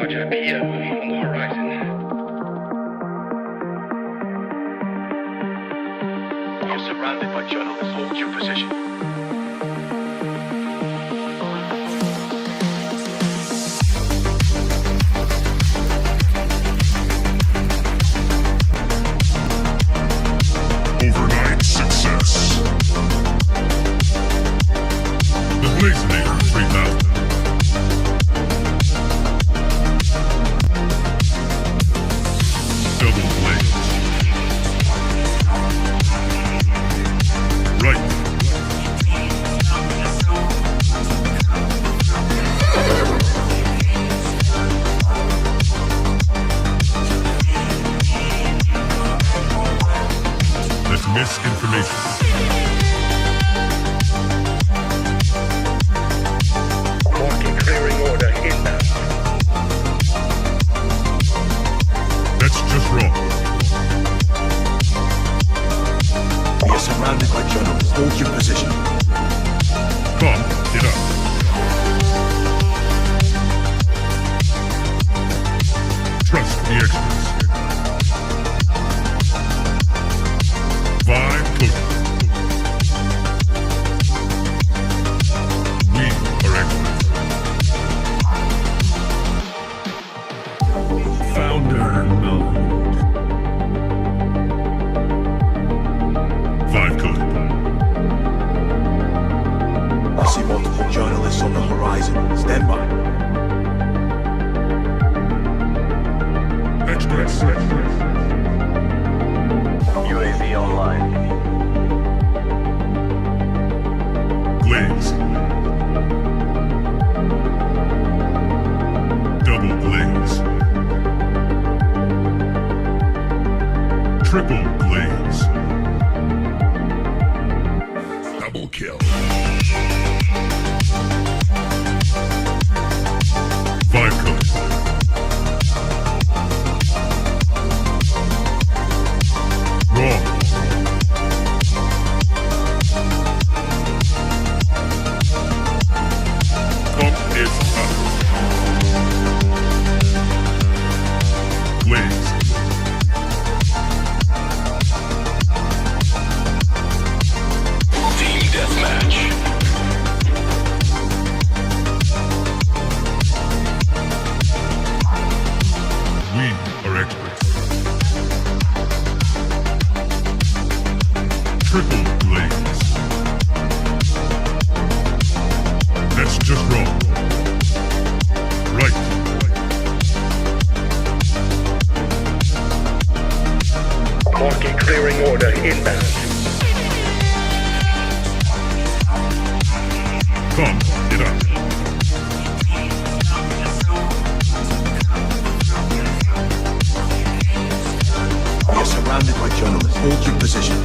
Roger, be on the horizon. You're surrounded by journalists. Hold your position. Overnight success. The Blazinator 3000. Double blaze. Right. That's misinformation. Marking clearing order inbound. That's just wrong. We are surrounded by journalists. Hold your position. Come, get up. Trust the experts. Vibe coding. We are experts. Founder mode. Vibe coding. I see multiple journalists on the horizon. Stand by. Experts. UAV online. Glaze. Double glaze. Triple glaze. Double kill. Vibe code. Wrong. Pump is up. Glaze. Team deathmatch. We are experts. Triple glaze. That's just wrong. Right. Marking clearing order inbound. Come, get up. We are surrounded by journalists. Hold your position.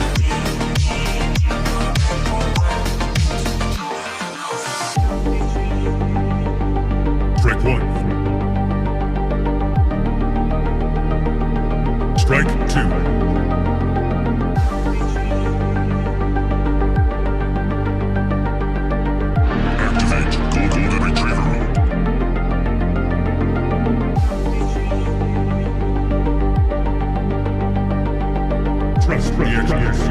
Strike one. Strike two. Activate Golden Retriever mode. Trust the experts.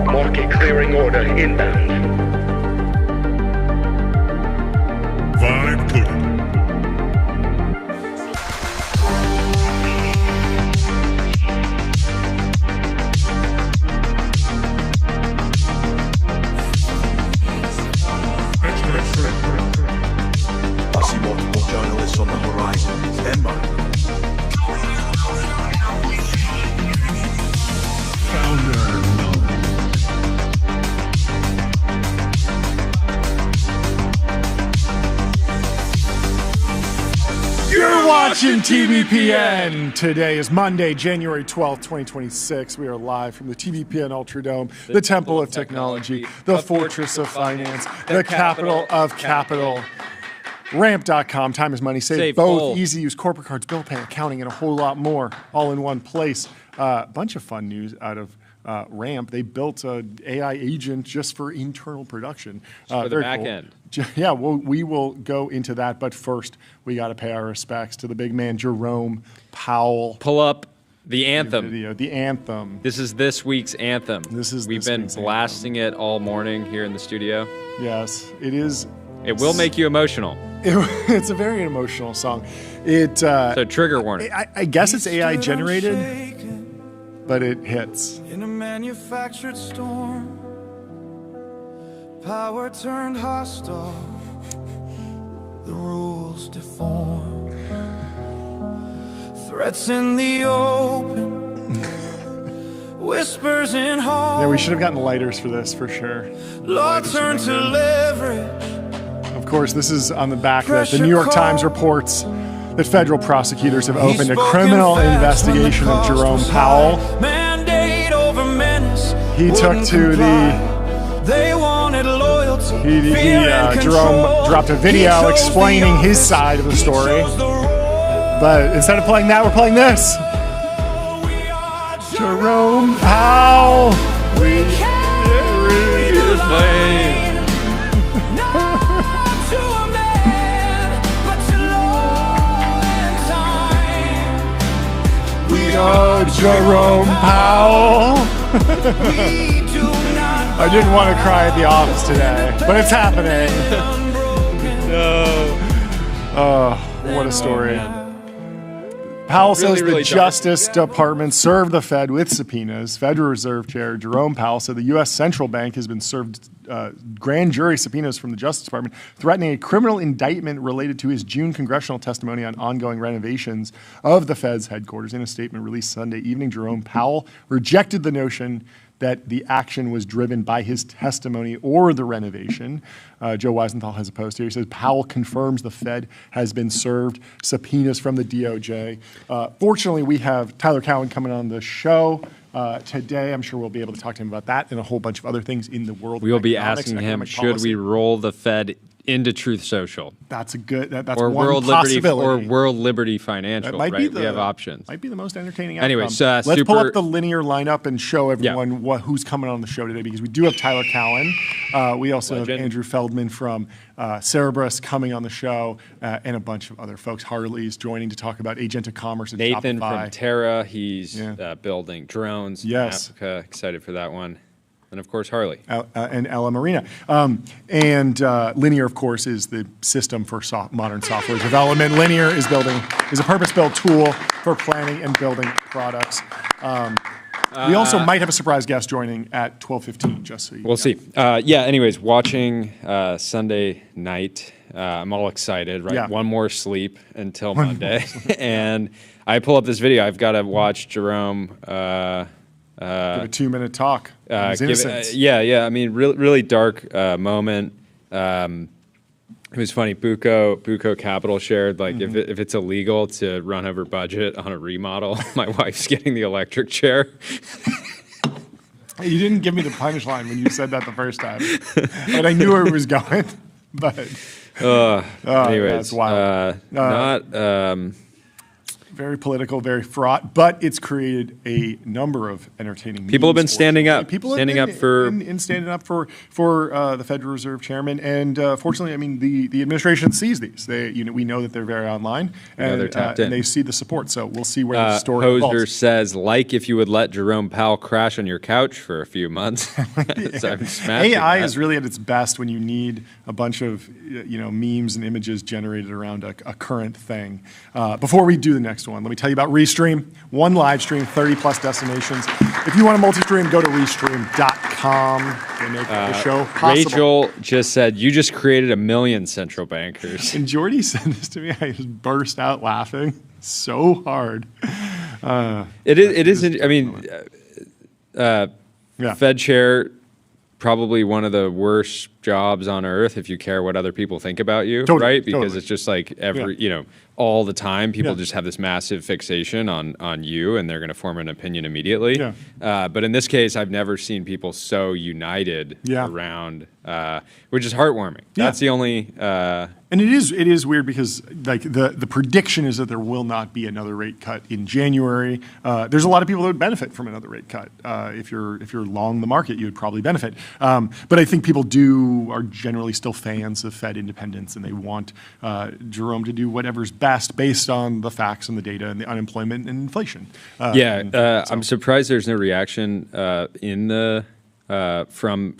Marking clearing order inbound. Vibe coded. I see multiple journalists on the horizon. Stand by. Founder mode. You're watching TBPN. Today is Monday, January 12th, 2026. We are live from the TBPN Ultradome, the Temple of Technology, the Fortress of Finance, the capital of capital. Ramp.com, time is money, save both, both. easy use, corporate cards, bill pay, accounting, and a whole lot more, all in one place. Bunch of fun news out of ramp. They built an AI agent just for internal production. For the very back cool. end. Yeah, we will go into that. But first, we got to pay our respects to the big man, Jerome Powell. Pull up the anthem. Video, the anthem. This is this week's anthem. We've been blasting it all morning here in the studio. Yes, it is. It will make you emotional. It's a very emotional song. So trigger warning. I guess it's AI generated, but it hits. In a manufactured storm, power turned hostile, the rules deform. Threats in the open, whispers in halls. Yeah, we should have gotten lighters for this, for sure. Law turned to leverage. Of course, this is on the back that the New York Times reports that federal prosecutors have opened a criminal investigation of Jerome Powell. Mandate over menace. He took to They wanted loyalty. Jerome dropped a video explaining his side of the story. But instead of playing that, we're playing this. Jerome Powell. We carry the flame. Oh, Jerome Powell. I didn't want to cry at the office today, but it's happening. No. Oh, what a story. Powell says the Justice Department served the Fed with subpoenas. Federal Reserve Chair Jerome Powell said the U.S. Central Bank has been served grand jury subpoenas from the Justice Department threatening a criminal indictment related to his June congressional testimony on ongoing renovations of the Fed's headquarters. In a statement released Sunday evening, Jerome Powell rejected the notion that the action was driven by his testimony or the renovation. Joe Weisenthal has a post here. He says, Powell confirms the Fed has been served subpoenas from the DOJ. Fortunately, we have Tyler Cowen coming on the show today. I'm sure we'll be able to talk to him about that and a whole bunch of other things in the world. We will be asking him, should we roll the Fed into Truth Social? That's a good, that's or one World possibility. Liberty, or World Liberty Financial, might right? Be the, we have options. Might be the most entertaining Anyway, outcome. Let's pull up the linear lineup and show everyone who's coming on the show today, because we do have Tyler Cowen. We also have Andrew Feldman from Cerberus coming on the show, and a bunch of other folks. Harley's joining to talk about agentic commerce and Nathan Shopify. from Terra, he's building drones in Africa. Excited for that one. And, of course, Harley. And Ella Marina. And Linear, of course, is the system for modern software development. Linear is a purpose-built tool for planning and building products. We also might have a surprise guest joining at 12:15, just so you know. We'll see. Anyways, watching Sunday night, I'm all excited, right? Yeah. One more sleep until Monday. And I pull up this video. I've got to watch Jerome... give a 2-minute talk. His innocence. I mean, really dark moment. It was funny. Buco Capital shared, like, if it's illegal to run over budget on a remodel, my wife's getting the electric chair. You didn't give me the punchline when you said that the first time, but I knew where it was going. But anyways, it's wild. Very political, very fraught, but it's created a number of entertaining. People have been standing up. People standing up for the Federal Reserve Chairman, and fortunately, I mean the administration sees these. We know that they're very online, and they're tapped in. and they see the support. So we'll see where the story Hoser evolves. says, like if you would let Jerome Powell crash on your couch for a few months. So I'm smashing AI that. is really at its best when you need a bunch of memes and images generated around a current thing. Before we do the next one, let me tell you about Restream. One live stream, 30+ destinations. If you want to multi-stream, go to restream.com. They make the show possible. Rachel just said, you just created 1 million central bankers. And Jordy said this to me. I just burst out laughing so hard. It is. I mean, Fed chair, probably one of the worst jobs on earth if you care what other people think about you, Totally, right? Because totally. it's just like Yeah. all the time people Yeah. just have this massive fixation on you, and they're going to form an opinion immediately. Yeah. But in this case, I've never seen people so united Yeah. around, which is heartwarming. Yeah. That's the only. And it is weird because like the prediction is that there will not be another rate cut in January. There's a lot of people that would benefit from another rate cut. If you're long the market, you would probably benefit. But I think people are generally still fans of Fed independence, and they want Jerome to do whatever's best based on the facts and the data and the unemployment and inflation. I'm surprised there's no reaction in the from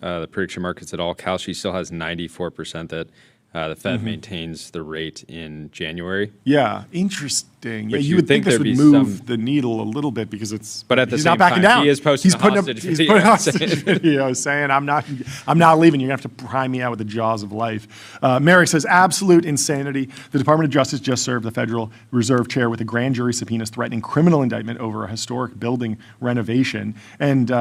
the prediction markets at all. Kalshi still has 94% that the Fed maintains the rate in January. Yeah, interesting. Yeah, Which you you'd would think think this would there'd be move some- the needle a little bit because it's. But at the he's same not backing time, down. he is posting He's a putting up hostage he's video putting a hostage saying- video saying I'm not leaving. You're gonna have to pry me out with the jaws of life. Merrick says absolute insanity. The Department of Justice just served the Federal Reserve Chair with a grand jury subpoenas threatening criminal indictment over a historic building renovation. And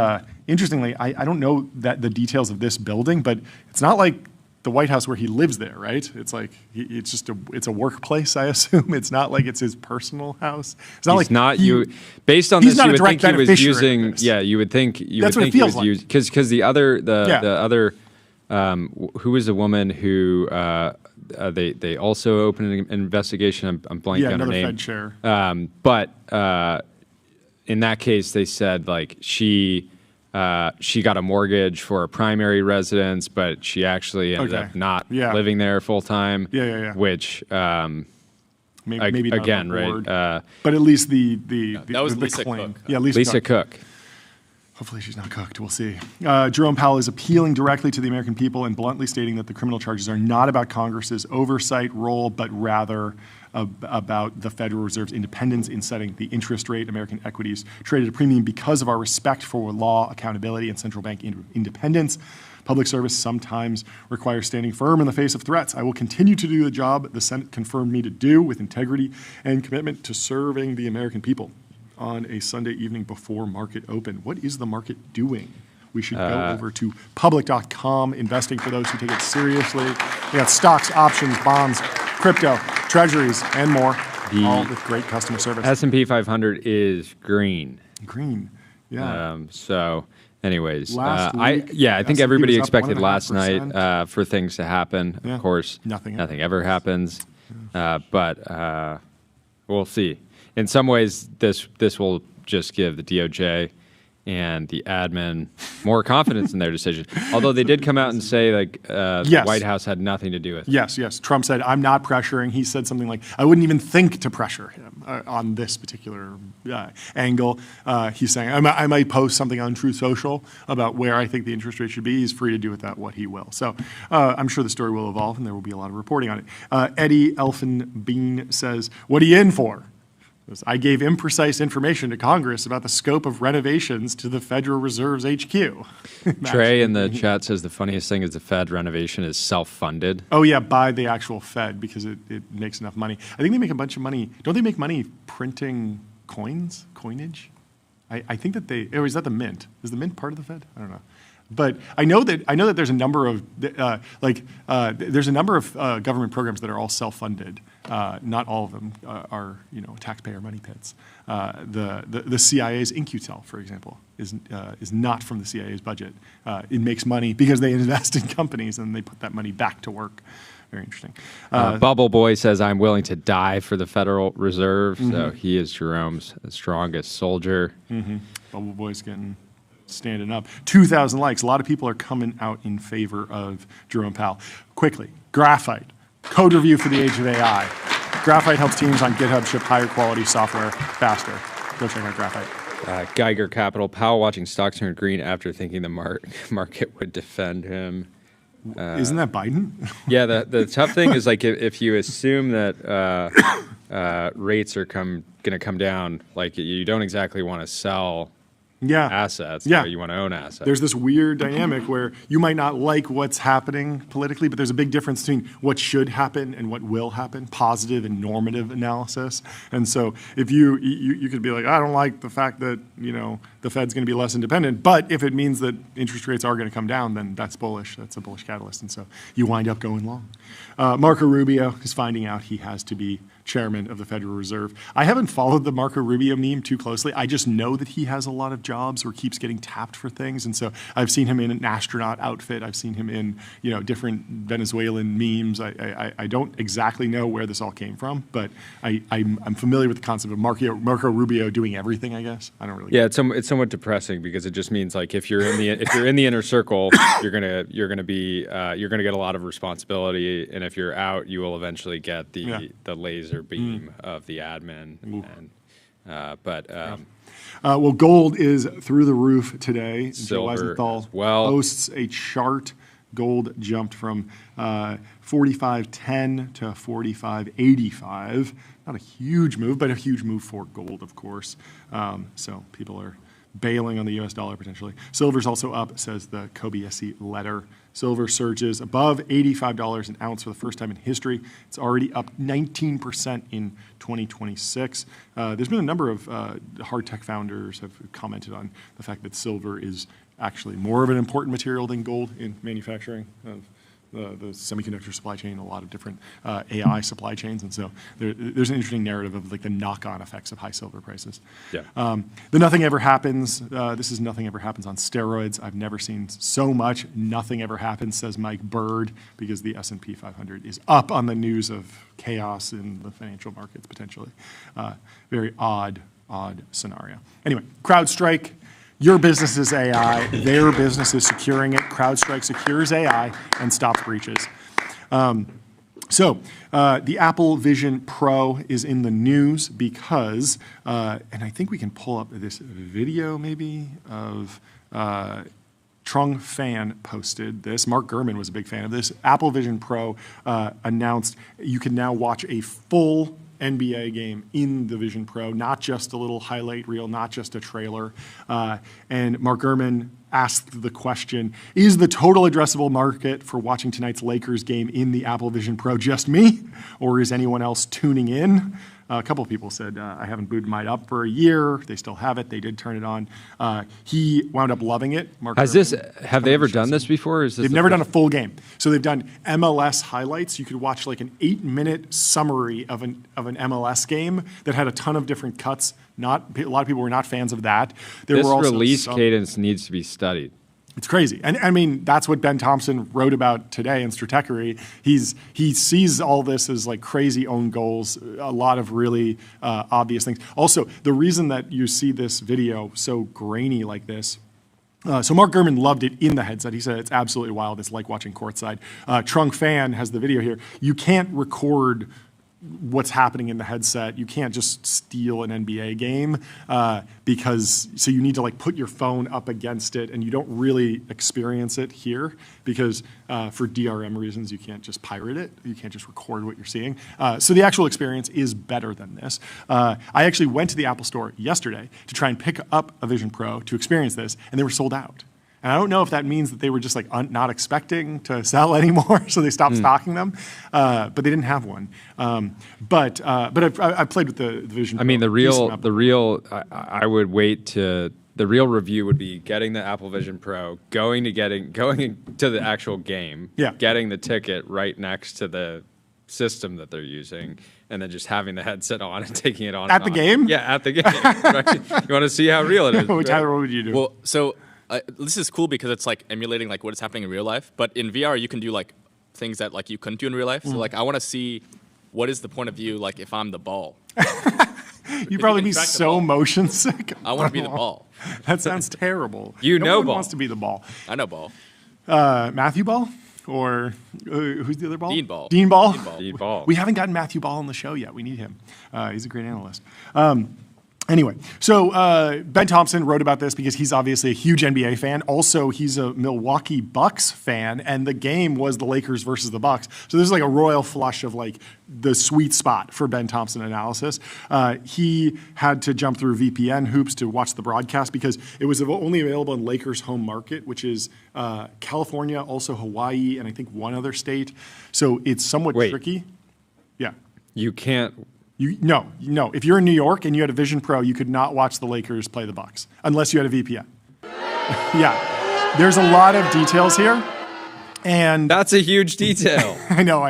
interestingly, I don't know the details of this building, but it's not like the White House where he lives there, right? It's like it's a workplace, I assume. It's not like it's his personal house. It's not He's like not he- you. Based on he's this, not you a would direct think he was beneficiary of using. this. Yeah, you would think That's would what it think he feels was like. using because the other Yeah. the other who was the woman who they also opened an investigation. I'm blanking Yeah, on her another name. Fed chair. But in that case, they said like she got a mortgage for a primary residence, but she actually ended Okay. up not Yeah. living there full time. Yeah. Which Maybe not again, the right? board. But at least the that was the Lisa claim. Cook. Yeah, Lisa Lisa Cook. Cook. Hopefully she's not cooked. We'll see. Jerome Powell is appealing directly to the American people and bluntly stating that the criminal charges are not about Congress's oversight role, but rather about the Federal Reserve's independence in setting the interest rate. American equities traded a premium because of our respect for law, accountability, and central bank independence. Public service sometimes requires standing firm in the face of threats. I will continue to do the job the Senate confirmed me to do with integrity and commitment to serving the American people. On a Sunday evening before market open. What is the market doing? We should go over to public.com, investing for those who take it seriously. We got stocks, options, bonds, crypto, treasuries, and more, all with great customer service. S&P 500 is green. Green, yeah. So, anyways, Last I week, think S&P everybody was up expected last night 1.5%. for things to happen. Yeah. Of course, Nothing ever happens. But we'll see. In some ways, this will just give the DOJ and the admin more confidence in their decision. Although they did come out and say like the Yes. White House had nothing to do with it. Yes. Trump said, I'm not pressuring. He said something like, I wouldn't even think to pressure him on this particular angle. He's saying, I might post something on Truth Social about where I think the interest rate should be. He's free to do with that what he will. So I'm sure the story will evolve and there will be a lot of reporting on it. Eddie Elfenbein says, what are you in for? I gave imprecise information to Congress about the scope of renovations to the Federal Reserve's HQ. Trey in the chat says the funniest thing is the Fed renovation is self-funded. Oh, yeah, by the actual Fed because it makes enough money. I think they make a bunch of money. Don't they make money printing coinage? I think that or is that the Mint? Is the Mint part of the Fed? I don't know. But I know that there's a number of government programs that are all self-funded. Not all of them are taxpayer money pits. The CIA's InQtel, for example, is not from the CIA's budget. It makes money because they invest in companies and they put that money back to work. Very interesting. Bubble Boy says, I'm willing to die for the Federal Reserve. So he is Jerome's strongest soldier. Bubble Boy's standing up. 2,000 likes. A lot of people are coming out in favor of Jerome Powell. Quickly, Graphite. Code review for the age of AI. Graphite helps teams on GitHub ship higher quality software faster. Go check out Graphite. Geiger Capital. Powell watching stocks turn green after thinking the market would defend him. Isn't that Biden? Yeah, the tough thing is like if you assume that rates are going to come down, like you don't exactly want to sell assets. Yeah. You want to own assets. There's this weird dynamic where you might not like what's happening politically, but there's a big difference between what should happen and what will happen, positive and normative analysis. And so if you could be like, I don't like the fact that, the Fed's going to be less independent, but if it means that interest rates are going to come down, then that's bullish. That's a bullish catalyst. And so you wind up going long. Marco Rubio is finding out he has to be chairman of the Federal Reserve. I haven't followed the Marco Rubio meme too closely. I just know that he has a lot of jobs or keeps getting tapped for things. And so I've seen him in an astronaut outfit. I've seen him in, different Venezuelan memes. I don't exactly know where this all came from, but I'm familiar with the concept of Marco Rubio doing everything, I guess. I don't really Yeah, it's somewhat depressing because it just means like if you're in the inner circle, you're gonna get a lot of responsibility, and if you're out, you will eventually get the laser beam of the admin. Well, gold is through the roof today. Silver Joe Weisenthal as well. posts a chart. Gold jumped from 45.10 to 45.85. Not a huge move, but a huge move for gold, of course. So people are bailing on the U.S. dollar potentially. Silver's also up, says the Kobayashi letter. Silver surges above $85 an ounce for the first time in history. It's already up 19% in 2026. There's been a number of hard tech founders have commented on the fact that silver is actually more of an important material than gold in manufacturing of the semiconductor supply chain, a lot of different AI supply chains. And so there's an interesting narrative of like the knock-on effects of high silver prices. Yeah. The nothing ever happens. This is nothing ever happens on steroids. I've never seen so much nothing ever happens, says Mike Bird, because the S&P 500 is up on the news of chaos in the financial markets potentially. Very odd scenario. Anyway, CrowdStrike. Your business is AI. Their business is securing it. CrowdStrike secures AI and stops breaches. So the Apple Vision Pro is in the news because, and I think we can pull up this video maybe of Trung Fan posted this. Mark Gurman was a big fan of this. Apple Vision Pro announced you can now watch a full NBA game in the Vision Pro, not just a little highlight reel, not just a trailer. And Mark Gurman asked the question, is the total addressable market for watching tonight's Lakers game in the Apple Vision Pro just me, or is anyone else tuning in? A couple of people said, I haven't booted mine up for a year. They still have it. They did turn it on. He wound up loving it. Mark Have they ever done this before? They've never done a full game. So they've done MLS highlights. You could watch like an 8-minute summary of an MLS game that had a ton of different cuts. A lot of people were not fans of that. This release cadence needs to be studied. It's crazy. And I mean, that's what Ben Thompson wrote about today in Stratechery. He sees all this as like crazy own goals, a lot of really obvious things. Also, the reason that you see this video so grainy like this, so Mark Gurman loved it in the headset. He said it's absolutely wild. It's like watching courtside. Trung Fan has the video here. You can't record what's happening in the headset. You can't just steal an NBA game so you need to like put your phone up against it, and you don't really experience it here because for DRM reasons, you can't just pirate it. You can't just record what you're seeing. So the actual experience is better than this. I actually went to the Apple Store yesterday to try and pick up a Vision Pro to experience this, and they were sold out. And I don't know if that means that they were just like not expecting to sell anymore, so they stopped stocking them. But they didn't have one. But I've played with the Vision Pro. I mean, I would wait to. The real review would be getting the Apple Vision Pro, going to the actual game, getting the ticket right next to the system that they're using, and then just having the headset on and taking it on at the game. Yeah, at the game. Right? You want to see how real it is. Tyler, what would you do? Well, so. This is cool because it's like emulating like what is happening in real life. But in VR, you can do like things that like you couldn't do in real life. So like I want to see what is the point of view like if I'm the ball. You'd probably be so motion sick. I want to be the ball. That sounds terrible. No one ball wants to be the ball. I know ball. Matthew Ball or who's the other ball? Dean Ball. Dean Ball. Dean Ball. We haven't gotten Matthew Ball on the show yet. We need him. He's a great analyst. Anyway, so Ben Thompson wrote about this because he's obviously a huge NBA fan. Also, he's a Milwaukee Bucks fan, and the game was the Lakers versus the Bucks. So this is like a royal flush of like the sweet spot for Ben Thompson analysis. He had to jump through VPN hoops to watch the broadcast because it was only available in Lakers' home market, which is California, also Hawaii, and I think one other state. So it's somewhat tricky. Yeah. You can't. No. If you're in New York and you had a Vision Pro, you could not watch the Lakers play the Bucks unless you had a VPN. Yeah, there's a lot of details here, and That's a huge detail. I know.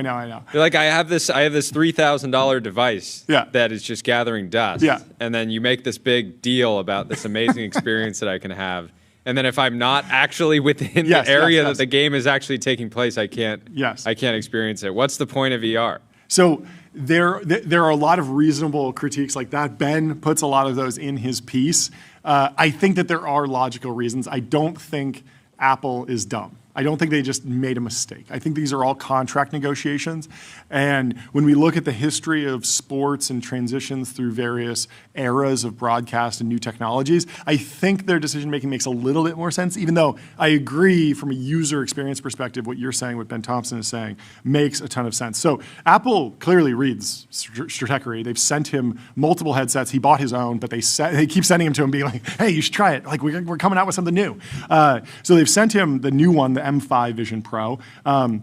You're like, I have this $3,000 device Yeah. that is just gathering dust. Yeah. And then you make this big deal about this amazing experience that I can have. And then if I'm not actually within Yes, the area yes. that the game is actually taking place, I can't experience it. What's the point of VR? So there are a lot of reasonable critiques like that. Ben puts a lot of those in his piece. I think that there are logical reasons. I don't think Apple is dumb. I don't think they just made a mistake. I think these are all contract negotiations. And when we look at the history of sports and transitions through various eras of broadcast and new technologies, I think their decision-making makes a little bit more sense, even though I agree from a user experience perspective, what you're saying, what Ben Thompson is saying, makes a ton of sense. So Apple clearly reads Stratechery. They've sent him multiple headsets. He bought his own, but they keep sending him to him being like, hey, you should try it. Like, we're coming out with something new. So they've sent him the new one, the M5 Vision Pro, and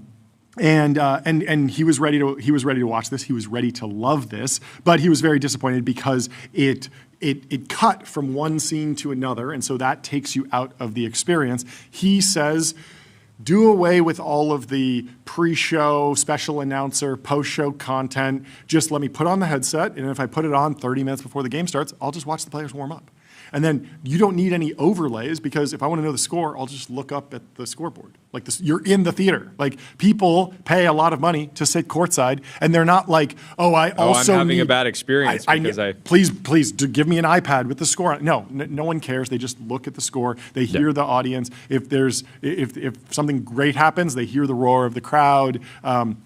he was ready to watch this. He was ready to love this, but he was very disappointed because it cut from one scene to another, and so that takes you out of the experience. He says, do away with all of the pre-show, special announcer, post-show content. Just let me put on the headset, and if I put it on 30 minutes before the game starts, I'll just watch the players warm up. And then you don't need any overlays because if I want to know the score, I'll just look up at the scoreboard. Like this, you're in the theater. Like people pay a lot of money to sit courtside, and they're not like, I'm having a bad experience Please give me an iPad with the score on it. No one cares. They just look at the score. They hear the audience. If something great happens, they hear the roar of the crowd.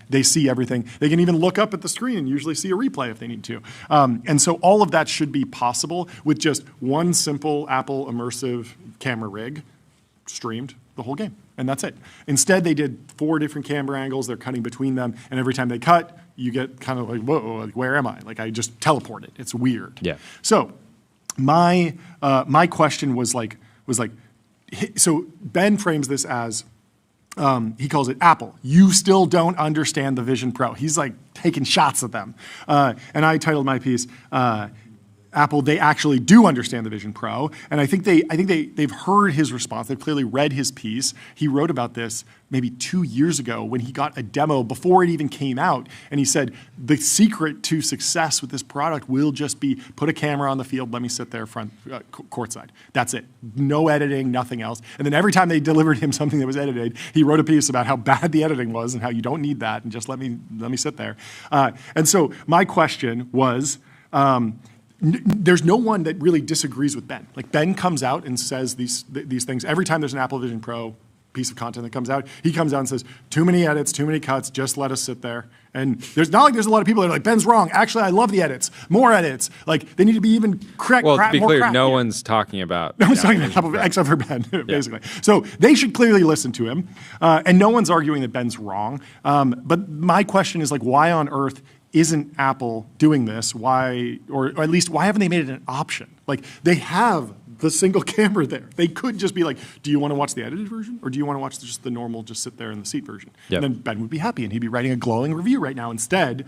They see everything. They can even look up at the screen and usually see a replay if they need to. And so all of that should be possible with just one simple Apple immersive camera rig streamed the whole game. And that's it. Instead, they did 4 different camera angles. They're cutting between them. And every time they cut, you get kind of like, whoa, like, where am I? Like, I just teleported. It's weird. Yeah. So my question was like, so Ben frames this as, he calls it Apple. You still don't understand the Vision Pro. He's like taking shots at them. And I titled my piece, Apple, they actually do understand the Vision Pro, and I think they've heard his response. They've clearly read his piece. He wrote about this maybe 2 years ago when he got a demo before it even came out, and he said the secret to success with this product will just be put a camera on the field, let me sit there front courtside. That's it. No editing, nothing else. And then every time they delivered him something that was edited, he wrote a piece about how bad the editing was and how you don't need that, and just let me sit there. And so my question was. There's no one that really disagrees with Ben. Like Ben comes out and says these things every time there's an Apple Vision Pro piece of content that comes out. He comes out and says, too many edits, too many cuts, just let us sit there. And there's not like there's a lot of people that are like, Ben's wrong. Actually, I love the edits. More edits. Like they need to be even Well, to be clear, no one's talking about Apple except for Ben, basically. So they should clearly listen to him. And no one's arguing that Ben's wrong. But my question is like, why on earth isn't Apple doing this? Why, or at least why haven't they made it an option? Like they have the single camera there. They could just be like, do you want to watch the edited version? Or do you want to watch just the normal, just sit there in the seat version? Yep. And then Ben would be happy and he'd be writing a glowing review right now. Instead,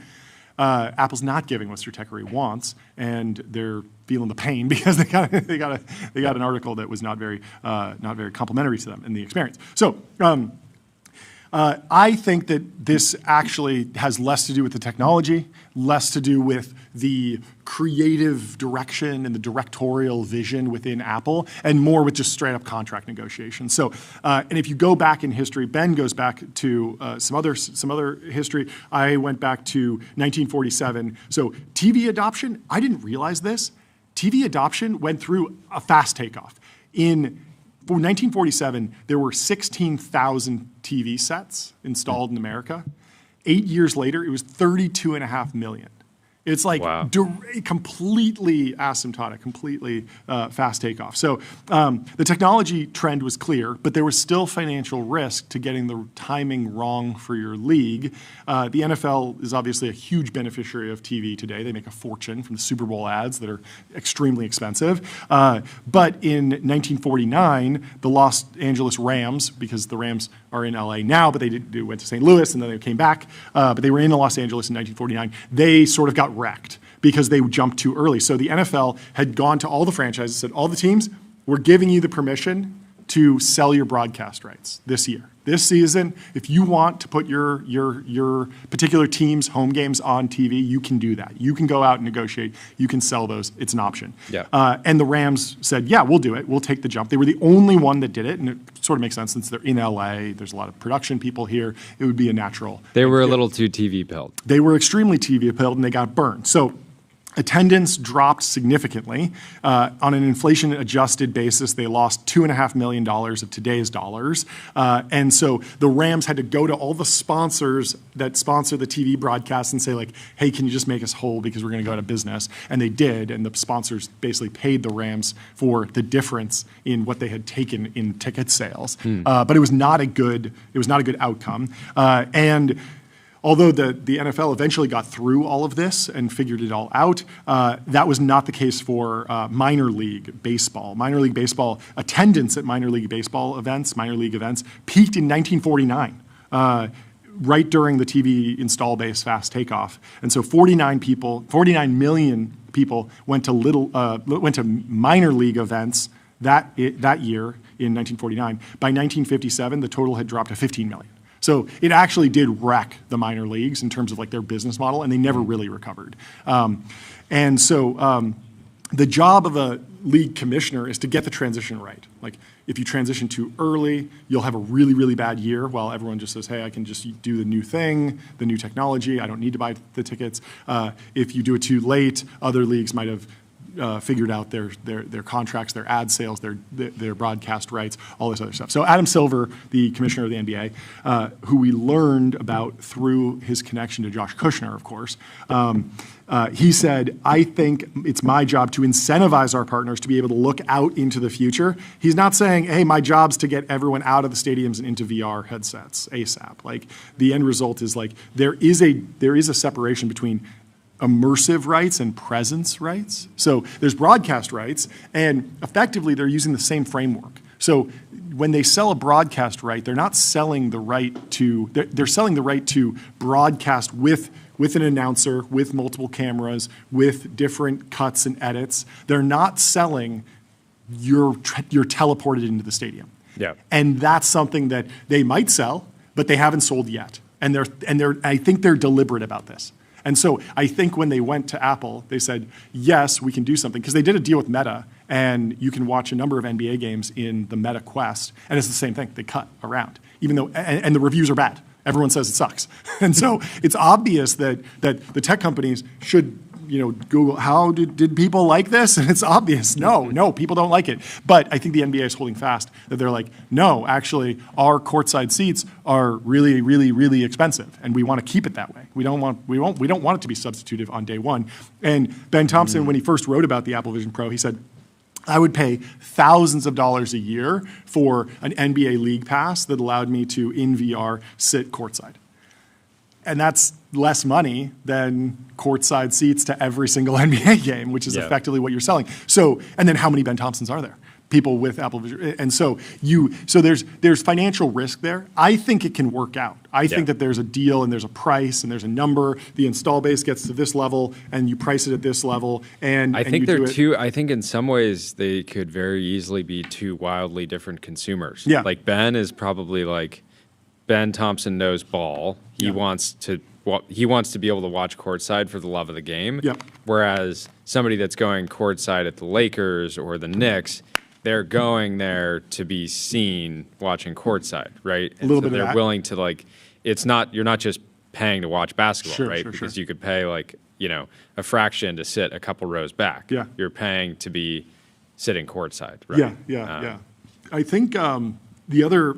Apple's not giving what Stratechery wants, and they're feeling the pain because they got an article that was not very complimentary to them in the experience. So I think that this actually has less to do with the technology, less to do with the creative direction and the directorial vision within Apple, and more with just straight up contract negotiations. So, and if you go back in history, Ben goes back to some other history. I went back to 1947. So TV adoption, I didn't realize this. TV adoption went through a fast takeoff. For 1947, there were 16,000 TV sets installed in America. 8 years later, it was 32.5 million. It's like Wow. completely asymptotic, completely fast takeoff. So the technology trend was clear, but there was still financial risk to getting the timing wrong for your league. The NFL is obviously a huge beneficiary of TV today. They make a fortune from the Super Bowl ads that are extremely expensive. But in 1949, the Los Angeles Rams, because the Rams are in LA now, but they went to St. Louis and then they came back, but they were in Los Angeles in 1949. They sort of got wrecked because they jumped too early. So the NFL had gone to all the franchises, said, all the teams, we're giving you the permission to sell your broadcast rights this year. This season, if you want to put your particular team's home games on TV, you can do that. You can go out and negotiate. You can sell those. It's an option. Yeah. And the Rams said, yeah, we'll do it. We'll take the jump. They were the only one that did it, and it sort of makes sense since they're in LA. There's a lot of production people here. It would be a natural. They were a little too TV pilled. They were extremely TV appealed, and they got burned. So attendance dropped significantly. On an inflation-adjusted basis, they lost $2.5 million of today's dollars. And so the Rams had to go to all the sponsors that sponsor the TV broadcasts and say, like, hey, can you just make us whole because we're going to go out of business? And they did, and the sponsors basically paid the Rams for the difference in what they had taken in ticket sales. But it was not a good outcome. And although the NFL eventually got through all of this and figured it all out, that was not the case for minor league baseball. Minor league baseball attendance at minor league league events, peaked in 1949. Right during the TV install base fast takeoff. And so 49 million people went to minor league events that year in 1949. By 1957, the total had dropped to 15 million. So it actually did wreck the minor leagues in terms of like their business model, and they never really recovered. And so the job of a league commissioner is to get the transition right. Like if you transition too early, you'll have a really, really bad year while everyone just says, hey, I can just do the new thing, the new technology, I don't need to buy the tickets. If you do it too late, other leagues might have figured out their contracts, their ad sales, their broadcast rights, all this other stuff. So Adam Silver, the commissioner of the NBA, who we learned about through his connection to Josh Kushner, of course, he said, I think it's my job to incentivize our partners to be able to look out into the future. He's not saying, hey, my job's to get everyone out of the stadiums and into VR headsets ASAP. Like the end result is like there is a separation between immersive rights and presence rights. So there's broadcast rights, and effectively they're using the same framework. So when they sell a broadcast right, they're not selling the right to, they're selling the right to broadcast with an announcer, with multiple cameras, with different cuts and edits. They're not selling you're teleported into the stadium. Yeah. And that's something that they might sell, but they haven't sold yet. And I think they're deliberate about this. And so I think when they went to Apple, they said, yes, we can do something. Because they did a deal with Meta, and you can watch a number of NBA games in the Meta Quest, and it's the same thing. They cut around, even though, and the reviews are bad. Everyone says it sucks. And so it's obvious that the tech companies should, Google, how did people like this? And it's obvious, no, people don't like it. But I think the NBA is holding fast that they're like, no, actually, our courtside seats are really, really, really expensive, and we want to keep it that way. We don't want it to be substitutive on day one. And Ben Thompson, when he first wrote about the Apple Vision Pro, he said, I would pay thousands of dollars a year for an NBA League Pass that allowed me to, in VR, sit courtside. And that's less money than courtside seats to every single NBA game, which is effectively what you're selling. So, and then how many Ben Thompsons are there? People with Apple Vision. And so there's financial risk there. I think it can work out. I think that there's a deal and there's a price and there's a number. The install base gets to this level and you price it at this level. And I think I think in some ways they could very easily be two wildly different consumers. Yeah. Like Ben is probably like, Ben Thompson knows ball. He wants to be able to watch courtside for the love of the game. Yep. Whereas somebody that's going courtside at the Lakers or the Knicks, they're going there to be seen watching courtside, right? And a little bit of they're that. willing to like. You're not just paying to watch basketball, right? Because you could pay like a fraction to sit a couple rows back. Yeah. You're paying to be sitting courtside, right? Yeah. I think the other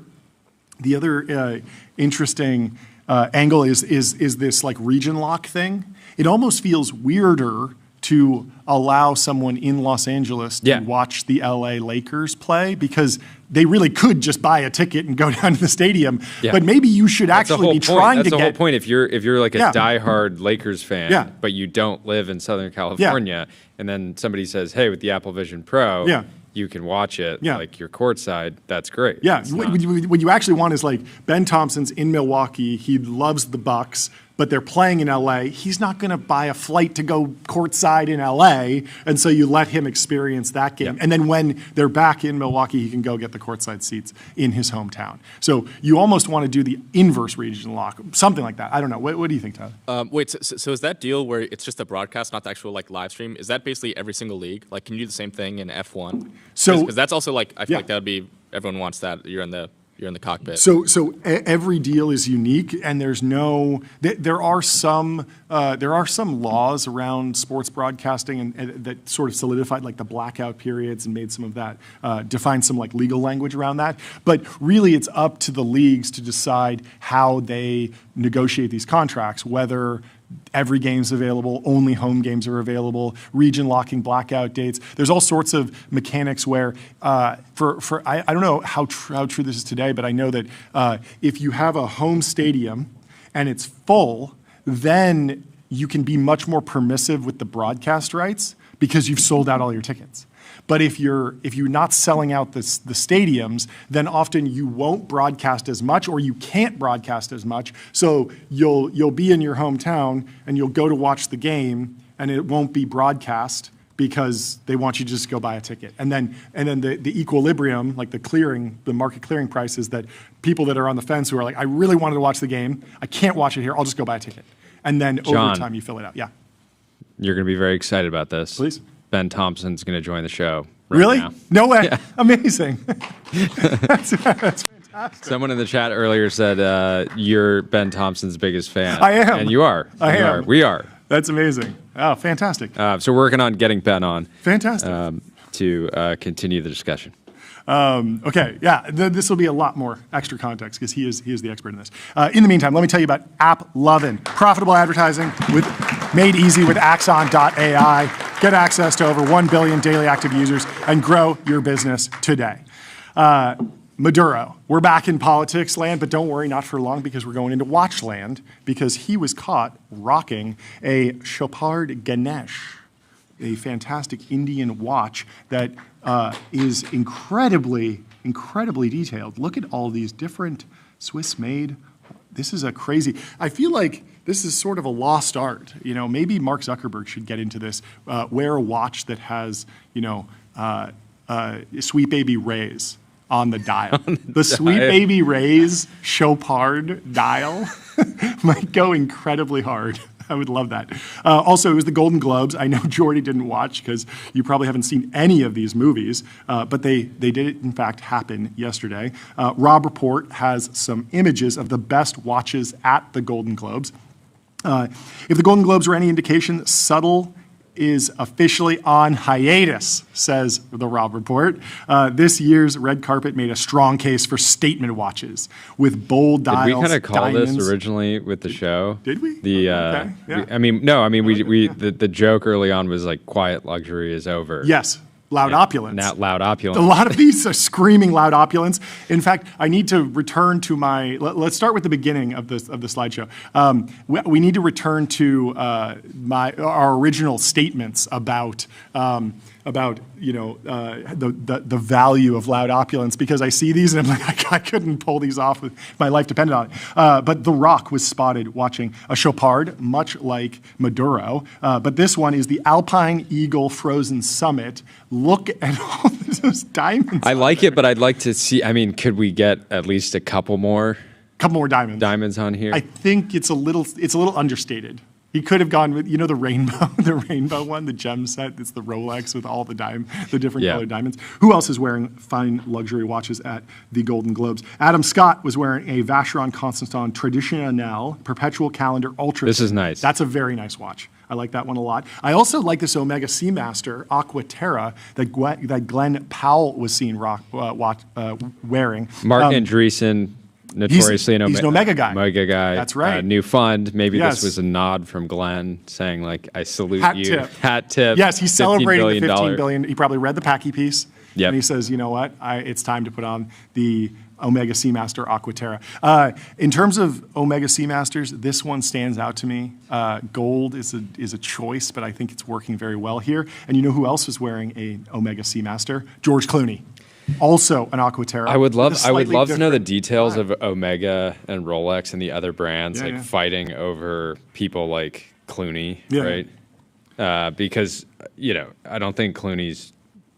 interesting angle is this like region lock thing. It almost feels weirder to allow someone in Los Angeles to watch the LA Lakers play because they really could just buy a ticket and go down to the stadium. Yeah. But maybe you should actually be trying to get. That's the whole point. If you're like a diehard Lakers fan, but you don't live in Southern California, and then somebody says, "Hey, with the Apple Vision Pro." You can watch it like you're courtside. That's great. Yeah, what you actually want is like Ben Thompson's in Milwaukee. He loves the Bucks, but they're playing in LA. He's not going to buy a flight to go courtside in LA, and so you let him experience that game. And then when they're back in Milwaukee, he can go get the courtside seats in his hometown. So you almost want to do the inverse region lock, something like that. I don't know. What do you think, Tyler? Wait, so is that deal where it's just a broadcast, not the actual like live stream? Is that basically every single league? Like, can you do the same thing in F1? So because that's also like I feel like that would be everyone wants that. You're in the cockpit. So every deal is unique, and there's no. There are some laws around sports broadcasting and that sort of solidified like the blackout periods and made some of that define some like legal language around that. But really, it's up to the leagues to decide how they negotiate these contracts, whether every game's available, only home games are available, region locking blackout dates. There's all sorts of mechanics where, I don't know how true this is today, but I know that if you have a home stadium and it's full, then you can be much more permissive with the broadcast rights because you've sold out all your tickets. But if you're not selling out the stadiums, then often you won't broadcast as much, or you can't broadcast as much. So you'll be in your hometown and you'll go to watch the game, and it won't be broadcast because they want you to just go buy a ticket. And then the equilibrium, like the market clearing price, is that people that are on the fence who are like, I really wanted to watch the game, I can't watch it here, I'll just go buy a ticket. And then over time you fill it out. Yeah. You're going to be very excited about this. Please. Ben Thompson's going to join the show. Really? Now. No way. Yeah. Amazing. That's fantastic. Someone in the chat earlier said you're Ben Thompson's biggest fan. I am. And you are. I am. We are. That's amazing. Oh, fantastic. So we're working on getting Ben on. Fantastic. To continue the discussion. Okay, yeah, this will be a lot more extra context because he is the expert in this. In the meantime, let me tell you about AppLovin, profitable advertising made easy with Axon.ai. Get access to over 1 billion daily active users and grow your business today. Maduro, we're back in politics land, but don't worry, not for long, because we're going into watch land because he was caught rocking a Chopard Ganesh, a fantastic Indian watch that is incredibly detailed. Look at all these different Swiss-made. This is a crazy. I feel like this is sort of a lost art. You know, maybe Mark Zuckerberg should get into this. Wear a watch that has, Sweet Baby Ray's on the dial. The Sweet Baby Ray's Chopard dial might go incredibly hard. I would love that. Also, it was the Golden Globes. I know Jordy didn't watch because you probably haven't seen any of these movies, but they did, in fact, happen yesterday. Rob Report has some images of the best watches at the Golden Globes. If the Golden Globes were any indication, subtle is officially on hiatus, says the Rob Report. This year's red carpet made a strong case for statement watches with bold dials. Did we kind of call diamonds. this originally with the show? Did we? Okay, yeah. The joke early on was like quiet luxury is over. Yes. Loud opulence. Not loud opulence. A lot of these are screaming loud opulence. In fact, I need to return to my. Let's start with the beginning of the slideshow. We need to return to our original statements about the value of loud opulence, because I see these and I'm like, I couldn't pull these off if my life depended on it. But The Rock was spotted watching a Chopard, much like Maduro. But this one is the Alpine Eagle Frozen Summit. Look at all those diamonds. I like it, but I'd like to see. I mean, could we get at least a couple more diamonds on here? I think it's a little understated. He could have gone with, the rainbow one, the gem set. It's the Rolex with all the different colored diamonds. Who else is wearing fine luxury watches at the Golden Globes? Adam Scott was wearing a Vacheron Constantin Traditionnel Perpetual Calendar Ultra. This is nice. That's a very nice watch. I like that one a lot. I also like this Omega Seamaster Aquaterra that Glenn Powell was seen wearing. Mark Andreessen notoriously he's an Omega guy. Omega guy. That's right. New fund. Maybe Yes. this was a nod from Glenn saying like, "I salute Hat you." tip. Hat tip. Yes, he's celebrating the $15 billion. billion. He probably read the Packy piece. Yep. And he says, you know what? It's time to put on the Omega Seamaster Aquaterra. In terms of Omega Seamasters, this one stands out to me. Gold is a choice, but I think it's working very well here. And you know who else is wearing a Omega Seamaster? George Clooney. Also an Aquaterra. I would love with a to know the slightly details different of Omega and Rolex and the other brands Yeah, yeah. fighting over people like Clooney, Yeah. right? Because I don't think Clooney's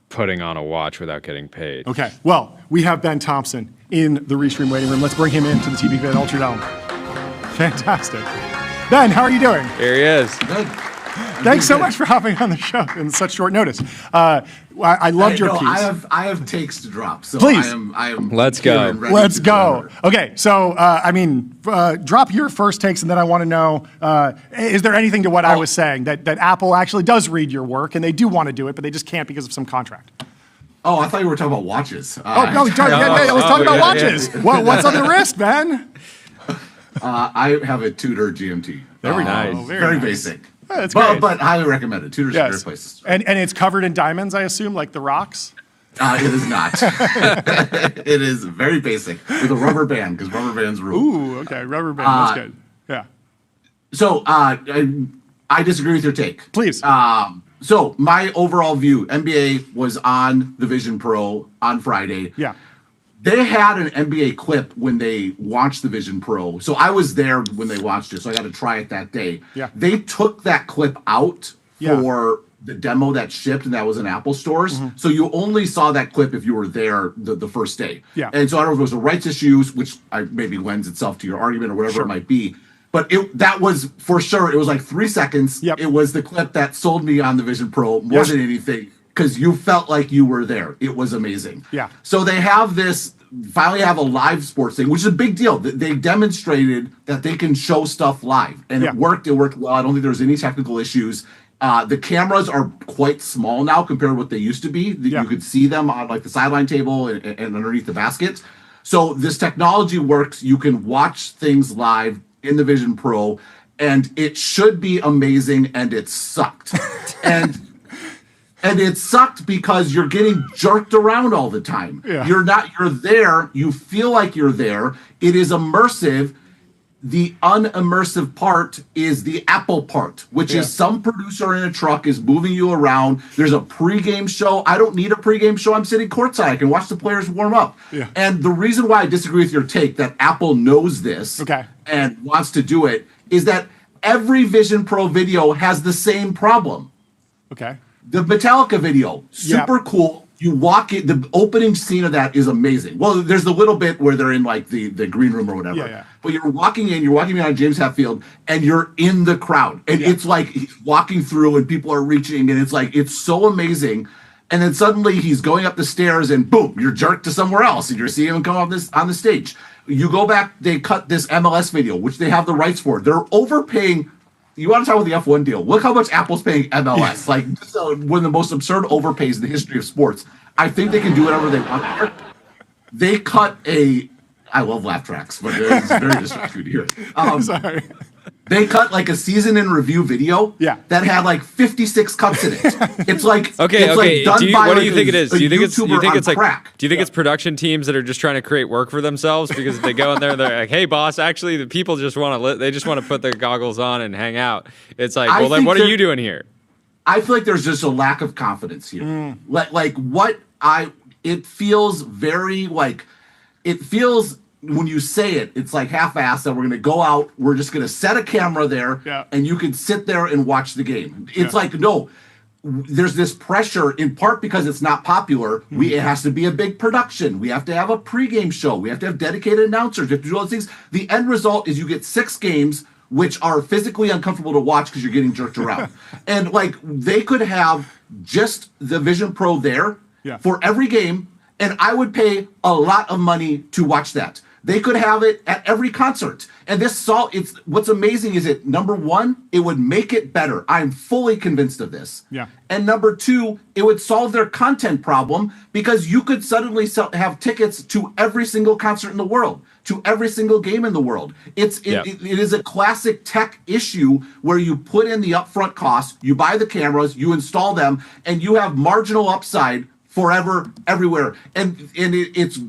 putting on a watch without getting paid. Okay, well, we have Ben Thompson in the Restream waiting room. Let's bring him into the TBPN Ultra Dome. Fantastic. Ben, how are you doing? Here he is. Thanks so much for hopping on the show in such short notice. I loved your piece. I have takes to drop. So Please. I am. Let's here go. and ready Let's to go. deliver. Okay, so drop your first takes, and then I want to know: is there anything to what I was saying that Apple actually does read your work and they do want to do it, but they just can't because of some contract? Oh, I thought you were talking about watches. Oh no, let's talk about watches. What's on the wrist, Ben? I have a Tudor GMT. Very nice. nice. Very basic. Yeah, that's great. But highly recommended. Tudor's a great Yes, place. and it's covered in diamonds, I assume, like the rocks. It is not. It is very basic with a rubber band because rubber bands rule. Ooh, okay, rubber band. That's good. Yeah, So I disagree with your take. please. So my overall view, NBA was on the Vision Pro on Friday. Yeah. They had an NBA clip when they launched the Vision Pro. So I was there when they launched it, so I got to try it that day. Yeah. They took that clip out Yeah. for the demo that shipped, and that was in Apple stores. Mm-hmm. So you only saw that clip if you were there the first day. Yeah. And so I don't know if it was a rights issues, which maybe lends itself to your argument or whatever Sure. it might be. But that was for sure. It was like 3 seconds. Yep. It was the clip that sold me on the Vision Pro more Yeah. than anything because you felt like you were there. It was amazing. Yeah. So they finally have a live sports thing, which is a big deal. They demonstrated that they can show stuff live, and Yeah. it worked. It worked well. I don't think there was any technical issues. The cameras are quite small now compared to what they used to be. Yeah. You could see them on like the sideline table and underneath the basket. So this technology works. You can watch things live in the Vision Pro, and it should be amazing, and it sucked. and it sucked because you're getting jerked around all the time. Yeah. You're there, you feel like you're there. It is immersive. The unimmersive part is the Apple part, which Yeah. is some producer in a truck is moving you around. There's a pregame show. I don't need a pregame show. I'm sitting courtside. I can watch the players warm up. Yeah. And the reason why I disagree with your take that Apple knows this Okay. and wants to do it is that every Vision Pro video has the same problem. Okay. The Metallica video, super Yep. cool. You walk in, the opening scene of that is amazing. Well, there's the little bit where they're in like the green room or whatever. Yeah, yeah. But you're walking in on James Hetfield, and you're in the crowd. And Yeah. it's like he's walking through and people are reaching, and it's so amazing. And then suddenly he's going up the stairs and boom, you're jerked to somewhere else and you're seeing him come on the stage. You go back, they cut this MLS video, which they have the rights for. They're overpaying. You want to talk about the F1 deal? Look how much Apple's paying MLS. Like, so one of the most absurd overpays in the history of sports. I think they can do whatever they want there. They cut I love laugh tracks, but it's very distracting to hear. Sorry. They cut like a season in review video Yeah. that had like 56 cuts in it. It's like Okay. it's like done by What do like you think it is? Do you think it's YouTuber on crack. Do you think it's production teams that are just trying to create work for themselves? Because if they go in there, they're like, "Hey, boss, actually, the people just want to they just want to put the goggles on and hang out." It's like, I well, then think what are they're- you doing here? I feel like there's just a lack of confidence here. It feels very like, it feels when you say it, it's like half-assed that we're going to go out, we're just going to set a camera there, Yeah. and you can sit there and watch the game. It's like, no, there's this pressure in part because it's not popular. It has to be a big production. We have to have a pregame show. We have to have dedicated announcers. We have to do all those things. The end result is you get 6 games which are physically uncomfortable to watch because you're getting jerked around. And like they could have just the Vision Pro there Yeah. for every game, and I would pay a lot of money to watch that. They could have it at every concert. And what's amazing is it, number one, it would make it better. I'm fully convinced of this. Yeah. And number two, it would solve their content problem because you could suddenly have tickets to every single concert in the world. to every single game in the world. It is a classic tech issue where you put in the upfront cost, you buy the cameras, you install them, and you have marginal upside forever, everywhere. And it's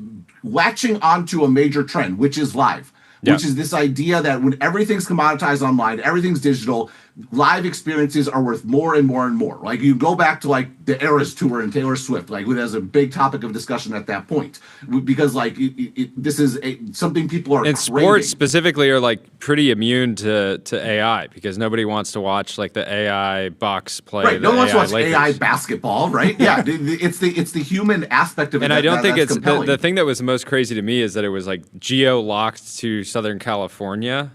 latching onto a major trend, which is live. Which is this idea that when everything's commoditized online, everything's digital, live experiences are worth more and more and more. Like you go back to like the Eras tour and Taylor Swift, like there's a big topic of discussion at that point, because like this is something people are. And sports craving. Specifically are like pretty immune to AI because nobody wants to watch like the AI Bucks play. Right, no one wants to watch Lakers. AI basketball, right? Yeah, it's the human aspect of it. And I don't think it's compelling. the thing that was the most crazy to me is that it was like geo locked to Southern California.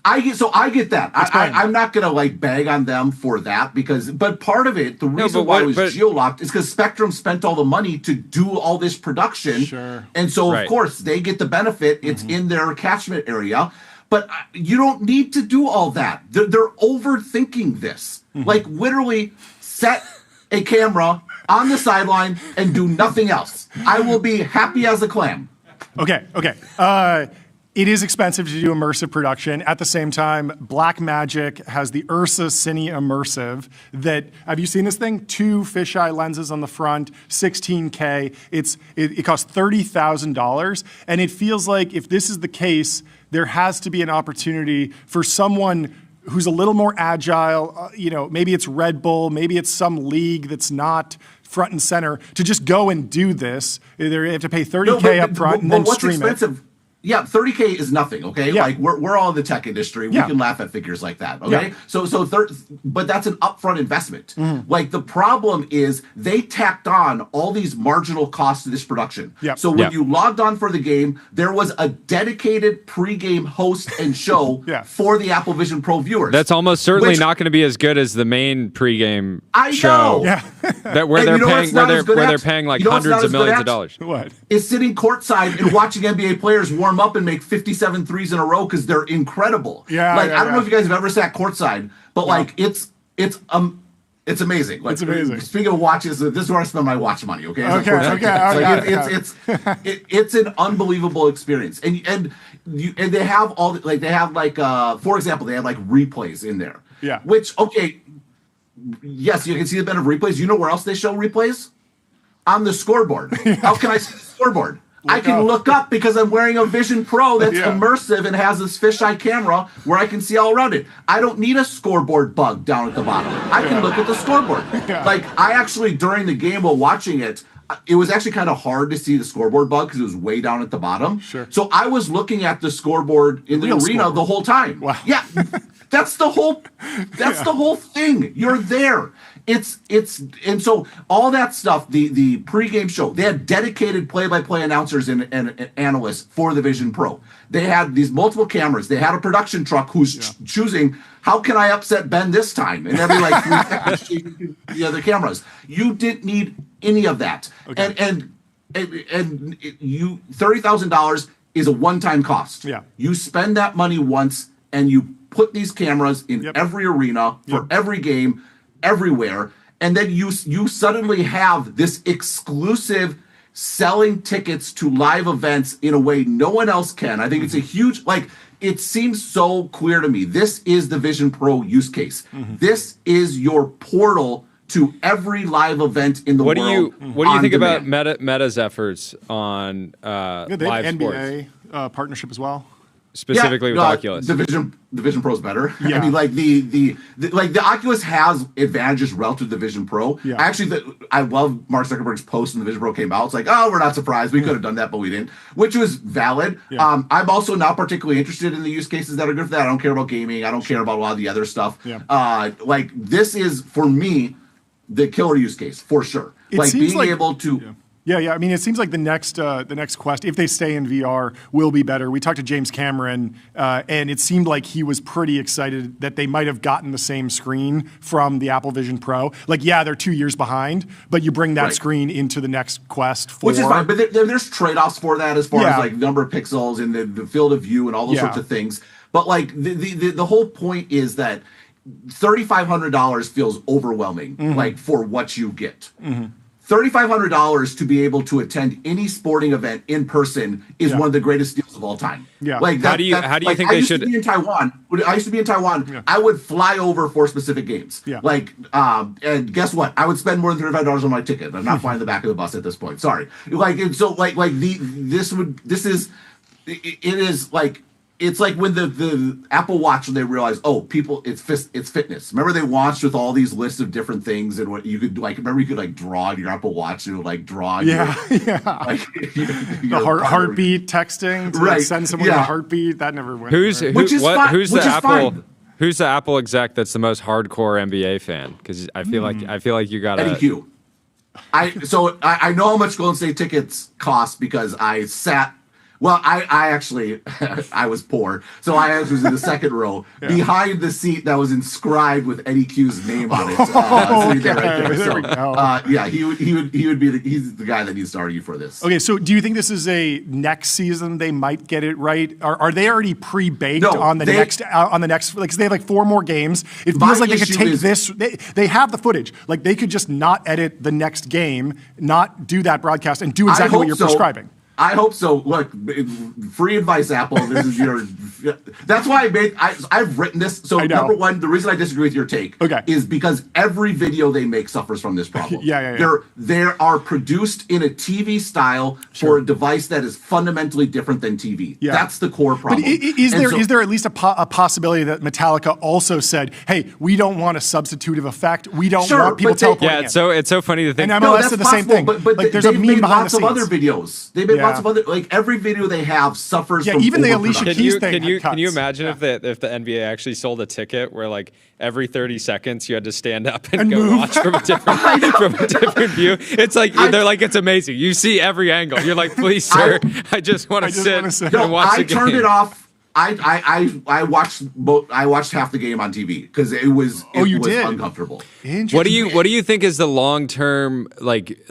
I get that. I'm not gonna like bag on them for that but part of it, the reason why it was geo-locked is because Spectrum spent all the money to do all this production. Sure. And so of course they get the benefit. It's in their catchment area. But you don't need to do all that. They're overthinking this. Like literally set a camera on the sideline and do nothing else. I will be happy as a clam. Okay. It is expensive to do immersive production. At the same time, Blackmagic has the Ursa Cine Immersive that, have you seen this thing? 2 fisheye lenses on the front, 16K. It costs $30,000. And it feels like if this is the case, there has to be an opportunity for someone who's a little more agile, maybe it's Red Bull, maybe it's some league that's not front and center, to just go and do this. They have to pay $30K up front and then stream expensive? It. Yeah, $30K is nothing, okay? Yeah. Like we're all in the tech industry. We can laugh at figures like that, okay? Yeah. But that's an upfront investment. Like the problem is they tacked on all these marginal costs to this production. Yeah. So when you logged on for the game, there was a dedicated pregame host and show for the Apple Vision Pro viewers. That's almost certainly not going to be as good as the main pregame show. I know. Yeah. where they're paying like hundreds of millions of dollars. What? Is sitting courtside and watching NBA players warm up and make 57 threes in a row because they're incredible. I don't know if you guys have ever sat courtside, but like it's amazing. Like, it's amazing. Speaking of watches, this is where I spend my watch money. Okay. It's an unbelievable experience, and they have all for example, they have like replays in there. Yeah. Which yes, you can see the benefit of replays. You know where else they show replays? On the scoreboard. How can I see the scoreboard? I can look up because I'm wearing a Vision Pro that's immersive and has this fisheye camera where I can see all around it. I don't need a scoreboard bug down at the bottom. I can look at the scoreboard. Like I actually, during the game while watching it, it was actually kind of hard to see the scoreboard bug because it was way down at the bottom. Sure. So I was looking at the scoreboard in the arena the whole time. Wow. Yeah. That's the whole thing. You're there. And so all that stuff, the pregame show, they had dedicated play-by-play announcers and analysts for the Vision Pro. They had these multiple cameras. They had a production truck who's choosing, how can I upset Ben this time? And every like 3 seconds changing the other cameras. You didn't need any of that. Okay. And you $30,000 is a one-time cost. Yeah. You spend that money once and you put these cameras in every arena for every game, everywhere, and then you suddenly have this exclusive selling tickets to live events in a way no one else can. I think it's a huge, it seems so clear to me. This is the Vision Pro use case. This is your portal to every live event in the world. What do you think about Meta's efforts on live NBA sports? Partnership as well? Specifically with Oculus. The Vision Pro is better. Yeah. I mean, like the Oculus has advantages relative to the Vision Pro. Yeah. Actually, I love Mark Zuckerberg's post when the Vision Pro came out. It's like, oh, we're not surprised. We could have done that, but we didn't, which was valid. Yeah. I'm also not particularly interested in the use cases that are good for that. I don't care about gaming. I don't care about a lot of the other stuff. Yeah. This is, for me, the killer use case, for sure. It seems being able to... Yeah. I mean, it seems like the next Quest, if they stay in VR, will be better. We talked to James Cameron, and it seemed like he was pretty excited that they might have gotten the same screen from the Apple Vision Pro. They're 2 years behind, but you bring that screen into the next Quest 4. Which is fine, but there's trade-offs for that as far as number of pixels and the field of view and all those sorts of things. But the whole point is that $3,500 feels overwhelming, for what you get. $3,500 to be able to attend any sporting event in person is Yeah. one of the greatest deals of all time. Yeah. Like How do you think they should? I used to be in Taiwan. I would fly over for specific games. Yeah. Like, and guess what? I would spend more than $35 on my ticket. I'm not flying the back of the bus at this point. Sorry. Like, and so it's like when the Apple Watch, when they realized, it's fitness. Remember they launched with all these lists of different things and what you could remember you could draw on your Apple Watch and it would draw your heartbeat texting to send someone a heartbeat. That never went. Who's right? the Apple exec that's the most hardcore NBA fan? Because I feel like you got Eddie Q. I know how much Golden State tickets cost because I sat. Well, I actually, I was poor, so I was in the second row behind the seat that was inscribed with Eddie Q's name on it. Sitting there right there. There we go. He's the guy that needs to argue for this. Okay, so do you think this is a next season they might get it right? Are they already pre-baked on the next? Like, 'cause they have 4 more games. It feels like they could take this. They have the footage. Like they could just not edit the next game, not do that broadcast, and do exactly what you're prescribing. I hope so. Look, free advice, Apple. This is your. That's why I've written this. So number one, the reason I disagree with your take is because every video they make suffers from this problem. They are produced in a TV style for a device that is fundamentally different than TV. Yeah. That's the core problem. But is there at least a possibility that Metallica also said, "Hey, we don't want a substitutive effect. We don't want people teleporting." Yeah, it's so funny to think. And MLS did the same thing. But there's a meme behind the scenes. Lots of other videos. They made lots of other, every video they have suffers from even the Alicia Keys thing. Can you imagine if the NBA actually sold a ticket where every 30 seconds you had to stand up and go move. watch from a different view? It's like they're like, it's amazing. You see every angle. You're like, please, sir, I just want to sit and watch the game. I turned it off. I watched half the game on TV because it was uncomfortable. What do you think is the long-term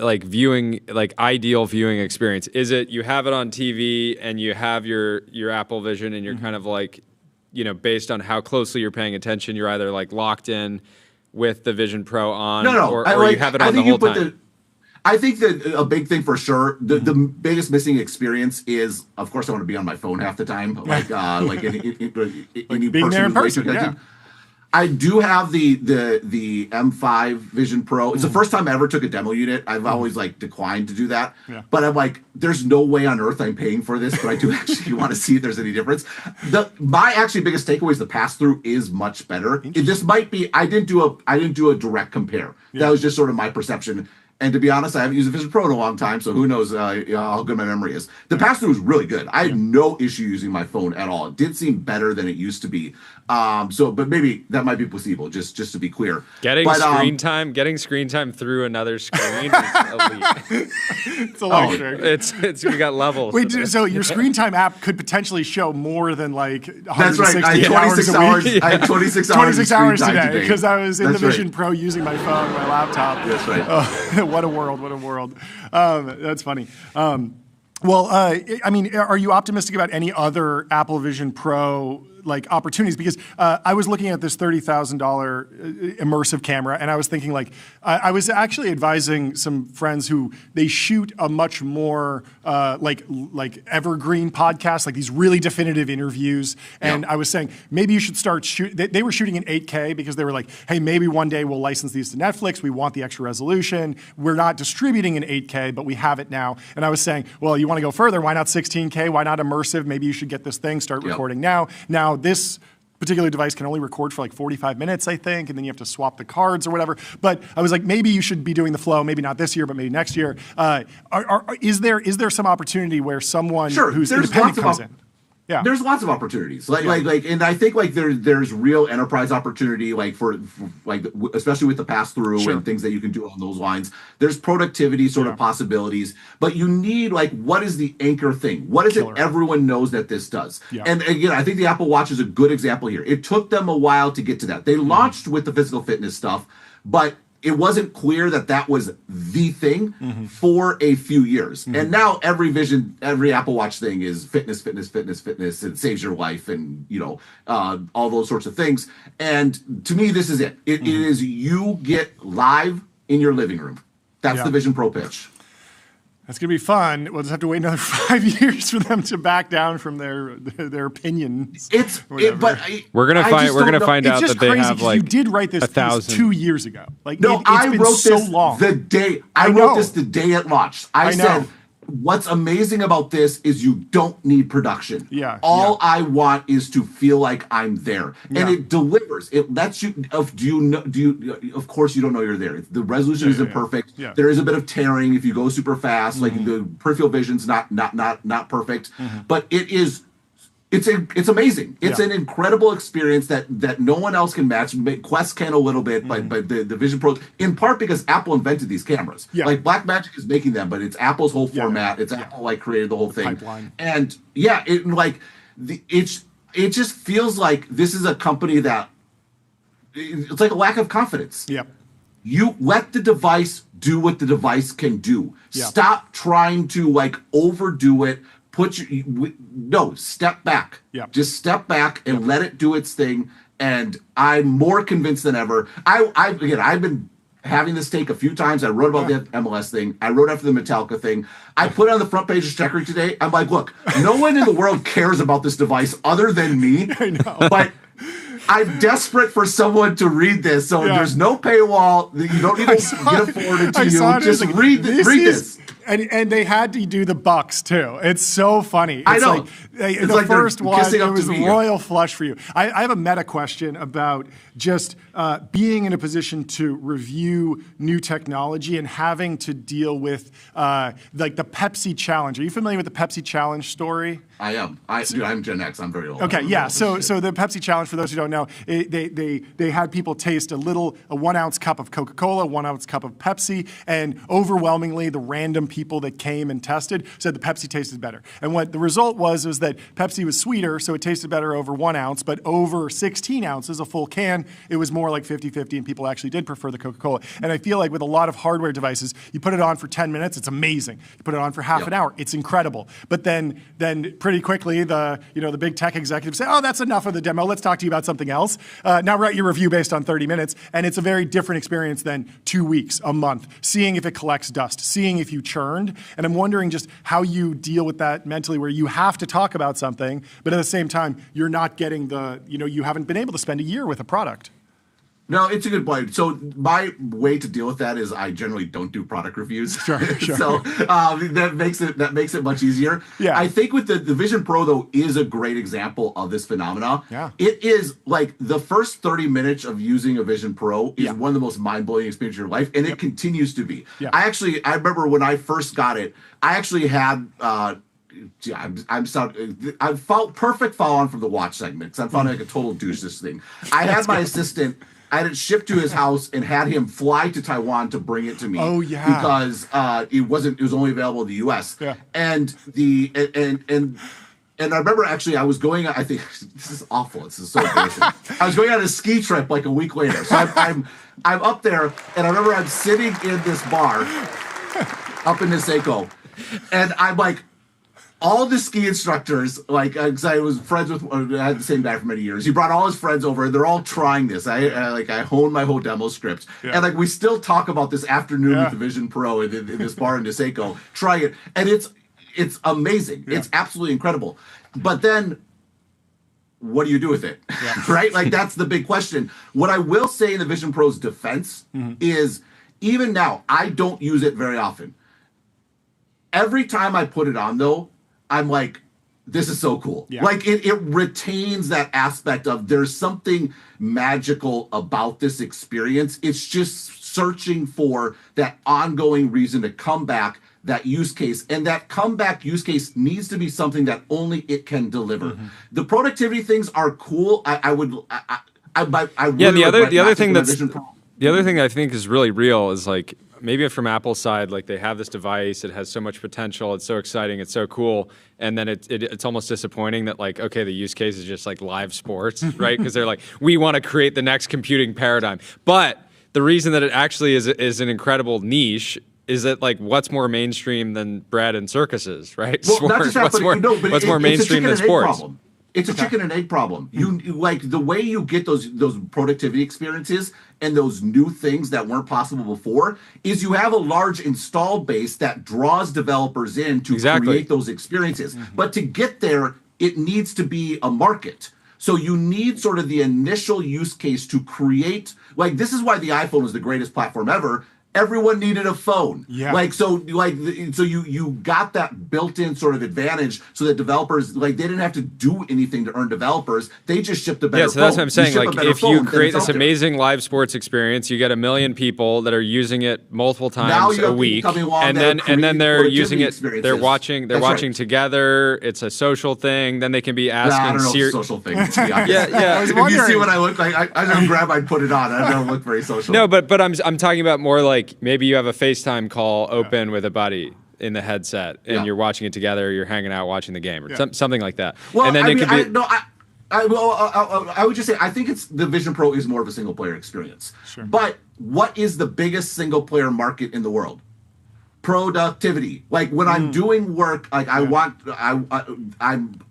viewing ideal viewing experience? Is it you have it on TV and you have your Apple Vision and you're kind of based on how closely you're paying attention, you're either locked in with the Vision Pro on or you have it on the whole time? I think that a big thing for sure, the biggest missing experience is, of course, I want to be on my phone half the time, any being there in person. Yeah. I do have the M5 Vision Pro. It's the first time I ever took a demo unit. I've always declined to do that, but I'm there's no way on earth I'm paying for this. But I do actually want to see if there's any difference. My actually biggest takeaway is the pass through is much better. This might be. I didn't do a direct compare. That was just sort of my perception. And to be honest, I haven't used a Vision Pro in a long time, so who knows how good my memory is. The pass-through is really good. I had no issue using my phone at all. It did seem better than it used to be. But maybe that might be placebo, just to be clear. Getting screen time through another screen is elite. It's electric. It's we got levels. Wait, so your screen time app could potentially show more than 160 That's right. I had 26 hours. I had 26 hours. 26 hours today because I was in the Vision Pro using my phone, my laptop. That's right. What a world! What a world! That's funny. Are you optimistic about any other Apple Vision Pro opportunities? Because I was looking at this $30,000 immersive camera, and I was thinking I was actually advising some friends who they shoot a much more evergreen podcast, these really definitive interviews. And I was saying maybe you should start They were shooting in 8K because they were like, hey, maybe one day we'll license these to Netflix. We want the extra resolution. We're not distributing in 8K, but we have it now. And I was saying, well, you want to go further? Why not 16K? Why not immersive? Maybe you should get this thing, start recording now. Now, this particular device can only record for 45 minutes, I think, and then you have to swap the cards or whatever. But I was like, maybe you should be doing the flow, maybe not this year, but maybe next year. Is there some opportunity where someone who's independent comes in? Yeah, there's lots of opportunities. And I think there's real enterprise opportunity, for especially with the pass through and things that you can do on those lines. There's productivity sort of possibilities, but you need what is the anchor thing? What is it everyone knows that this does? Yeah. And again, I think the Apple Watch is a good example here. It took them a while to get to that. They launched with the physical fitness stuff, but it wasn't clear that was the thing for a few years. And now every Apple Watch thing is fitness. It saves your life and, all those sorts of things. And to me, this is it. It is you get live in your living room. That's Yeah. the Vision Pro pitch. That's going to be fun. We'll just have to wait another 5 years for them to back down from their opinions. We're gonna find It's out just that they crazy have 'cause like you did write this 1,000. 2 years ago. Like No, it's I been wrote so this long. the day I I know. wrote this the day it launched. I know. said, what's amazing about this is you don't need production. Yeah, All I want is to feel like I'm there, and Yeah. it delivers. It lets you. Of course, you don't know you're there. The resolution isn't perfect. Yeah. There is a bit of tearing if you go super fast. Like the peripheral vision's not perfect, but it is. It's amazing. It's Yeah. an incredible experience that no one else can match. Quest can a little bit, but the Vision Pro, in part because Apple invented these cameras. Yeah. Like Blackmagic is making them, but it's Apple's whole Yeah. format. It's Yeah. Apple like created the whole thing. Pipeline. And yeah, it just feels like this is a company that it's like a lack of confidence. Yep. You let the device do what the device can do. Yeah. Stop trying to like overdo it. Step back. Yeah. Just step back and let it do its thing. And I'm more convinced than ever. I've been having this take a few times. I wrote about the MLS thing. I wrote after the Metallica thing. I put it on the front page of Checker today. I'm like, look, no one in the world cares about this device other than me. I know. But I'm desperate for someone to read this. So Yeah. there's no paywall. You don't need to get it forwarded to I saw you. it, Just it's like, read this. And they had to do the Bucks too. It's so funny. It's I know. Like, It's the like they're first one, kissing it up to was a me here. royal flush for you. I have a meta question about just being in a position to review new technology and having to deal with like the Pepsi challenge. Are you familiar with the Pepsi challenge story? I am. Dude, I'm Gen X. I'm very old. Okay, I'm yeah. old as So shit. the Pepsi challenge, for those who don't know, they had people taste a 1 ounce cup of Coca-Cola, 1 ounce cup of Pepsi, and overwhelmingly the random people that came and tested said the Pepsi tasted better. And what the result was that Pepsi was sweeter, so it tasted better over 1 ounce, but over 16 ounces, a full can, it was more like 50-50, and people actually did prefer the Coca-Cola. And I feel like with a lot of hardware devices, you put it on for 10 minutes, it's amazing. You put it on for half an hour, it's incredible. But then pretty quickly, the big tech executives say, oh, that's enough of the demo. Let's talk to you about something else. Now write your review based on 30 minutes. And it's a very different experience than 2 weeks, a month, seeing if it collects dust, seeing if you churned. And I'm wondering just how you deal with that mentally, where you have to talk about something, but at the same time, you're not getting you haven't been able to spend a year with a product. No, it's a good point. So my way to deal with that is I generally don't do product reviews. Sure. So that makes it much easier. Yeah. I think with the Vision Pro though is a great example of this phenomena. Yeah. It is like the first 30 minutes of using a Vision Pro is one of the most mind-blowing experiences of your life, and it continues to be. Yeah. I remember when I first got it, I actually had. I felt perfect follow on from the watch segment because I'm found like a total douche this thing. I had my assistant. I had it shipped to his house and had him fly to Taiwan to bring it to me. Oh, yeah. Because it was only available in the U.S. Yeah. And I remember actually I was going. I think this is awful. This is so embarrassing. I was going on a ski trip like a week later. So I'm up there, and I remember I'm sitting in this bar up in Niseko, and I'm like. All the ski instructors, like, because I was friends with, I had the same guy for many years. He brought all his friends over, and they're all trying this. I honed my whole demo script, and like we still talk about this afternoon with the Vision Pro in this bar in Niseko. Try it, and it's amazing. It's absolutely incredible. But then, what do you do with it? Right? Like that's the big question. What I will say in the Vision Pro's defense is, even now, I don't use it very often. Every time I put it on, though. I'm like, this is so cool. Yeah. Like it retains that aspect of there's something magical about this experience. It's just searching for that ongoing reason to come back, that use case. And that comeback use case needs to be something that only it can deliver. The productivity things are cool. The other thing I think is really real is like, maybe from Apple's side, like they have this device, it has so much potential, it's so exciting, it's so cool, and then it's almost disappointing that like, okay, the use case is just like live sports, right? Because they're like, we want to create the next computing paradigm. But the reason that it actually is an incredible niche is that like, what's more mainstream than bread and circuses, right? Well, not just that, what's more mainstream than sports? It's a chicken and egg problem. You like the way you get those productivity experiences and those new things that weren't possible before is you have a large installed base that draws developers in to create those experiences. But to get there, it needs to be a market. So you need sort of the initial use case to create, like this is why the iPhone is the greatest platform ever. Everyone needed a phone. Yeah. So you got that built-in sort of advantage so that developers, like they didn't have to do anything to earn developers. They just shipped a better phone. Yeah, so that's what I'm saying. Like if you create this amazing live sports experience, you get 1 million people that are using it multiple times a week. And then they're using it, they're watching together. It's a social thing. Then they can be asking I don't know if it's a social thing, to be honest. Yeah. If you see what I look like, I don't grab, I'd put it on. I don't look very social. No, but I'm talking about more like maybe you have a FaceTime call open with a buddy in the headset and you're watching it together, you're hanging out watching the game or something like that. Well, and then I would just say I think it's the Vision Pro is more of a single player experience. Sure. But what is the biggest single player market in the world? Productivity. Like when I'm doing work, like I'm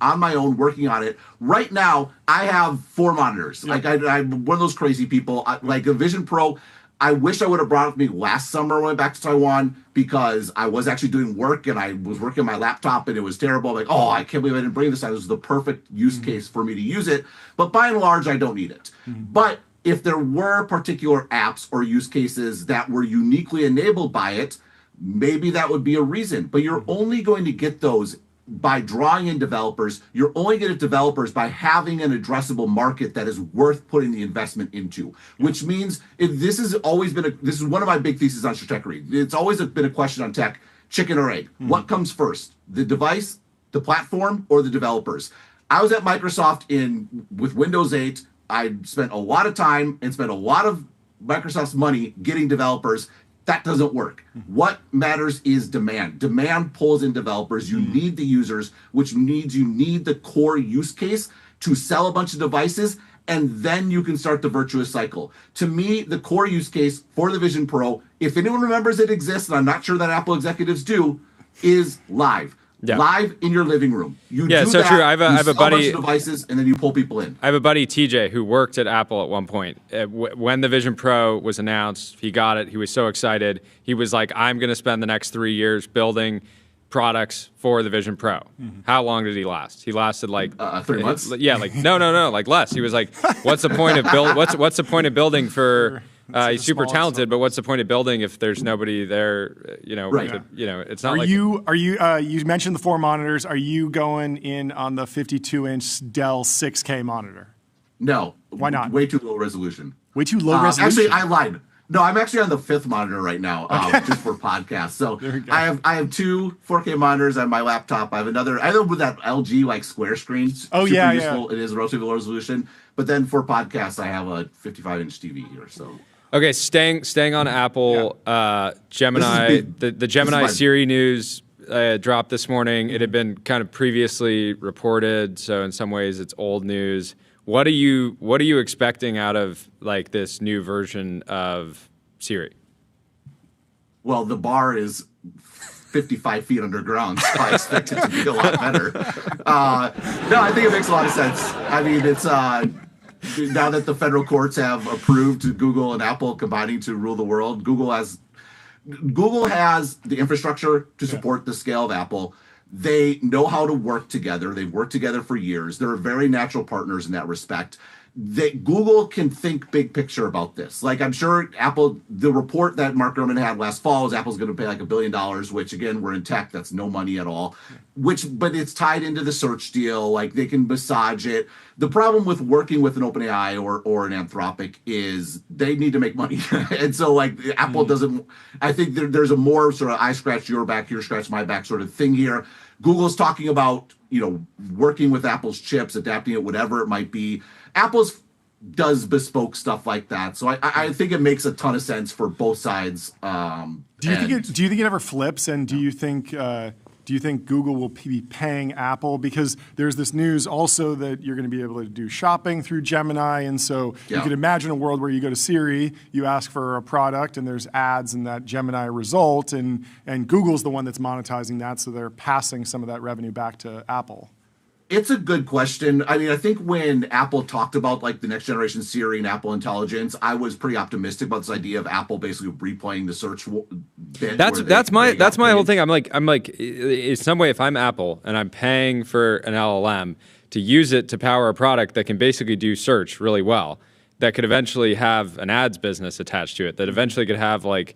on my own working on it. Right now, I have 4 monitors. Like I'm one of those crazy people. Like a Vision Pro, I wish I would have brought it with me last summer when I went back to Taiwan because I was actually doing work and I was working on my laptop and it was terrible. Like, oh, I can't believe I didn't bring this. This was the perfect use case for me to use it. But by and large, I don't need it. But if there were particular apps or use cases that were uniquely enabled by it, maybe that would be a reason. But you're only going to get those by drawing in developers. You're only going to get developers by having an addressable market that is worth putting the investment into, which means this is one of my big theses on Stratechery. It's always been a question on tech, chicken or egg. What comes first, the device, the platform, or the developers? I was at Microsoft with Windows 8. I spent a lot of time and spent a lot of Microsoft's money getting developers. That doesn't work. What matters is demand. Demand pulls in developers. You need the users, which means you need the core use case to sell a bunch of devices, and then you can start the virtuous cycle. To me, the core use case for the Vision Pro, if anyone remembers it exists, and I'm not sure that Apple executives do, is live. Yeah. Live in your living room. You do so that, true. I have a buddy. Bunch of devices, and then you pull people in. I have a buddy, TJ, who worked at Apple at one point. When the Vision Pro was announced, he got it. He was so excited. He was like, "I'm going to spend the next 3 years building products for the Vision Pro." How long did he last? He lasted like 3 months. Yeah, like no, like less. He was like, "What's the point of What's the point of building for?" He's super talented, but what's the point of building if there's nobody there? Right. It's not. You mentioned the 4 monitors. Are you going in on the 52-inch Dell 6K monitor? No. Why not? Way too low resolution. Way too low resolution. Actually, I lied. No, I'm actually on the 5th monitor right now, just for podcasts. So I have 2 4K monitors on my laptop. I have another. I have with that LG like square screen. Oh super yeah. useful. It is a relatively low resolution. But then for podcasts, I have a 55-inch TV here. So. Okay, staying on Apple, Gemini, the Gemini Siri news dropped this morning. It had been kind of previously reported, so in some ways it's old news. What are you expecting out of like this new version of Siri? Well, the bar is 55 feet underground, so I expect it to be a lot better. No, I think it makes a lot of sense. I mean, it's now that the federal courts have approved Google and Apple combining to rule the world, Google has the infrastructure to support the scale of Apple. They know how to work together. They've worked together for years. They're very natural partners in that respect. Google can think big picture about this. Like I'm sure Apple, the report that Mark Gurman had last fall is Apple's going to pay like $1 billion, which again, we're in tech. That's no money at all. But it's tied into the search deal. Like they can massage it. The problem with working with an OpenAI or an Anthropic is they need to make money. And so like Apple doesn't, I think there's a more sort of I scratch your back, you scratch my back sort of thing here. Google's talking about, working with Apple's chips, adapting it, whatever it might be. Apple's does bespoke stuff like that, so I think it makes a ton of sense for both sides. Do you think it ever flips? And do you think Google will be paying Apple? Because there's this news also that you're going to be able to do shopping through Gemini, and so you can imagine a world where you go to Siri, you ask for a product, and there's ads in that Gemini result, and Google's the one that's monetizing that, so they're passing some of that revenue back to Apple. It's a good question. I mean, I think when Apple talked about like the next generation Siri and Apple Intelligence, I was pretty optimistic about this idea of Apple basically replaying the search bit. That's my whole thing. I'm like, in some way, if I'm Apple and I'm paying for an LLM to use it to power a product that can basically do search really well, that could eventually have an ads business attached to it, that eventually could have like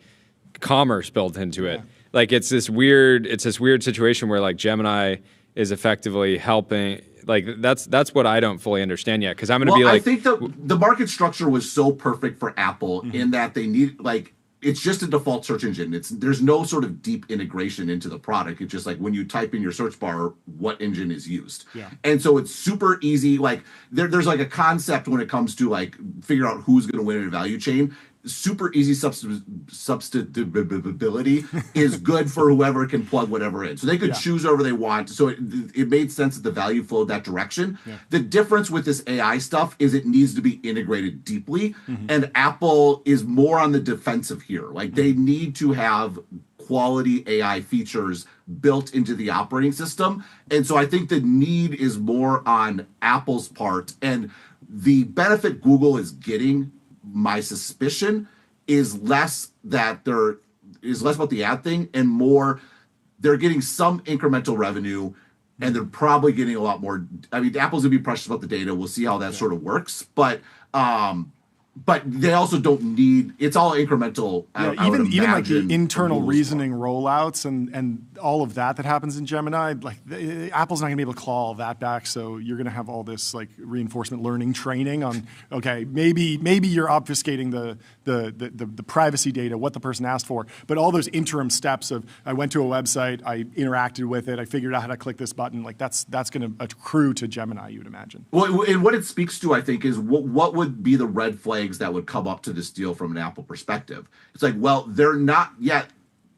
commerce built into it. Like it's this weird situation where like Gemini is effectively helping. Like that's what I don't fully understand yet, because I'm going to be like, I think the market structure was so perfect for Apple in that they need like it's just a default search engine. There's no sort of deep integration into the product. It's just like when you type in your search bar, what engine is used. Yeah. And so it's super easy. Like there's like a concept when it comes to like figure out who's going to win in a value chain. Super easy substitutability is good for whoever can plug whatever in. So they could choose whoever they want. So it made sense that the value flowed that direction. Yeah. The difference with this AI stuff is it needs to be integrated deeply. And Apple is more on the defensive here. Like they need to have quality AI features built into the operating system. And so I think the need is more on Apple's part. And the benefit Google is getting, my suspicion is less about the ad thing and more they're getting some incremental revenue and they're probably getting a lot more. I mean, Apple's gonna be precious about the data. We'll see how that sort of works, but they also don't need. It's all incremental. Even like the internal reasoning rollouts and all of that happens in Gemini. Like Apple's not gonna be able to claw all that back. So you're gonna have all this like reinforcement learning training on. Okay, maybe you're obfuscating the privacy data, what the person asked for, but all those interim steps of I went to a website, I interacted with it, I figured out how to click this button. Like that's gonna accrue to Gemini, you would imagine. Well, and what it speaks to, I think, is what would be the red flag that would come up to this deal from an Apple perspective. It's like, well, they're not yet.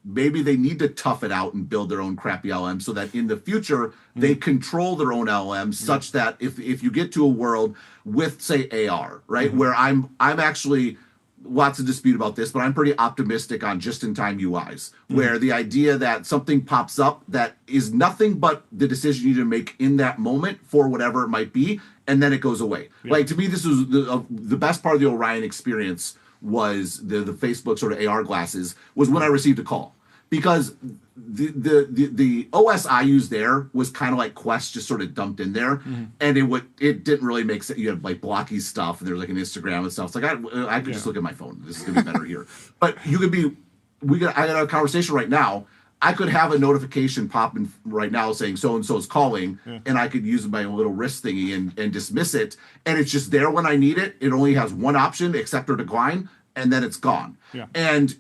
Maybe they need to tough it out and build their own crappy LM so that in the future they control their own LM such that if you get to a world with, say, AR, right, where I'm actually lots of dispute about this, but I'm pretty optimistic on just-in-time UIs, where the idea that something pops up that is nothing but the decision you need to make in that moment for whatever it might be, and then it goes away. Yeah. Like to me, this was the best part of the Orion experience was the Facebook sort of AR glasses was when I received a call, because the OS I used there was kind of like Quest just sort of dumped in there, and it didn't really make sense. You had like blocky stuff, and there was like an Instagram and stuff. It's like I could just look at my phone. This is gonna be better here. But you could be. I got a conversation right now. I could have a notification pop in right now saying so and so is calling, and I could use my little wrist thingy and dismiss it, and it's just there when I need it. It only has one option, accept or decline, and then it's gone. Yeah. And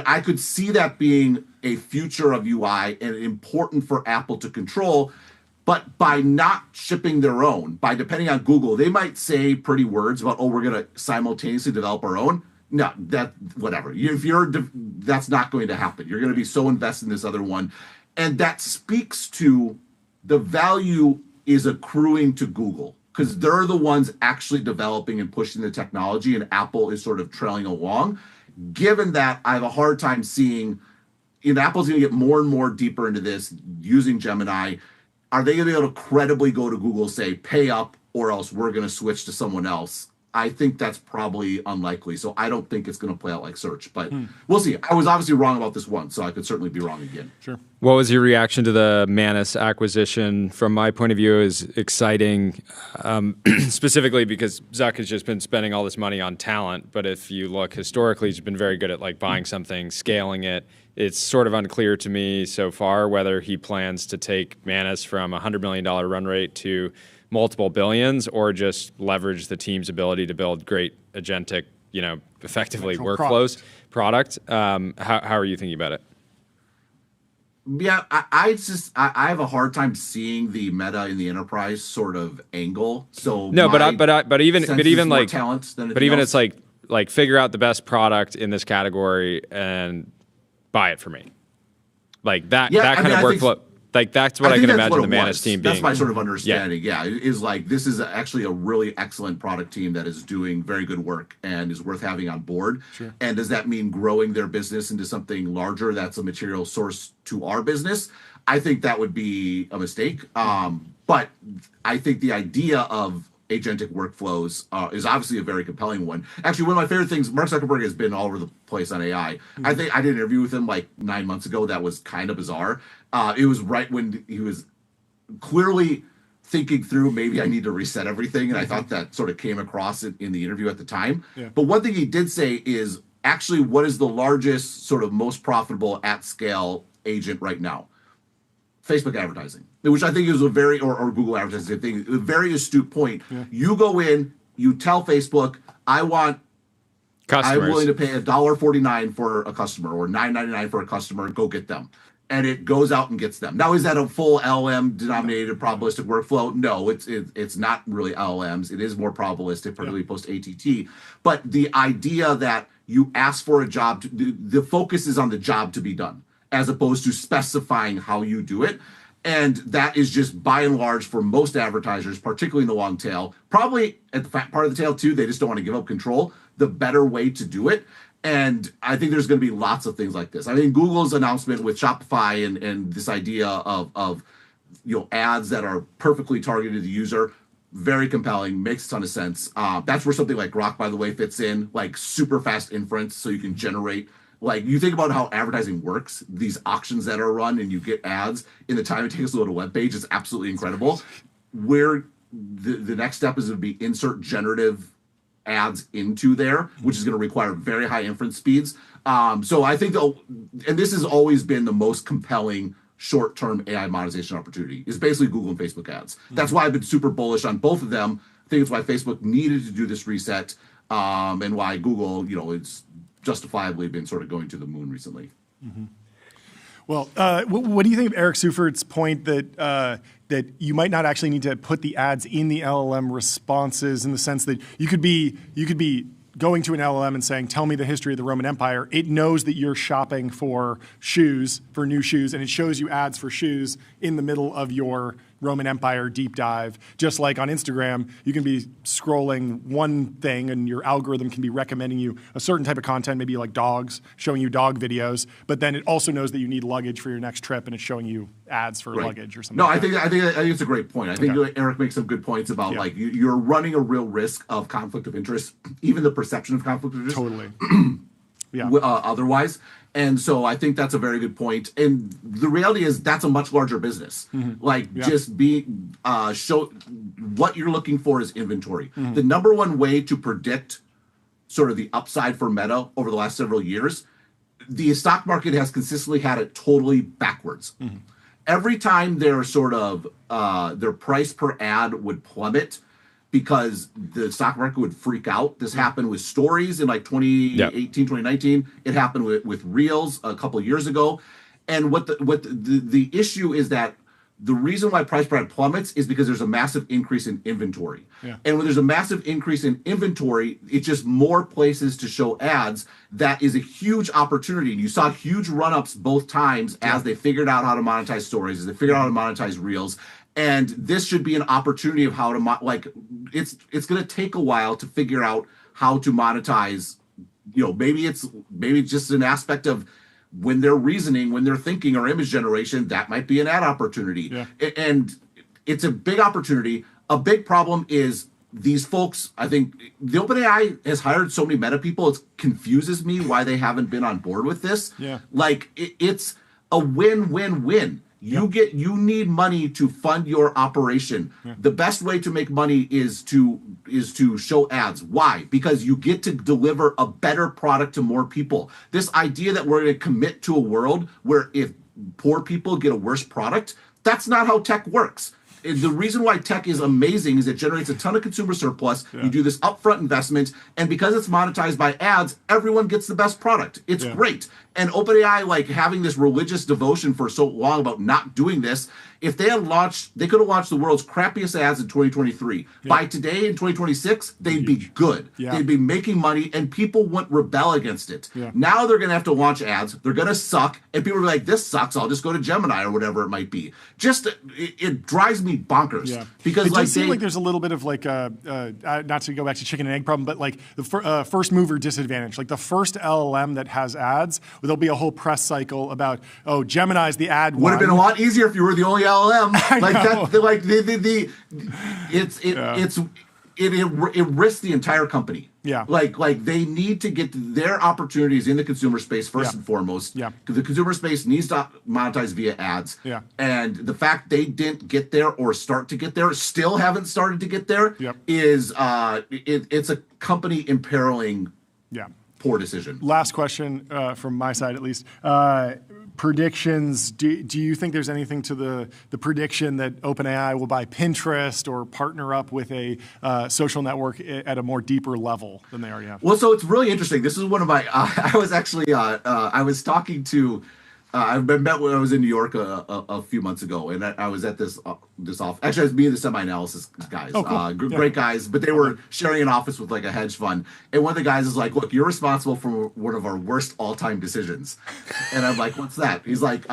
I could see that being a future of UI and important for Apple to control. But by not shipping their own, by depending on Google, they might say pretty words about, oh, we're going to simultaneously develop our own. No, whatever. That's not going to happen. You're going to be so invested in this other one. And that speaks to the value is accruing to Google, because they're the ones actually developing and pushing the technology, and Apple is sort of trailing along. Given that, I have a hard time seeing, Apple's going to get more and more deeper into this using Gemini. Are they going to be able to credibly go to Google, say, pay up, or else we're going to switch to someone else? I think that's probably unlikely. So I don't think it's going to play out like search, but we'll see. I was obviously wrong about this one, so I could certainly be wrong again. Sure. What was your reaction to the Manus acquisition? From my point of view, is exciting, specifically because Zuck has just been spending all this money on talent. But if you look historically, he's been very good at like buying something, scaling it. It's sort of unclear to me so far whether he plans to take Manus from a $100 million run rate to multiple billions, or just leverage the team's ability to build great agentic, effectively workflows product. How are you thinking about it? Yeah, I have a hard time seeing the meta in the enterprise sort of angle. So no, but even like talent than but even else. it's like figure out the best product in this category and buy it for me, like that kind of workflow. Like that's what I can imagine the Manus team being. That's my sort of understanding. Yeah, is like this is actually a really excellent product team that is doing very good work and is worth having on board. Sure. And does that mean growing their business into something larger that's a material source to our business? I think that would be a mistake. But I think the idea of agentic workflows is obviously a very compelling one. Actually, one of my favorite things, Mark Zuckerberg has been all over the place on AI. I think I did an interview with him like 9 months ago that was kind of bizarre. It was right when he was clearly thinking through, maybe I need to reset everything. And I thought that sort of came across in the interview at the time. Yeah. But one thing he did say is actually what is the largest, sort of most profitable at scale agent right now? Facebook advertising, which I think is a very, or Google advertising thing, a very astute point. Yeah. You go in, you tell Facebook, I'm willing to pay $1.49 for a customer or $9.99 for a customer, go get them. And it goes out and gets them. Now, is that a full LLM denominated probabilistic workflow? No, it's not really LLMs. It is more probabilistic, particularly post ATT. But the idea that you ask for a job, the focus is on the job to be done, as opposed to specifying how you do it. And that is just by and large for most advertisers, particularly in the long tail, probably at the part of the tail too, they just don't want to give up control, the better way to do it. And I think there's going to be lots of things like this. I mean, Google's announcement with Shopify and this idea of ads that are perfectly targeted to the user, very compelling, makes a ton of sense. That's where something like Grok, by the way, fits in, like super fast inference, so you can generate. Like, you think about how advertising works, these auctions that are run and you get ads in the time it takes to load a web page is absolutely incredible. Where the next step is to be insert generative ads into there, which is going to require very high inference speeds. So I think, and this has always been the most compelling short-term AI monetization opportunity, is basically Google and Facebook ads. That's why I've been super bullish on both of them. I think it's why Facebook needed to do this reset, and why Google, it's justifiably been sort of going to the moon recently. Well, what do you think of Eric Seufert's point that that you might not actually need to put the ads in the LLM responses, in the sense that you could be going to an LLM and saying, tell me the history of the Roman Empire. It knows that you're shopping for shoes, for new shoes, and it shows you ads for shoes in the middle of your Roman Empire deep dive. Just like on Instagram, you can be scrolling one thing and your algorithm can be recommending you a certain type of content, maybe like dogs, showing you dog videos, but then it also knows that you need luggage for your next trip and it's showing you ads for luggage or something. No, like I think it's a great point. I think Eric makes some good points about like you're running a real risk of conflict of interest, even the perception of conflict of interest. Totally. Otherwise. And so I think that's a very good point. And the reality is that's a much larger business. Just show what you're looking for is inventory. The number one way to predict sort of the upside for Meta over the last several years, the stock market has consistently had it totally backwards. Every time their sort of their price per ad would plummet, because the stock market would freak out. This happened with stories in like 2018, 2019. It happened with Reels a couple of years ago. And what the issue is that the reason why price per ad plummets is because there's a massive increase in inventory. And when there's a massive increase in inventory, it's just more places to show ads. That is a huge opportunity. And you saw huge run-ups both times as they figured out how to monetize stories, as they figured out how to monetize Reels. And this should be an opportunity of how to it's going to take a while to figure out how to monetize. Maybe it's just an aspect of when they're reasoning, when they're thinking, or image generation, that might be an ad opportunity. And it's a big opportunity. A big problem is these folks. I think the OpenAI has hired so many Meta people. It confuses me why they haven't been on board with this. It's a win-win-win. You need money to fund your operation. The best way to make money is to show ads. Why? Because you get to deliver a better product to more people. This idea that we're going to commit to a world where if poor people get a worse product, that's not how tech works. The reason why tech is amazing is it generates a ton of consumer surplus. You do this upfront investment, and because it's monetized by ads, everyone gets the best product. It's great. And OpenAI, having this religious devotion for so long about not doing this, if they had launched, they could have launched the world's crappiest ads in 2023. By today, in 2026, they'd be good. They'd be making money, and people wouldn't rebel against it. Now they're going to have to launch ads. They're going to suck, and people are like, this sucks. I'll just go to Gemini or whatever it might be. It drives me bonkers. Because it does seem like there's a little bit of not to go back to chicken and egg problem, but the first mover disadvantage. Like the first LLM that has ads, there'll be a whole press cycle about, oh, Gemini's the ad Would have been a lot easier if you were the only LLM. It risks the entire company. Yeah. Like they need to get their opportunities in the consumer space first and foremost. Yeah. Because the consumer space needs to monetize via ads. Yeah. And the fact they didn't get there or start to get there, still haven't started to get there, Yep. is it's a company imperiling poor decision. Last question from my side, at least. Predictions. Do you think there's anything to the prediction that OpenAI will buy Pinterest or partner up with a social network at a more deeper level than they already have? Well, so it's really interesting. This is one of my. I was actually. I was talking to. I met when I was in New York a few months ago, and I was at this off. Actually, I was meeting the semi-analysis guys. Oh, cool. Great guys, but they were sharing an office with like a hedge fund. And one of the guys is like, "Look, you're responsible for one of our worst all-time decisions." And I'm like, "What's that?" He's like,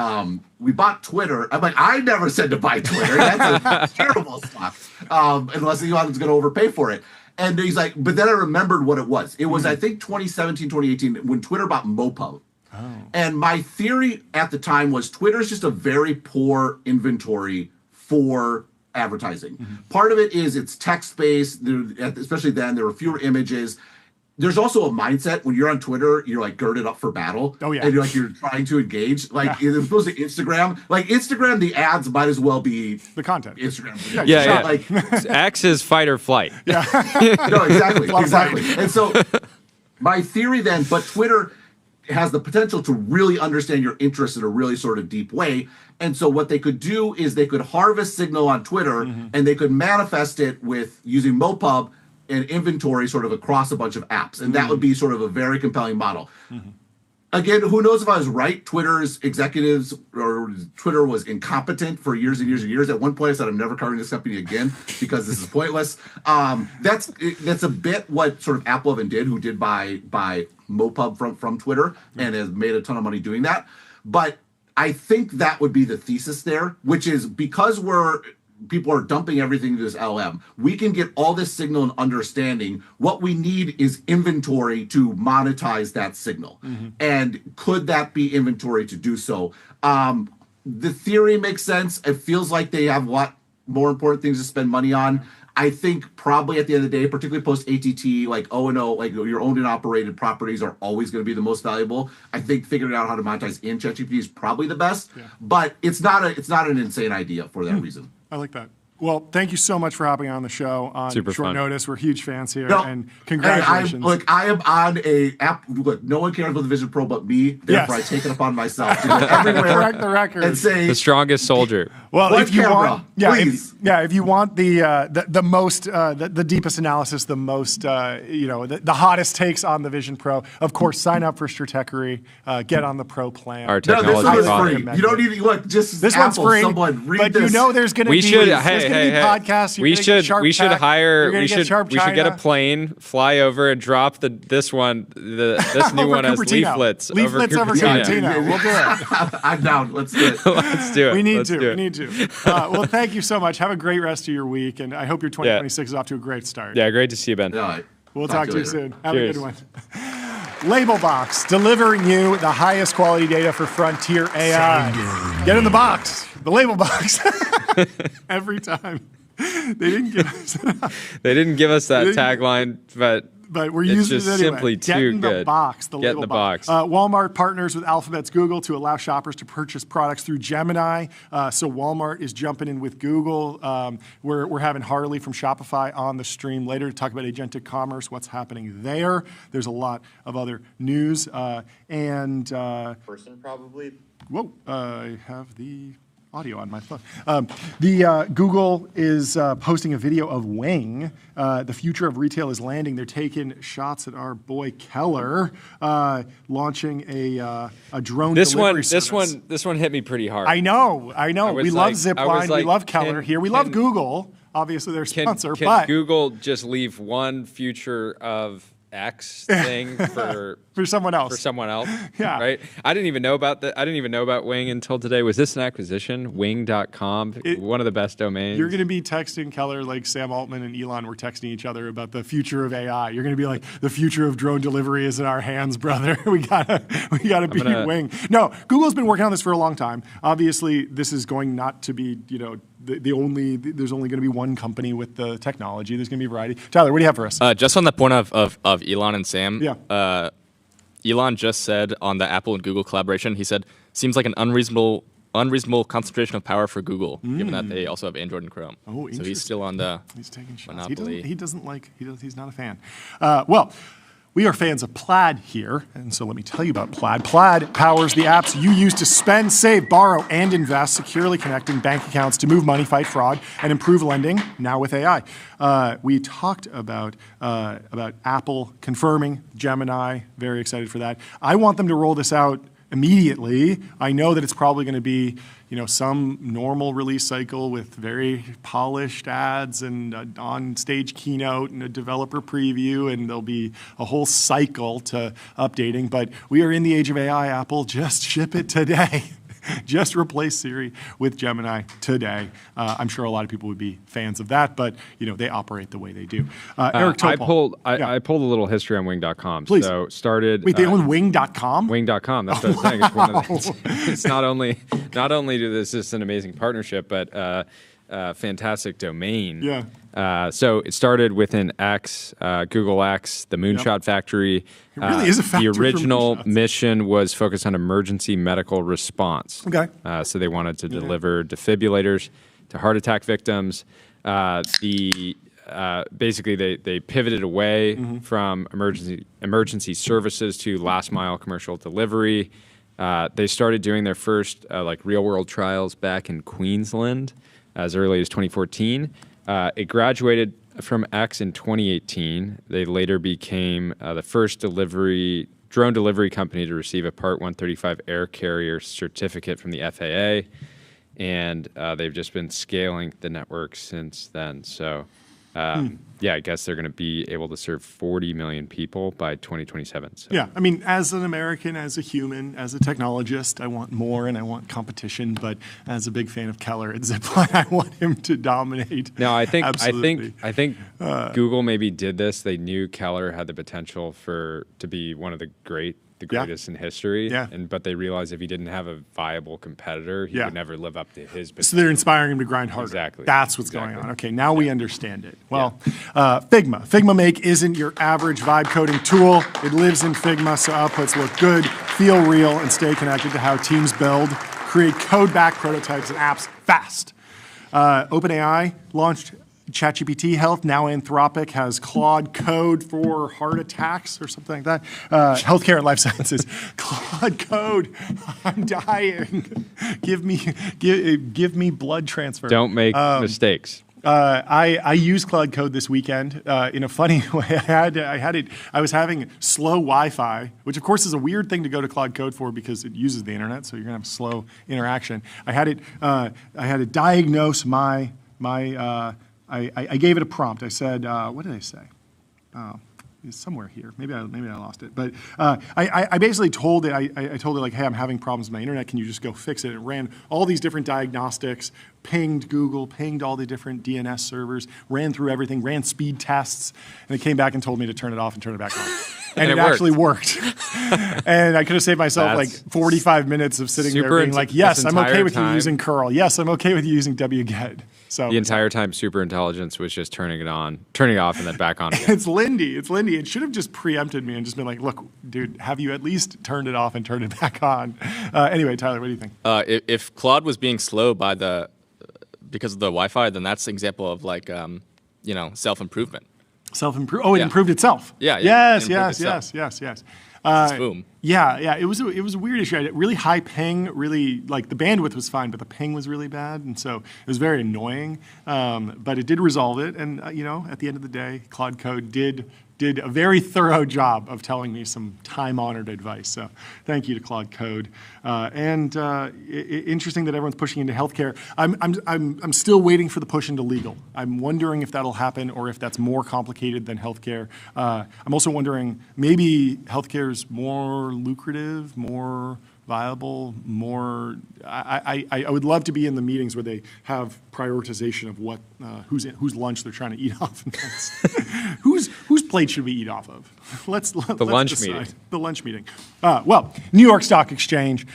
"We bought Twitter." I'm like, "I never said to buy Twitter. That's a terrible stock, unless Elon's going to overpay for it." And he's like, "But then I remembered what it was. It was I think 2017, 2018 when Twitter bought MoPub." And my theory at the time was Twitter is just a very poor inventory for advertising. Part of it is it's text-based, especially then there were fewer images. There's also a mindset when you're on Twitter, you're like girded up for battle. Oh, yeah. And you're trying to engage. Like as opposed to Instagram. Like Instagram, the ads might as well be the content. Instagram. Yeah. Like X is fight or flight. no, exactly. And so my theory then, but Twitter has the potential to really understand your interests in a really sort of deep way. And so what they could do is they could harvest signal on Twitter and they could manifest it with using MoPub and inventory sort of across a bunch of apps. And that would be sort of a very compelling model. Again, who knows if I was right? Twitter's executives or Twitter was incompetent for years and years and years. At one point, I said, I'm never covering this company again because this is pointless. That's a bit what sort of AppLovin did, who did buy MoPub from Twitter and has made a ton of money doing that. But I think that would be the thesis there, which is because people are dumping everything into this LM, we can get all this signal and understanding. What we need is inventory to monetize that signal. And could that be inventory to do so? The theory makes sense. It feels like they have a lot more important things to spend money on. I think probably at the end of the day, particularly post ATT, like O&O, like your owned and operated properties are always going to be the most valuable. I think figuring out how to monetize in ChatGPT is probably the best, but it's not an insane idea for that reason. I like that. Well, thank you so much for hopping on the show on Super short fun. notice. We're huge fans here, No, and congratulations. I am on a app. Look, no one cares about the Vision Pro but me. Therefore, Yes. I take it upon myself to go everywhere Correct the record. and say, The strongest soldier. Well, One if you camera, want, please. if you want the most, the deepest analysis, the most, the hottest takes on the Vision Pro, of course, sign up for Stratechery, get on the Pro plan. Our no, this technology one is product. free. You don't need to look. Just This Apple, one's free, Someone read but this. you know there's going to be We should. there's Hey, gonna hey, be hey. podcasts. You're We gonna get should. Sharp We should Tech, hire. you're gonna We get should. Sharp We should get a China. plane, fly over, and drop this one. This new Over one as Cupertino. leaflets. Leaflets over Cupertino. Cupertino. We'll do it. I'm down. Let's do it. Let's do it. We need Let's to. do We it. need to. Well, thank you so much. Have a great rest of your week, and I hope your 2026 is off to a great start. Yeah, great to see you, Ben. All right. We'll talk to you later. soon. Have Cheers. a good one. Label Box, delivering you the highest quality data for frontier AI. Get in the box, the Label Box. Every time. They didn't give us They didn't give us that They didn't- tagline, but we're it's using just it anyway. simply Get too in the good. box, the Get in Label the Box. box. Walmart partners with Alphabet's Google to allow shoppers to purchase products through Gemini. So Walmart is jumping in with Google. We're having Harley from Shopify on the stream later to talk about agentic commerce, what's happening there. There's a lot of other news. Person probably. Whoa, I have the audio on my phone. Google is posting a video of Wang. The future of retail is landing. They're taking shots at our boy Keller, launching a drone delivery service. This one hit me pretty hard. I know. was We love like- Zipline. We like, love Keller here. We love can- Google. Obviously, their Can sponsor. can but Google just leave one future of X thing for someone else. For someone else. Yeah. Right. I didn't even know about Wing until today. Was this an acquisition? Wing.com, one of the best domains. You're going to be texting Keller like Sam Altman and Elon were texting each other about the future of AI. You're going to be like, the future of drone delivery is in our hands, brother. we gotta be Wing. No, Google's been working on this for a long time. Obviously, this is going not to be, there's only going to be one company with the technology. There's going to be a variety. Tyler, what do you have for us? Just on the point of Elon and Sam. Yeah. Elon just said on the Apple and Google collaboration, he said, seems like an unreasonable concentration of power for Google, given that they also have Android and Chrome. Oh, so he's still on the He's taking shots. monopoly. He's not a fan. Well, we are fans of Plaid here, and so let me tell you about Plaid. Plaid powers the apps you use to spend, save, borrow, and invest, securely connecting bank accounts to move money, fight fraud, and improve lending, now with AI. We talked about Apple confirming Gemini, very excited for that. I want them to roll this out immediately. I know that it's probably going to be, some normal release cycle with very polished ads and on-stage keynote and a developer preview, and there'll be a whole cycle to updating. But we are in the age of AI. Apple, just ship it today. Just replace Siri with Gemini today. I'm sure a lot of people would be fans of that, but they operate the way they do. Eric Topol. I pulled a little history on Wing.com. Please. So started. Wait, they own Wing.com? Wing.com. That's what I was saying. It's not only do this is an amazing partnership, but fantastic domain. Yeah. So it started within X, Google X, the Moonshot Factory. It really is a factory The for original moonshots. mission was focused on emergency medical response. Okay. So they wanted to deliver defibrillators to heart attack victims. Basically they pivoted away from emergency services to last mile commercial delivery. They started doing their first real world trials back in Queensland as early as 2014. It graduated from X in 2018. They later became the first drone delivery company to receive a Part 135 air carrier certificate from the FAA, and they've just been scaling the network since then. So, I guess they're going to be able to serve 40 million people by 2027. So. Yeah, I mean, as an American, as a human, as a technologist, I want more and I want competition. But as a big fan of Keller at Zipline, I want him to dominate. No, I think Absolutely. Google maybe did this. They knew Keller had the potential to be one of the greatest in history. Yeah. But they realized if he didn't have a viable competitor, he would never live up to his potential. So they're inspiring him to grind harder. Exactly. That's what's going on. Okay, now we understand it. Well, Figma. Figma Make isn't your average vibe coding tool. It lives in Figma, so outputs look good, feel real, and stay connected to how teams build, create code-backed prototypes and apps fast. OpenAI launched ChatGPT Health. Now Anthropic has Claude Code for heart attacks or something like that. Healthcare and life sciences. Claude Code. I'm dying. Give me blood transfer. Don't make mistakes. I used Cloud Code this weekend in a funny way. I was having slow Wi-Fi, which of course is a weird thing to go to Cloud Code for because it uses the internet, so you're gonna have slow interaction. I had to diagnose my. I gave it a prompt. I said, what did I say? Oh, it's somewhere here. Maybe I lost it. But I basically told it. I told it like, hey, I'm having problems with my internet. Can you just go fix it? It ran all these different diagnostics, pinged Google, pinged all the different DNS servers, ran through everything, ran speed tests, and it came back and told me to turn it off and turn it back on. And it actually worked. And I could have saved myself like 45 minutes of sitting there being like, yes, I'm okay with you using curl. Yes, I'm okay with you using wget. So the entire time, super intelligence was just turning it off, and then back on again. It's Lindy. It should have just preempted me and just been like, look, dude, have you at least turned it off and turned it back on? Anyway, Tyler, what do you think? If Claude was being slow because of the Wi-Fi, then that's an example of self-improvement. Self-improve. Oh, it improved itself. Yeah. Yes. It improved itself. Yes. Boom. Yeah, it was a weird issue. I had really high ping, really like the bandwidth was fine, but the ping was really bad, and so it was very annoying. But it did resolve it, and at the end of the day, Claude Code did a very thorough job of telling me some time-honored advice. So thank you to Claude Code. Interesting that everyone's pushing into healthcare. I'm still waiting for the push into legal. I'm wondering if that'll happen or if that's more complicated than healthcare. I'm also wondering maybe healthcare is more lucrative, more viable, more. I would love to be in the meetings where they have prioritization of what whose lunch they're trying to eat off. whose plate should we eat off of? Let's lunch decide. meeting. The lunch meeting. Well, New York Stock Exchange.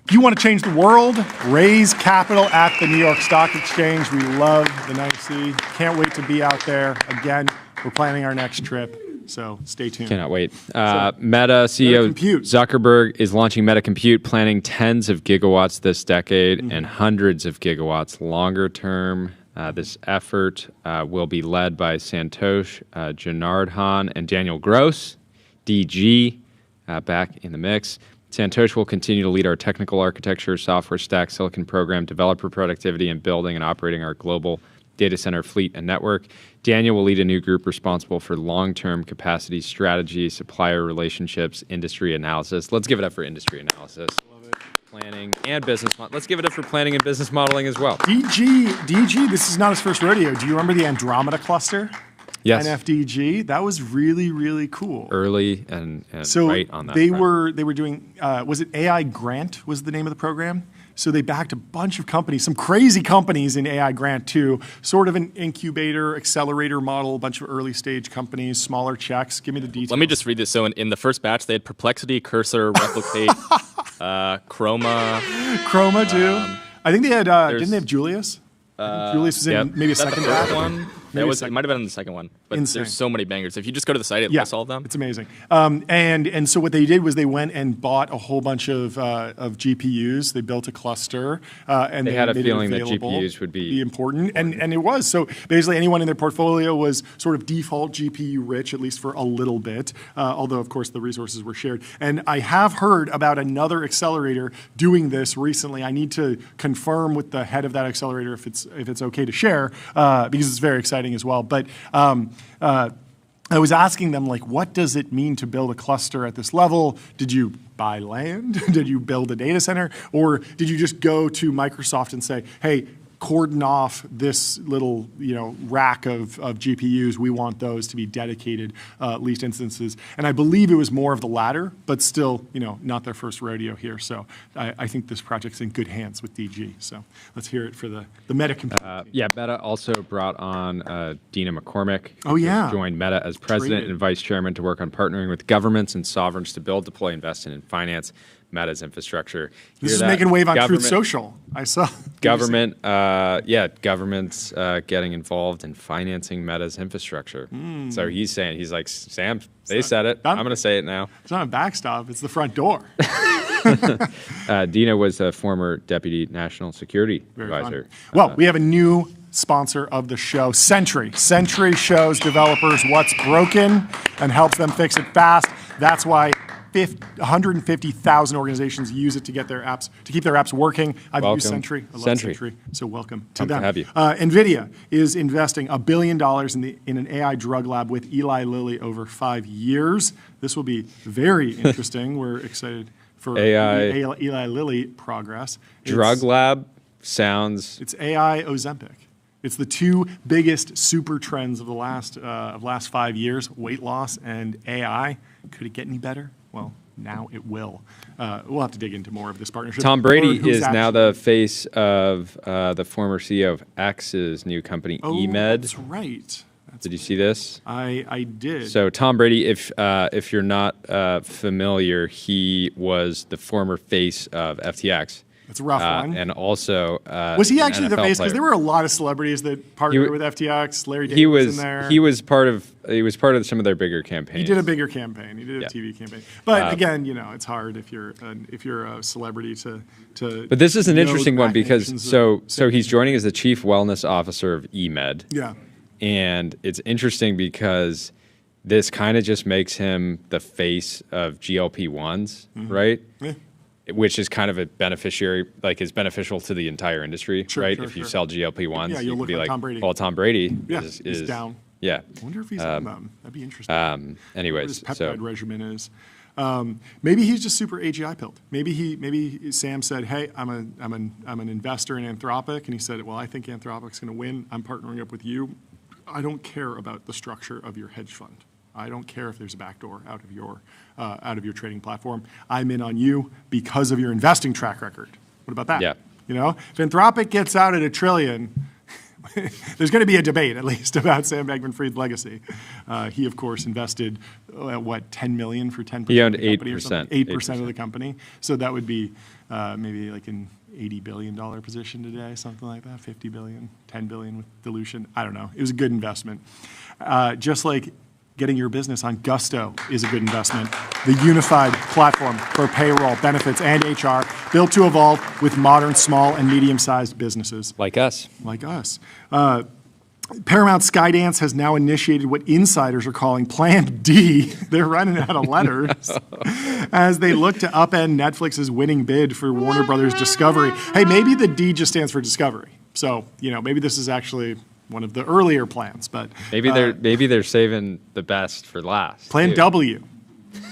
If you want to change the world, raise capital at the New York Stock Exchange. We love the NYC. Can't wait to be out there. Again, we're planning our next trip. So stay tuned. Cannot wait. Meta CEO Compute. Zuckerberg is launching Meta Compute, planning tens of gigawatts this decade and hundreds of gigawatts longer term. This effort will be led by Santosh Janardhan and Daniel Gross, DG, back in the mix. Santosh will continue to lead our technical architecture, software stack, silicon program, developer productivity, and building and operating our global data center fleet and network. Daniel will lead a new group responsible for long-term capacity strategy, supplier relationships, industry analysis. Let's give it up for industry analysis. Love it. Planning and business. Let's give it up for planning and business modeling as well. DG, this is not his first rodeo. Do you remember the Andromeda cluster? Yes. NFDG. That was really, really cool. Early and so right on that. They front. were doing, was it AI Grant was the name of the program? So they backed a bunch of companies, some crazy companies in AI Grant too, sort of an incubator, accelerator model, a bunch of early stage companies, smaller checks. Give me the details. Let me just read this. So in the first batch, they had Perplexity, Cursor, Replicate, Chroma. Chroma too. I think they had, didn't they have Julius? Julius was in maybe a Is that second the first batch. one? It might have been in the second one. But Insane. there's so many bangers. If you just go to the site, it lists all of them. It's amazing. And so what they did was they went and bought a whole bunch of GPUs. They built a cluster. And They had a made it feeling that available, GPUs would be important. And it was. So basically anyone in their portfolio was sort of default GPU rich, at least for a little bit, although of course the resources were shared. And I have heard about another accelerator doing this recently. I need to confirm with the head of that accelerator if it's okay to share, because it's very exciting as well. But I was asking them, like, what does it mean to build a cluster at this level? Did you buy land? Did you build a data center? Or did you just go to Microsoft and say, hey, cordon off this little rack of GPUs. We want those to be dedicated leased instances. And I believe it was more of the latter, but still not their first rodeo here. So I think this project's in good hands with DG. So let's hear it for the Meta Compute. Meta also brought on Dina McCormick. Oh, yeah. Who joined Meta as president and vice chairman to work on partnering with governments and sovereigns to build, deploy, invest, and finance Meta's infrastructure. This is making wave on Truth Social. I saw. Governments getting involved in financing Meta's infrastructure. So he's like, Sam, they said it. I'm going to say it now. It's not a backstop. It's the front door. Dina was a former deputy national security advisor. Well, we have a new sponsor of the show, Sentry. Sentry shows developers what's broken and helps them fix it fast. That's why 150,000 organizations use it to keep their apps working. I've used Sentry. I love Sentry. So welcome to them. To have you. NVIDIA is investing $1 billion in an AI drug lab with Eli Lilly over 5 years. This will be very interesting. We're excited for Eli Lilly progress. Drug lab sounds. It's AI Ozempic. It's the two biggest super trends of the last 5 years: weight loss and AI. Could it get any better? Well, now it will. We'll have to dig into more of this partnership. Tom Brady is now the face of the former CEO of X's new company, eMed. That's right. Did you see this? I did. So Tom Brady, if you're not familiar, he was the former face of FTX. That's a rough one. And also, was he actually the face? Player. Because there were a lot of celebrities that partnered with FTX. Larry David was in there. He was part of some of their bigger campaigns. He did a bigger campaign. He did a TV campaign. But again, it's hard if you're a celebrity to. But this is an interesting one because so he's joining as the chief wellness officer of eMed. Yeah. And it's interesting because this kind of just makes him the face of GLP-1s, right? Yeah. Which is kind of a beneficiary, like is beneficial to the entire industry, Sure, right? sure, If you sure. sell GLP-1s, Yeah, you you'll can look be like like, Tom Brady. well, Tom Brady Yeah, is he's down. Yeah. I wonder if he's on them. That'd be interesting. What his Anyways, peptide so regimen is. Maybe he's just super AGI pilled. Maybe Sam said, "Hey, I'm an investor in Anthropic," and he said, "Well, I think Anthropic's going to win. I'm partnering up with you. I don't care about the structure of your hedge fund. I don't care if there's a backdoor out of your trading platform. I'm in on you because of your investing track record." What about that? Yeah. You know, if Anthropic gets out at $1 trillion. There's going to be a debate, at least, about Sam Bankman-Fried's legacy. He, of course, invested, $10 million for 10% He owned of the company or 8%. something? 8% of the company. So that would be maybe like an $80 billion position today, something like that, 50 billion, 10 billion with dilution. I don't know. It was a good investment. Just like getting your business on Gusto is a good investment. The unified platform for payroll, benefits, and HR, built to evolve with modern small and medium-sized businesses. like us. Like us. Paramount Skydance has now initiated what insiders are calling Plan D. They're running out of letters as they look to upend Netflix's winning bid for Warner Brothers Discovery. Hey, maybe the D just stands for Discovery. So, maybe this is actually one of the earlier plans, but Maybe they're saving the best for last. Plan too. W.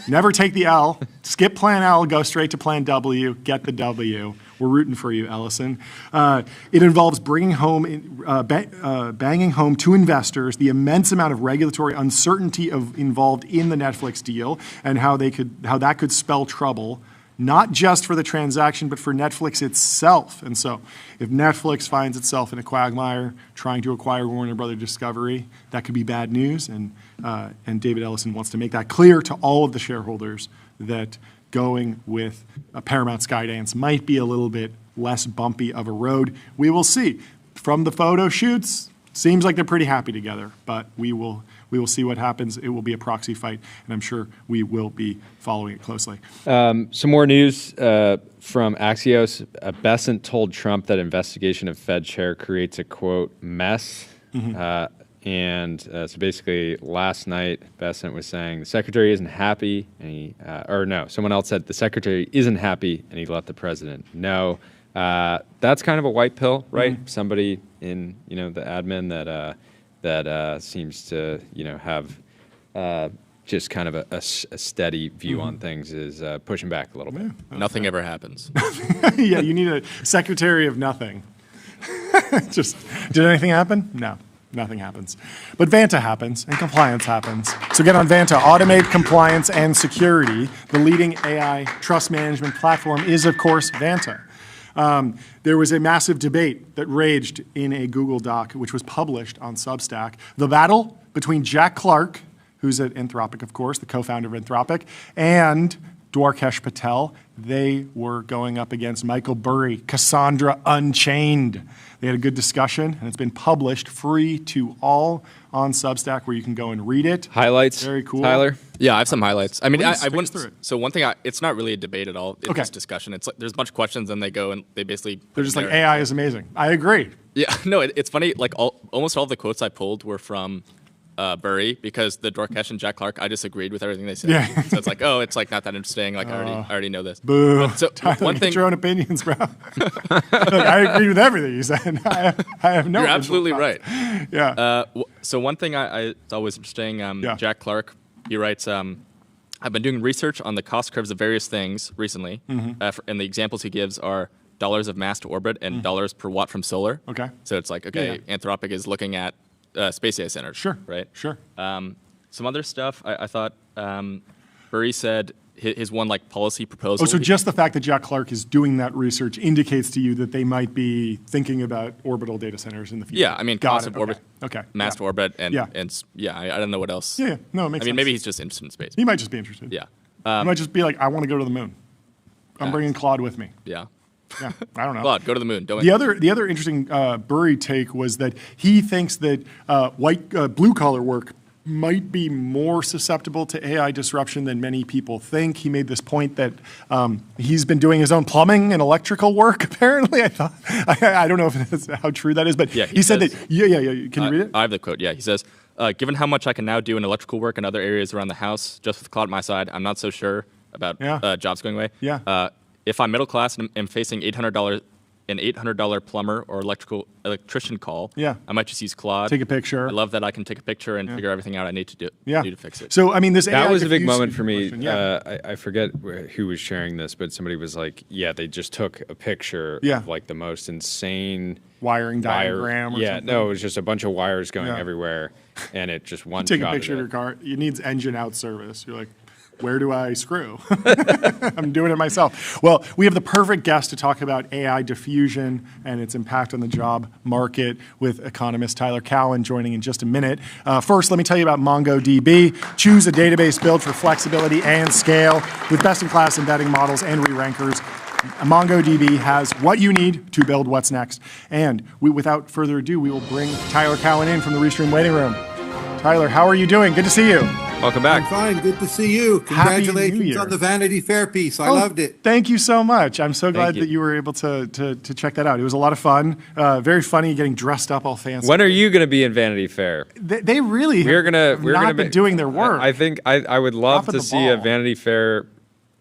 Never take the L. Skip Plan L, go straight to Plan W, get the W. We're rooting for you, Ellison. It involves banging home to investors the immense amount of regulatory uncertainty involved in the Netflix deal and how that could spell trouble, not just for the transaction, but for Netflix itself. And so if Netflix finds itself in a quagmire trying to acquire Warner Brothers Discovery, that could be bad news. And David Ellison wants to make that clear to all of the shareholders that going with Paramount Skydance might be a little bit less bumpy of a road. We will see. From the photo shoots, seems like they're pretty happy together, but we will see what happens. It will be a proxy fight, and I'm sure we will be following it closely. Some more news from Axios. Bessent told Trump that investigation of Fed chair creates a, quote, mess. So basically last night, Bessent was saying the secretary isn't happy, and someone else said the secretary isn't happy, and he let the president know. That's kind of a white pill, right? Somebody in the admin that seems to have just kind of a steady view on things is pushing back a little bit. Nothing ever happens. Yeah, you need a secretary of nothing. Did anything happen? No. Nothing happens. But Vanta happens, and compliance happens. So get on Vanta. Automate compliance and security. The leading AI trust management platform is, of course, Vanta. There was a massive debate that raged in a Google Doc, which was published on Substack. The battle between Jack Clark, who's at Anthropic, of course, the co-founder of Anthropic, and Dwarkesh Patel. They were going up against Michael Burry, Cassandra Unchained. They had a good discussion, and it's been published free to all on Substack, where you can go and read it. Highlights, Very cool. Tyler? Yeah, I have some highlights. I mean, Please, I take us wouldn't. through it. So one thing, it's not really a debate at all. It's Okay. this discussion. It's like there's a bunch of questions, and they go and they basically. They're just like, AI is amazing. I agree. Yeah, no, it's funny. Like almost all the quotes I pulled were from Burry, because the Dwarkesh and Jack Clark, I just agreed with everything they said. Yeah. So it's like, it's like not that interesting. Like I already know this. Boo. But so Tyler, one get thing, your own opinions, bro. I agree with everything you said. I have no. you're original absolutely thoughts. right. Yeah. So one thing I thought was interesting. Yeah. Jack Clark, he writes, I've been doing research on the cost curves of various things recently, and the examples he gives are dollars of mass to orbit and dollars per watt from solar. Okay. So it's like, Anthropic is looking at space data centers. Sure. Right. Sure. Some other stuff I thought Burry said his one like policy proposal. Oh, so just the fact that Jack Clark is doing that reresearch indicates to you that they might be thinking about orbital data centers in the future. Yeah, I mean, Got cost it. of orbit, Okay. mass to orbit, and Yeah. I don't know what else. Yeah. No, it makes I mean, sense. maybe he's just interested in space. He might just be interested. Yeah. He might just be like, I want to go to the moon. I'm bringing Claude with me. Yeah. Yeah. I don't know. Claude, go to the moon. Don't. The other interesting Burry take was that he thinks that blue collar work might be more susceptible to AI disruption than many people think. He made this point that he's been doing his own plumbing and electrical work. Apparently, I don't know if that's how true that is, but Yeah, he said says- that. Yeah. Can you read it? I have the quote. Yeah, he says, given how much I can now do in electrical work and other areas around the house, just with cloud at my side, I'm not so sure about jobs going away. Yeah. If I'm middle class and am facing an $800 plumber or electrician call, I might just use Claude. Take a picture. I love that I can take a picture and figure everything out I need to do to fix it. So, I mean, that was a big moment for me. Yeah. I forget who was sharing this, but somebody was like, they just took a picture of like the most insane wiring diagram or something. No, it was just a bunch of wires going everywhere, and it just one Take shot a picture of it. your car. It needs engine out service. You're like, where do I screw? I'm doing it myself. Well, we have the perfect guest to talk about AI diffusion and its impact on the job market with economist Tyler Cowen joining in just a minute. First, let me tell you about MongoDB. Choose a database built for flexibility and scale with best-in-class embedding models and re-rankers. MongoDB has what you need to build what's next. And without further ado, we will bring Tyler Cowen in from the Restream waiting room. Tyler, how are you doing? Good to see you. Welcome back. I'm fine. Good to see you. Happy New Congratulations Year. on the Vanity Fair piece. I loved it. Thank you so much. I'm so glad you. that you were able to check that out. It was a lot of fun. Very funny getting dressed up all fancy. When are you going to be in Vanity Fair? They really We're gonna been doing their work. I think I would love Dropping to the see a ball. Vanity Fair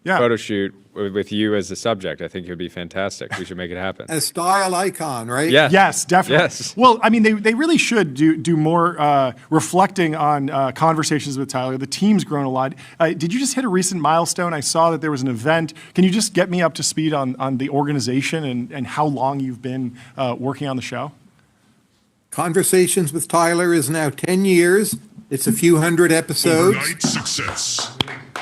photo shoot with you as the subject. I think it would be fantastic. We should make it happen. A style icon, right? Yeah. Yes, definitely. Yes. Well, I mean, they really should do more reflecting on conversations with Tyler. The team's grown a lot. Did you just hit a recent milestone? I saw that there was an event. Can you just get me up to speed on the organization and how long you've been working on the show? Conversations with Tyler is now 10 years. It's a few hundred episodes. Overnight success.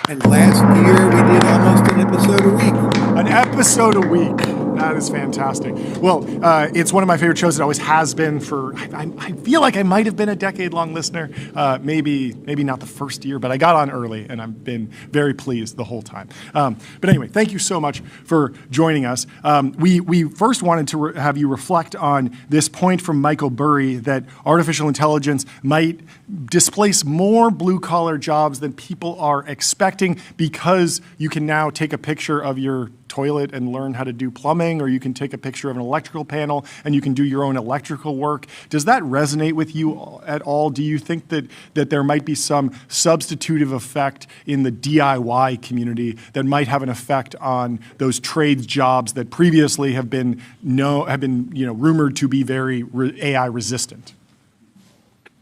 And last year we did almost an episode a week. An episode a week. That is fantastic. Well, it's one of my favorite shows. It always has been for, I feel like I might have been a decade-long listener. Maybe not the first year, but I got on early, and I've been very pleased the whole time. But anyway, thank you so much for joining us. We first wanted to have you reflect on this point from Michael Burry that artificial intelligence might displace more blue-collar jobs than people are expecting because you can now take a picture of your toilet and learn how to do plumbing, or you can take a picture of an electrical panel and you can do your own electrical work. Does that resonate with you at all? Do you think that there might be some substitutive effect in the DIY community that might have an effect on those trades jobs that previously have been rumored to be very AI resistant?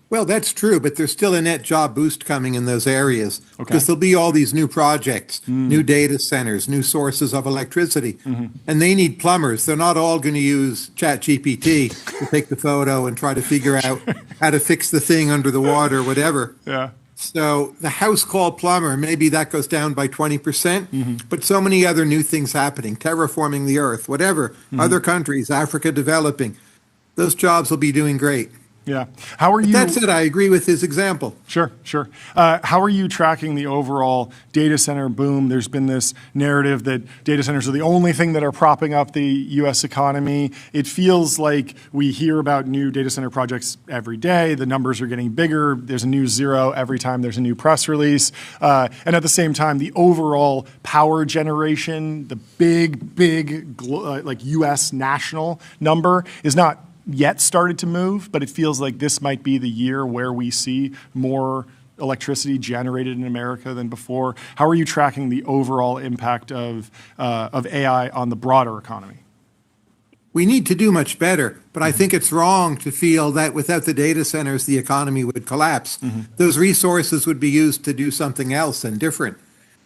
Well, that's true, but there's still a net job boost coming in those areas because there'll be all these new projects, new data centers, new sources of electricity, and they need plumbers. They're not all going to use ChatGPT to take the photo and try to figure out how to fix the thing under the water, whatever. Yeah. So the house call plumber, maybe that goes down by 20%, but so many other new things happening, terraforming the earth, whatever, other countries, Africa developing, those jobs will be doing great. Yeah. How are you? That's it. I agree with his example. Sure. How are you tracking the overall data center boom? There's been this narrative that data centers are the only thing that are propping up the U.S. economy. It feels like we hear about new data center projects every day. The numbers are getting bigger. There's a new zero every time there's a new press release. And at the same time, the overall power generation, the big like U.S. national number is not yet started to move, but it feels like this might be the year where we see more electricity generated in America than before. How are you tracking the overall impact of AI on the broader economy? We need to do much better, but I think it's wrong to feel that without the data centers, the economy would collapse. Those resources would be used to do something else and different.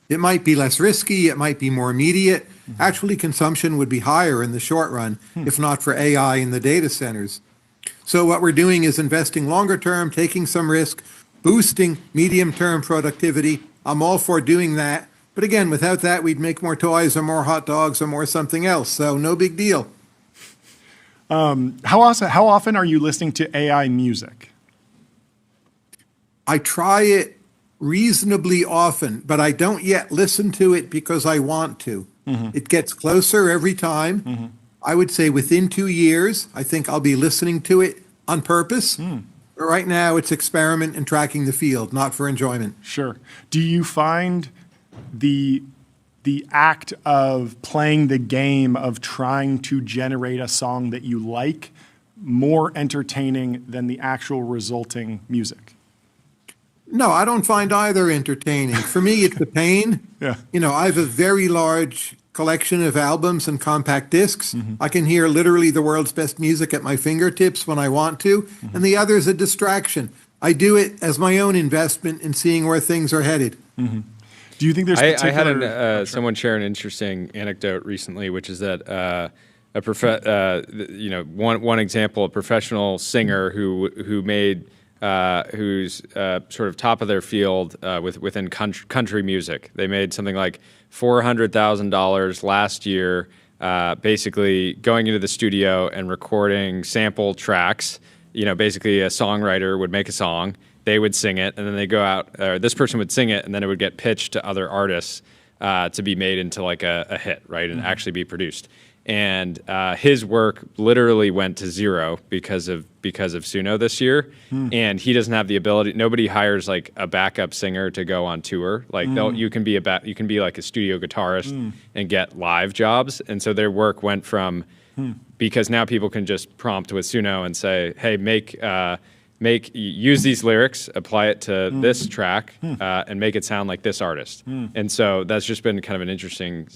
It might be less risky, it might be more immediate. Actually, consumption would be higher in the short run, if not for AI in the data centers. So what we're doing is investing longer term, taking some risk, boosting medium-term productivity. I'm all for doing that. But again, without that, we'd make more toys or more hot dogs or more something else. So no big deal. How often are you listening to AI music? I try it reasonably often, but I don't yet listen to it because I want to. It gets closer every time. I would say within 2 years, I think I'll be listening to it on purpose. But right now, it's experiment and tracking the field, not for enjoyment. Sure. Do you find the act of playing the game of trying to generate a song that you like more entertaining than the actual resulting music? No, I don't find either entertaining. For me, it's the pain. Yeah. I have a very large collection of albums and compact discs. I can hear literally the world's best music at my fingertips when I want to, and the other is a distraction. I do it as my own investment in seeing where things are headed. Do you think there's I had particular... someone share an interesting anecdote recently, which is that one example, a professional singer who made who's sort of top of their field within country music. They made something like $400,000 last year, basically going into the studio and recording sample tracks. Basically a songwriter would make a song, they would sing it, and then they go out, this person would sing it, and then it would get pitched to other artists to be made into like a hit, right, and actually be produced. And his work literally went to zero because of Suno this year, and he doesn't have the ability. Nobody hires like a backup singer to go on tour. Like you can be like a studio guitarist and get live jobs, and so their work went from because now people can just prompt with Suno and say, hey, use these lyrics, apply it to this track, and make it sound like this artist. And so that's just been kind of an interesting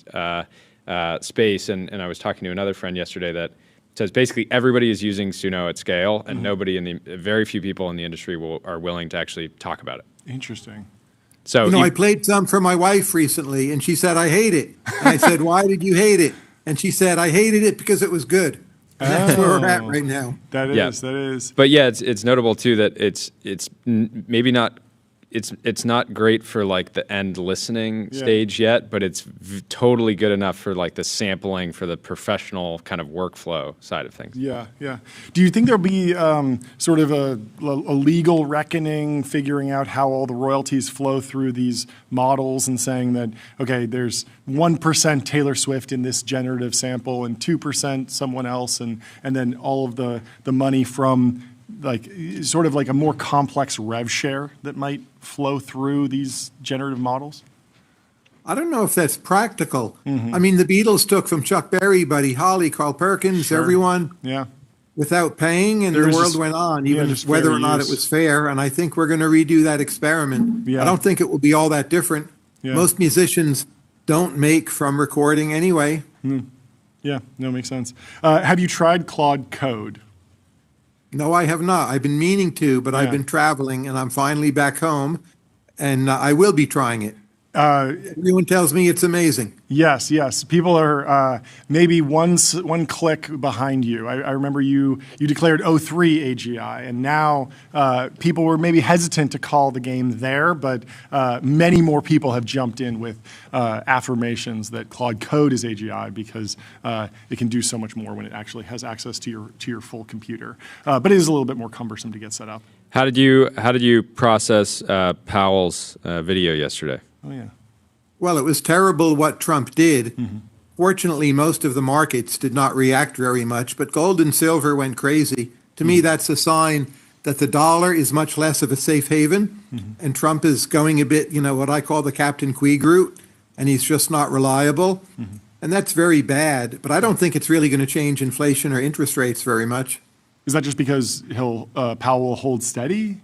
space. And I was talking to another friend yesterday that says basically everybody is using Suno at scale, and very few people in the industry are willing to actually talk about it. Interesting. So I played some for my wife recently, and she said, I hate it. And I said, why did you hate it? And she said, I hated it because it was good. And that's where we're at right now. That is. But yeah, it's notable too that it's maybe not. It's not great for like the end listening stage yet, but it's totally good enough for like the sampling for the professional kind of workflow side of things. Yeah. Do you think there'll be sort of a legal reckoning, figuring out how all the royalties flow through these models and saying that, okay, there's 1% Taylor Swift in this generative sample and 2% someone else, and then all of the money from like sort of like a more complex rev share that might flow through these generative models? I don't know if that's practical. I mean, the Beatles took from Chuck Berry, Buddy Holly, Carl Perkins, everyone without paying, and the world went on, even whether or not it was fair. And I think we're going to redo that experiment. I don't think it will be all that different. Most musicians don't make from recording anyway. Yeah, no, makes sense. Have you tried Claude Code? No, I have not. I've been meaning to, but I've been traveling, and I'm finally back home, and I will be trying it. Everyone tells me it's amazing. Yes. People are maybe one click behind you. I remember you declared 03 AGI, and now people were maybe hesitant to call the game there, but many more people have jumped in with affirmations that Claude Code is AGI because it can do so much more when it actually has access to your full computer. But it is a little bit more cumbersome to get set up. How did you process Powell's video yesterday? Oh yeah. Well, it was terrible what Trump did. Fortunately, most of the markets did not react very much, but gold and silver went crazy. To me, that's a sign that the dollar is much less of a safe haven, and Trump is going a bit, what I call the Captain Queeg route, and he's just not reliable. And that's very bad, but I don't think it's really going to change inflation or interest rates very much. Is that just because Powell will hold steady?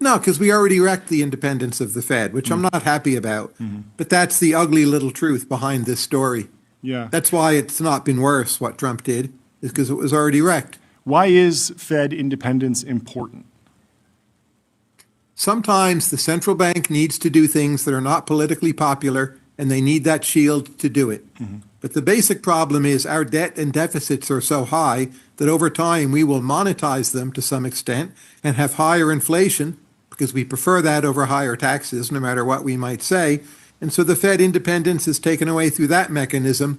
No, because we already wrecked the independence of the Fed, which I'm not happy about. But that's the ugly little truth behind this story. Yeah. That's why it's not been worse, what Trump did, is because it was already wrecked. Why is Fed independence important? Sometimes the central bank needs to do things that are not politically popular, and they need that shield to do it. But the basic problem is our debt and deficits are so high that over time we will monetize them to some extent and have higher inflation, because we prefer that over higher taxes, no matter what we might say. And so the Fed independence is taken away through that mechanism,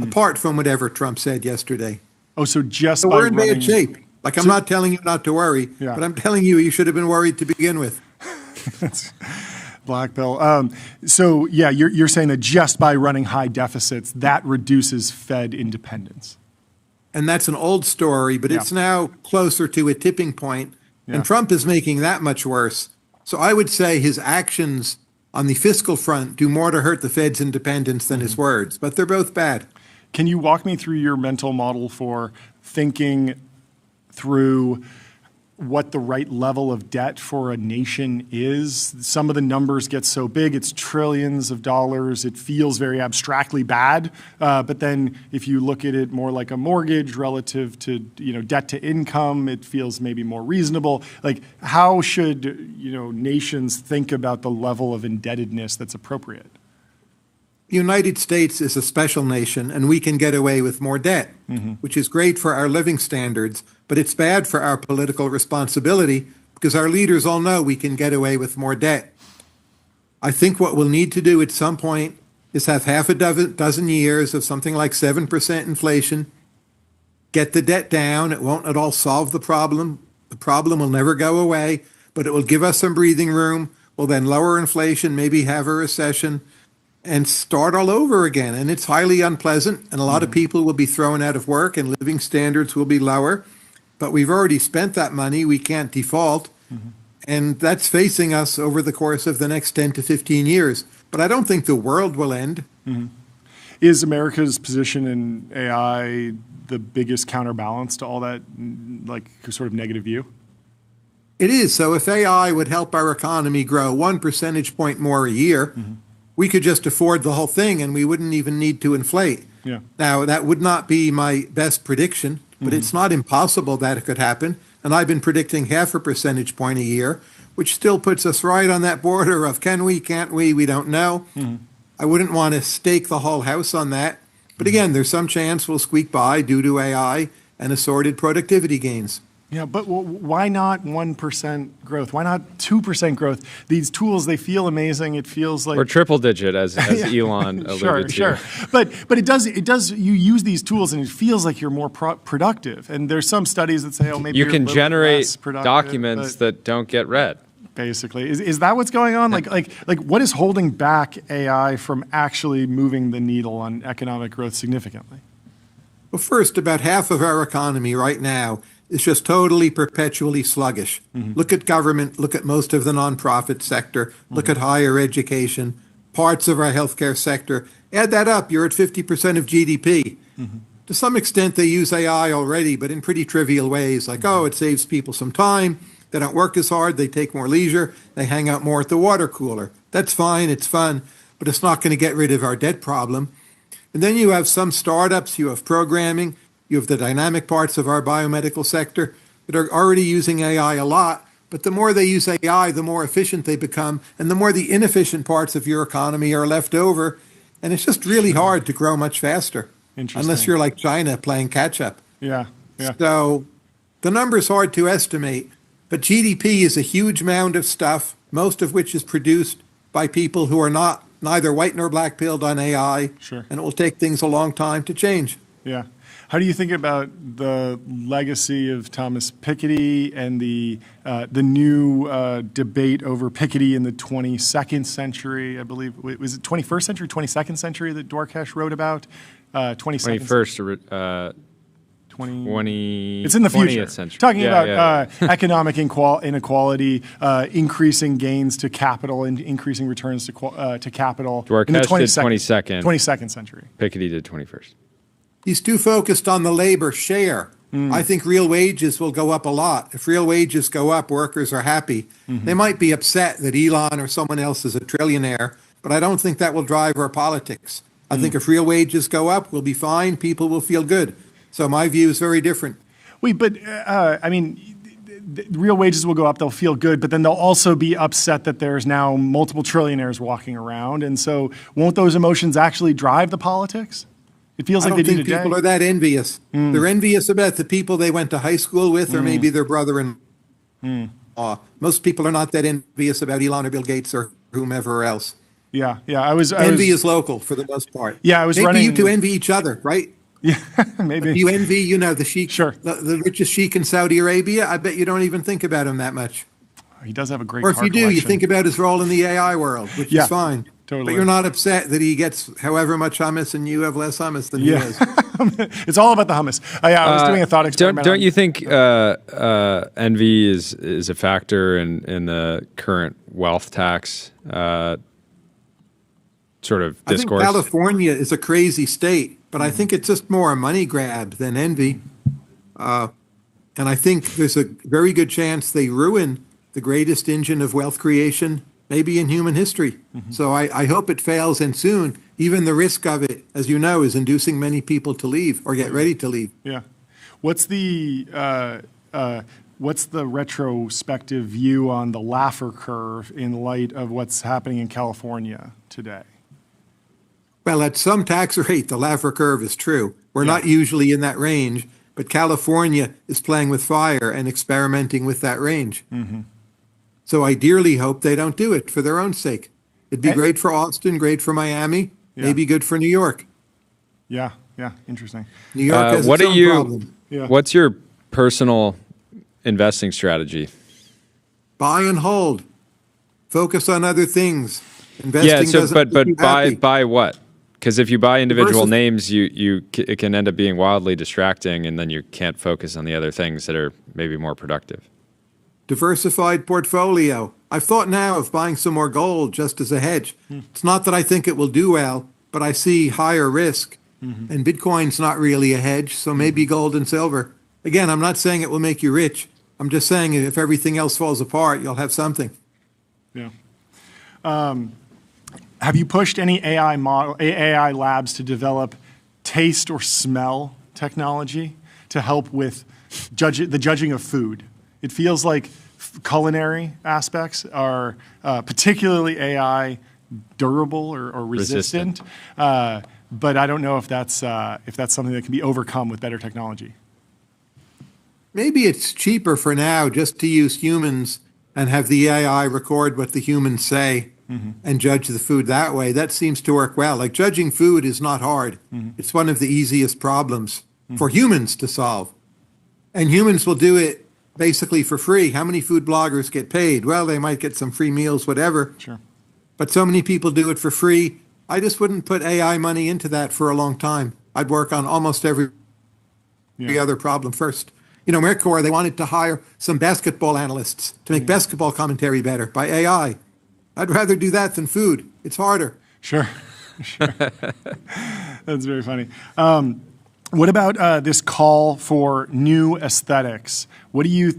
apart from whatever Trump said yesterday. Oh, so just so by we're in bad shape. Like, I'm not telling you not to worry, Yeah. but I'm telling you should have been worried to begin with. Black pill. So yeah, you're saying that just by running high deficits, that reduces Fed independence. And that's an old story, but it's now closer to a tipping point. And Trump is making that much worse. So I would say his actions on the fiscal front do more to hurt the Fed's independence than his words, but they're both bad. Can you walk me through your mental model for thinking through what the right level of debt for a nation is. Some of the numbers get so big, it's trillions of dollars. It feels very abstractly bad. But then if you look at it more like a mortgage relative to, debt to income, it feels maybe more reasonable. Like, how should, nations think about the level of indebtedness that's appropriate? The United States is a special nation, and we can get away with more debt, which is great for our living standards, but it's bad for our political responsibility because our leaders all know we can get away with more debt. I think what we'll need to do at some point is have half a dozen years of something like 7% inflation, get the debt down. It won't at all solve the problem. The problem will never go away, but it will give us some breathing room. We'll then lower inflation, maybe have a recession, and start all over again. And it's highly unpleasant, and a lot of people will be thrown out of work and living standards will be lower. But we've already spent that money. We can't default. And that's facing us over the course of the next 10 to 15 years. But I don't think the world will end. Is America's position in AI the biggest counterbalance to all that, like, sort of negative view? It is. So if AI would help our economy grow 1 percentage point more a year, we could just afford the whole thing and we wouldn't even need to inflate. Yeah. Now, that would not be my best prediction, but it's not impossible that it could happen. And I've been predicting 0.5 percentage point a year, which still puts us right on that border of can we, can't we don't know. I wouldn't want to stake the whole house on that. But again, there's some chance we'll squeak by due to AI and assorted productivity gains. Yeah, but why not 1% growth? Why not 2% growth? These tools, they feel amazing. It feels like... Or triple digit, as Elon alluded to. Sure. But it does, you use these tools and it feels like you're more productive. And there's some studies that say, maybe you you're can a little generate less productive, documents that don't get read. Basically. Is that what's going on? Like what is holding back AI from actually moving the needle on economic growth significantly? Well, first, about half of our economy right now is just totally perpetually sluggish. Look at government, look at most of the nonprofit sector, look at higher education, parts of our healthcare sector. Add that up, you're at 50% of GDP. To some extent, they use AI already, but in pretty trivial ways, like, it saves people some time, they don't work as hard, they take more leisure, they hang out more at the water cooler. That's fine, it's fun, but it's not going to get rid of our debt problem. And then you have some startups, you have programming, you have the dynamic parts of our biomedical sector that are already using AI a lot, but the more they use AI, the more efficient they become, and the more the inefficient parts of your economy are left over, and it's just really hard to grow much faster, unless you're like China playing catch-up. Yeah. So the number's hard to estimate, but GDP is a huge mound of stuff, most of which is produced by people who are neither white nor black-pilled on AI, and it will take things a long time to change. Yeah. How do you think about the legacy of Thomas Piketty and the new debate over Piketty in the 22nd century? I believe, was it 21st century, 22nd century that Dwarkesh wrote about? 21st, 20. It's in the future. 20th century. Talking about economic inequality, increasing gains to capital, and increasing returns to capital. Dwarkesh in the did 22nd century. Piketty did 21st. He's too focused on the labor share. I think real wages will go up a lot. If real wages go up, workers are happy. They might be upset that Elon or someone else is a trillionaire, but I don't think that will drive our politics. I think if real wages go up, we'll be fine. People will feel good. So my view is very different. Real wages will go up, they'll feel good, but then they'll also be upset that there's now multiple trillionaires walking around. And so won't those emotions actually drive the politics? It feels like they do today. I don't think people are that envious. They're envious about the people they went to high school with, or maybe their brother-in-law. Most people are not that envious about Elon or Bill Gates or whomever else. Yeah. Envy is local for the most part. Yeah, maybe you two envy each other, right? Yeah, maybe. If you envy, the sheik, the richest sheik in Saudi Arabia, I bet you don't even think about him that much. He does have a great Or if car you do, collection. you think about his role in the AI world, which is fine. Totally. But you're not upset that he gets however much hummus and you have less hummus than he does. It's all about the hummus. I was doing a thought experiment. Don't you think envy is a factor in the current wealth tax sort of discourse? I think California is a crazy state, but I think it's just more a money grab than envy. And I think there's a very good chance they ruin the greatest engine of wealth creation, maybe in human history. So I hope it fails, and soon. Even the risk of it, as you know, is inducing many people to leave or get ready to leave. Yeah. What's the retrospective view on the Laffer curve in light of what's happening in California today? Well, at some tax rate, the Laffer curve is true. We're not usually in that range, but California is playing with fire and experimenting with that range. So I dearly hope they don't do it for their own sake. It'd be great for Austin, great for Miami, maybe good for New York. Yeah, interesting. New York has its own problem. Yeah. What's your personal investing strategy? Buy and hold. Focus on other things. Investing doesn't but make you happy. buy what? Because if you buy individual Diversif- names, it can end up being wildly distracting, and then you can't focus on the other things that are maybe more productive. Diversified portfolio. I've thought now of buying some more gold just as a hedge. It's not that I think it will do well, but I see higher risk. And Bitcoin's not really a hedge, so maybe gold and silver. Again, I'm not saying it will make you rich. I'm just saying if everything else falls apart, you'll have something. Yeah. Have you pushed any AI labs to develop taste or smell technology to help with the judging of food? It feels like culinary aspects are particularly AI durable or resistant. But I don't know if that's something that can be overcome with better technology. Maybe it's cheaper for now just to use humans and have the AI record what the humans say and judge the food that way. That seems to work well. Like judging food is not hard. It's one of the easiest problems for humans to solve. And humans will do it basically for free. How many food bloggers get paid? Well, they might get some free meals, whatever. Sure. But so many people do it for free. I just wouldn't put AI money into that for a long time. I'd work on almost every other problem first. You know, Mercor, they wanted to hire some basketball analysts to make basketball commentary better by AI. I'd rather do that than food. It's harder. Sure. That's very funny. What about this call for new aesthetics? What do you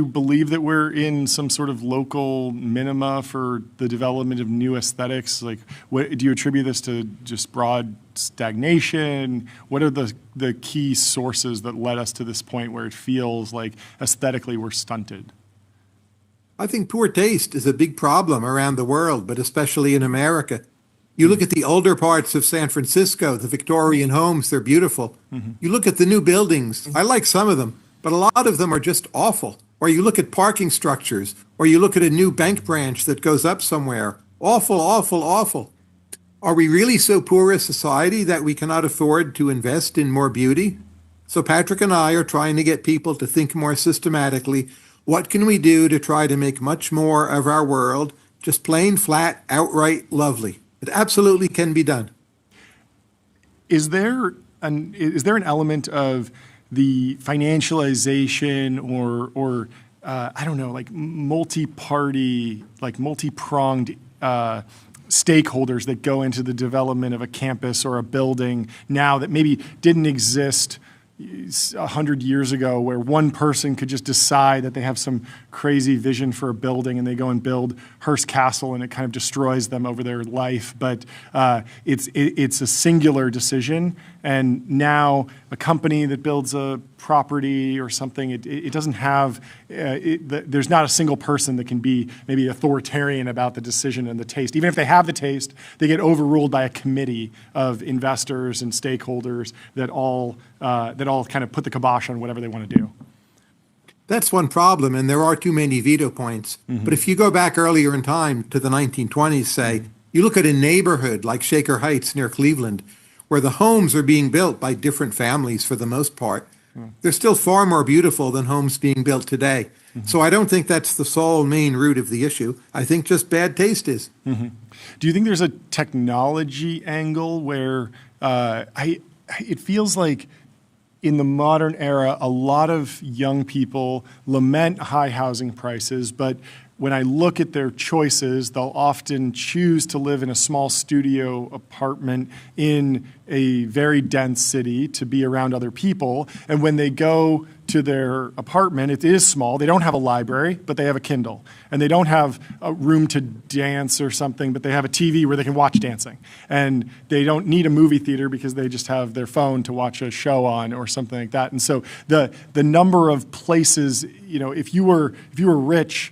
believe that we're in some sort of local minima for the development of new aesthetics? Like, do you attribute this to just broad stagnation? What are the key sources that led us to this point where it feels like aesthetically we're stunted? I think poor taste is a big problem around the world, but especially in America. You look at the older parts of San Francisco, the Victorian homes, they're beautiful. You look at the new buildings, I like some of them, but a lot of them are just awful. Or you look at parking structures, or you look at a new bank branch that goes up somewhere. Awful, awful, awful. Are we really so poor a society that we cannot afford to invest in more beauty? So Patrick and I are trying to get people to think more systematically. What can we do to try to make much more of our world just plain, flat, outright lovely? It absolutely can be done. Is there an element of the financialization or I don't know, like multi-party, like multi-pronged stakeholders that go into the development of a campus or a building now that maybe didn't exist 100 years ago, where one person could just decide that they have some crazy vision for a building and they go and build Hearst Castle and it kind of destroys them over their life. But it's a singular decision. And now a company that builds a property or something, it doesn't have, there's not a single person that can be maybe authoritarian about the decision and the taste. Even if they have the taste, they get overruled by a committee of investors and stakeholders that all kind of put the kibosh on whatever they want to do. That's one problem, and there are too many veto points. But if you go back earlier in time to the 1920s, say, you look at a neighborhood like Shaker Heights near Cleveland, where the homes are being built by different families for the most part. They're still far more beautiful than homes being built today. So I don't think that's the sole main root of the issue. I think just bad taste is. Do you think there's a technology angle where it feels like in the modern era, a lot of young people lament high housing prices, but when I look at their choices, they'll often choose to live in a small studio apartment in a very dense city to be around other people. And when they go to their apartment, it is small. They don't have a library, but they have a Kindle. And they don't have a room to dance or something, but they have a TV where they can watch dancing. And they don't need a movie theater because they just have their phone to watch a show on or something like that. And so the number of places, if you were rich,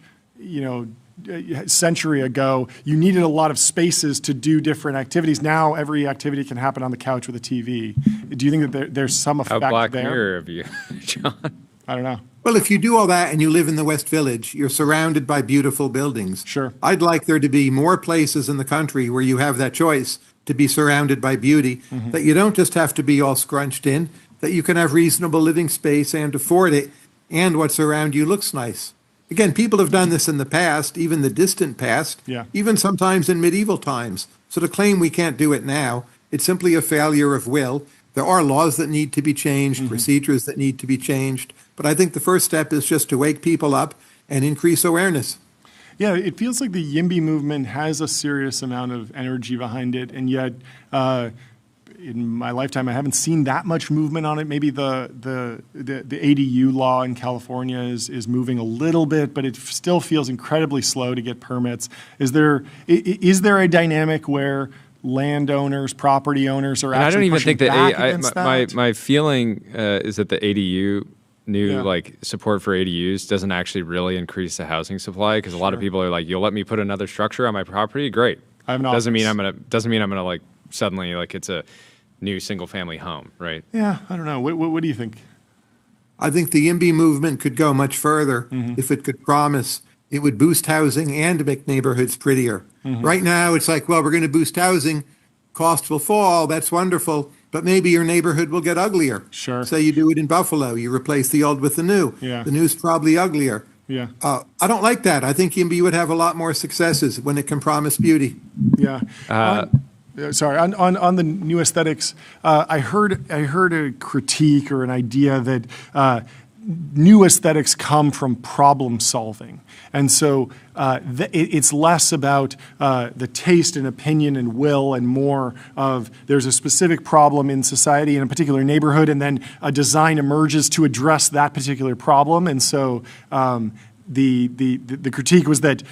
a century ago, you needed a lot of spaces to do different activities. Now every activity can happen on the couch with a TV. Do you think that there's some effect How Black there? Mirror of you, John? I don't know. Well, if you do all that and you live in the West Village, you're surrounded by beautiful buildings. Sure. I'd like there to be more places in the country where you have that choice to be surrounded by beauty, that you don't just have to be all scrunched in, that you can have reasonable living space and afford it, and what's around you looks nice. Again, people have done this in the past, even the distant past, even sometimes in medieval times. So to claim we can't do it now, it's simply a failure of will. There are laws that need to be changed, procedures that need to be changed. But I think the first step is just to wake people up and increase awareness. Yeah, it feels like the YIMBY movement has a serious amount of energy behind it, and yet in my lifetime I haven't seen that much movement on it. Maybe the ADU law in California is moving a little bit, but it still feels incredibly slow to get permits. Is there a dynamic where landowners, property owners are actually pushing back against that? My feeling is that the ADU support for ADUs doesn't actually really increase the housing supply, because a lot of people are like, you'll let me put another structure on my property? Great. I have an doesn't mean office. I'm gonna like suddenly like it's a new single family home, right? Yeah, I don't know. What do you think? I think the YIMBY movement could go much further if it could promise it would boost housing and make neighborhoods prettier. Right now, it's like, well, we're going to boost housing, costs will fall, that's wonderful, but maybe your neighborhood will get uglier. Sure. Say you do it in Buffalo, you replace the old with the new. Yeah. The new's probably uglier. Yeah. I don't like that. I think YIMBY would have a lot more successes when it can promise beauty. Yeah. Sorry, on the new aesthetics, I heard a critique or an idea that new aesthetics come from problem solving. And so it's less about the taste and opinion and will, and more of there's a specific problem in society in a particular neighborhood, and then a design emerges to address that particular problem. And so the critique was that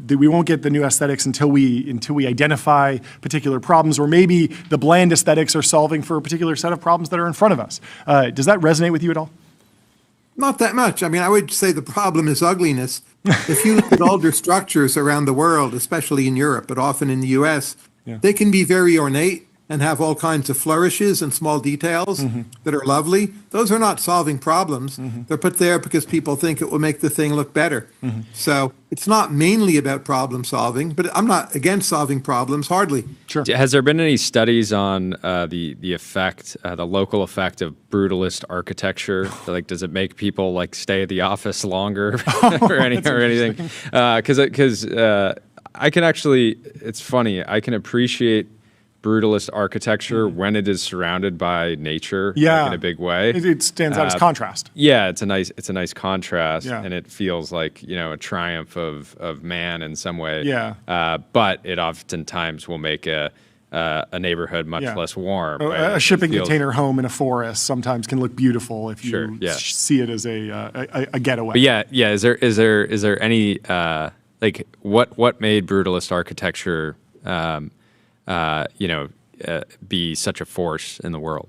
we won't get the new aesthetics until we identify particular problems, or maybe the bland aesthetics are solving for a particular set of problems that are in front of us. Does that resonate with you at all? Not that much. I mean, I would say the problem is ugliness. If you look at older structures around the world, especially in Europe, but often in the US, they can be very ornate and have all kinds of flourishes and small details that are lovely. Those are not solving problems. They're put there because people think it will make the thing look better. So it's not mainly about problem solving, but I'm not against solving problems, hardly. Sure. Has there been any studies on the effect, the local effect of brutalist architecture? Like, does it make people like stay at the office longer or anything? Because I can actually, it's funny, I can appreciate brutalist architecture when it is surrounded by nature, like in a big way. It stands out as contrast. Yeah, it's a nice contrast, Yeah. and it feels like a triumph of man in some way. Yeah. But it oftentimes will make a neighborhood much less warm. Right? A shipping container home in a forest sometimes can look beautiful if you yeah. see it as a getaway. But yeah. Is there any like what made brutalist architecture be such a force in the world?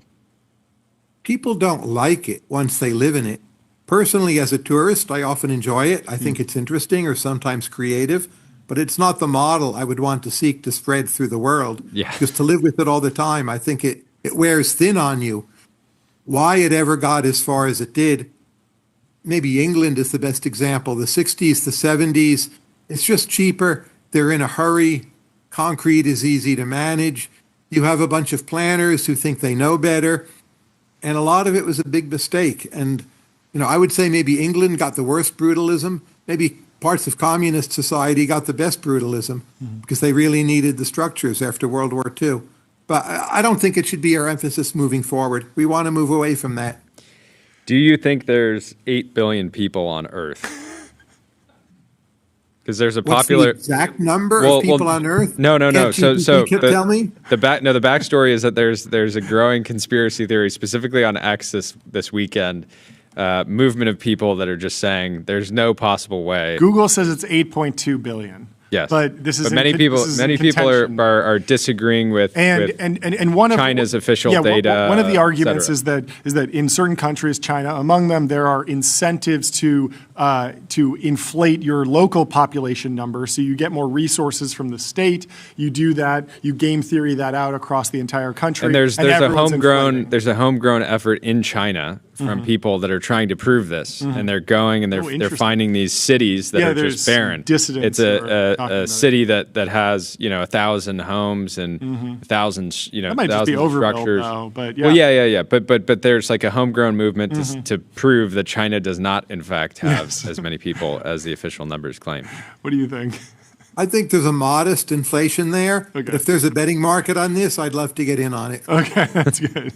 People don't like it once they live in it. Personally, as a tourist, I often enjoy it. I think it's interesting or sometimes creative, but it's not the model I would want to seek to spread through the world. Yeah. Because to live with it all the time, I think it wears thin on you. Why it ever got as far as it did, maybe England is the best example. The 60s, the 70s, it's just cheaper. They're in a hurry. Concrete is easy to manage. You have a bunch of planners who think they know better. And a lot of it was a big mistake. And, I would say maybe England got the worst brutalism. Maybe parts of communist society got the best brutalism because they really needed the structures after World War II. But I don't think it should be our emphasis moving forward. We want to move away from that. Do you think there's 8 billion people on Earth? because there's a What's popular the exact number of people on Earth? No. Can't GPT tell me? The backstory is that there's a growing conspiracy theory, specifically on X this weekend, movement of people that are just saying there's no possible way. Google says it's 8.2 billion. Yes, but this is many people are disagreeing with one of China's official data. One of the arguments is that in certain countries, China among them, there are incentives to inflate your local population number, so you get more resources from the state. You do that, you game theory that out across the entire country. And there's a homegrown effort in China from people that are trying to prove this, and they're going and they're finding these cities that are just barren. Dissidents. It's a city that has 1,000 homes and thousands that might just be overbuilt, structures. Though, but yeah. Well, yeah. But there's like a homegrown movement to prove that China does not in fact have as many people as the official numbers claim. What do you think? I think there's a modest inflation there. Okay. But if there's a betting market on this, I'd love to get in on it. Okay, that's good.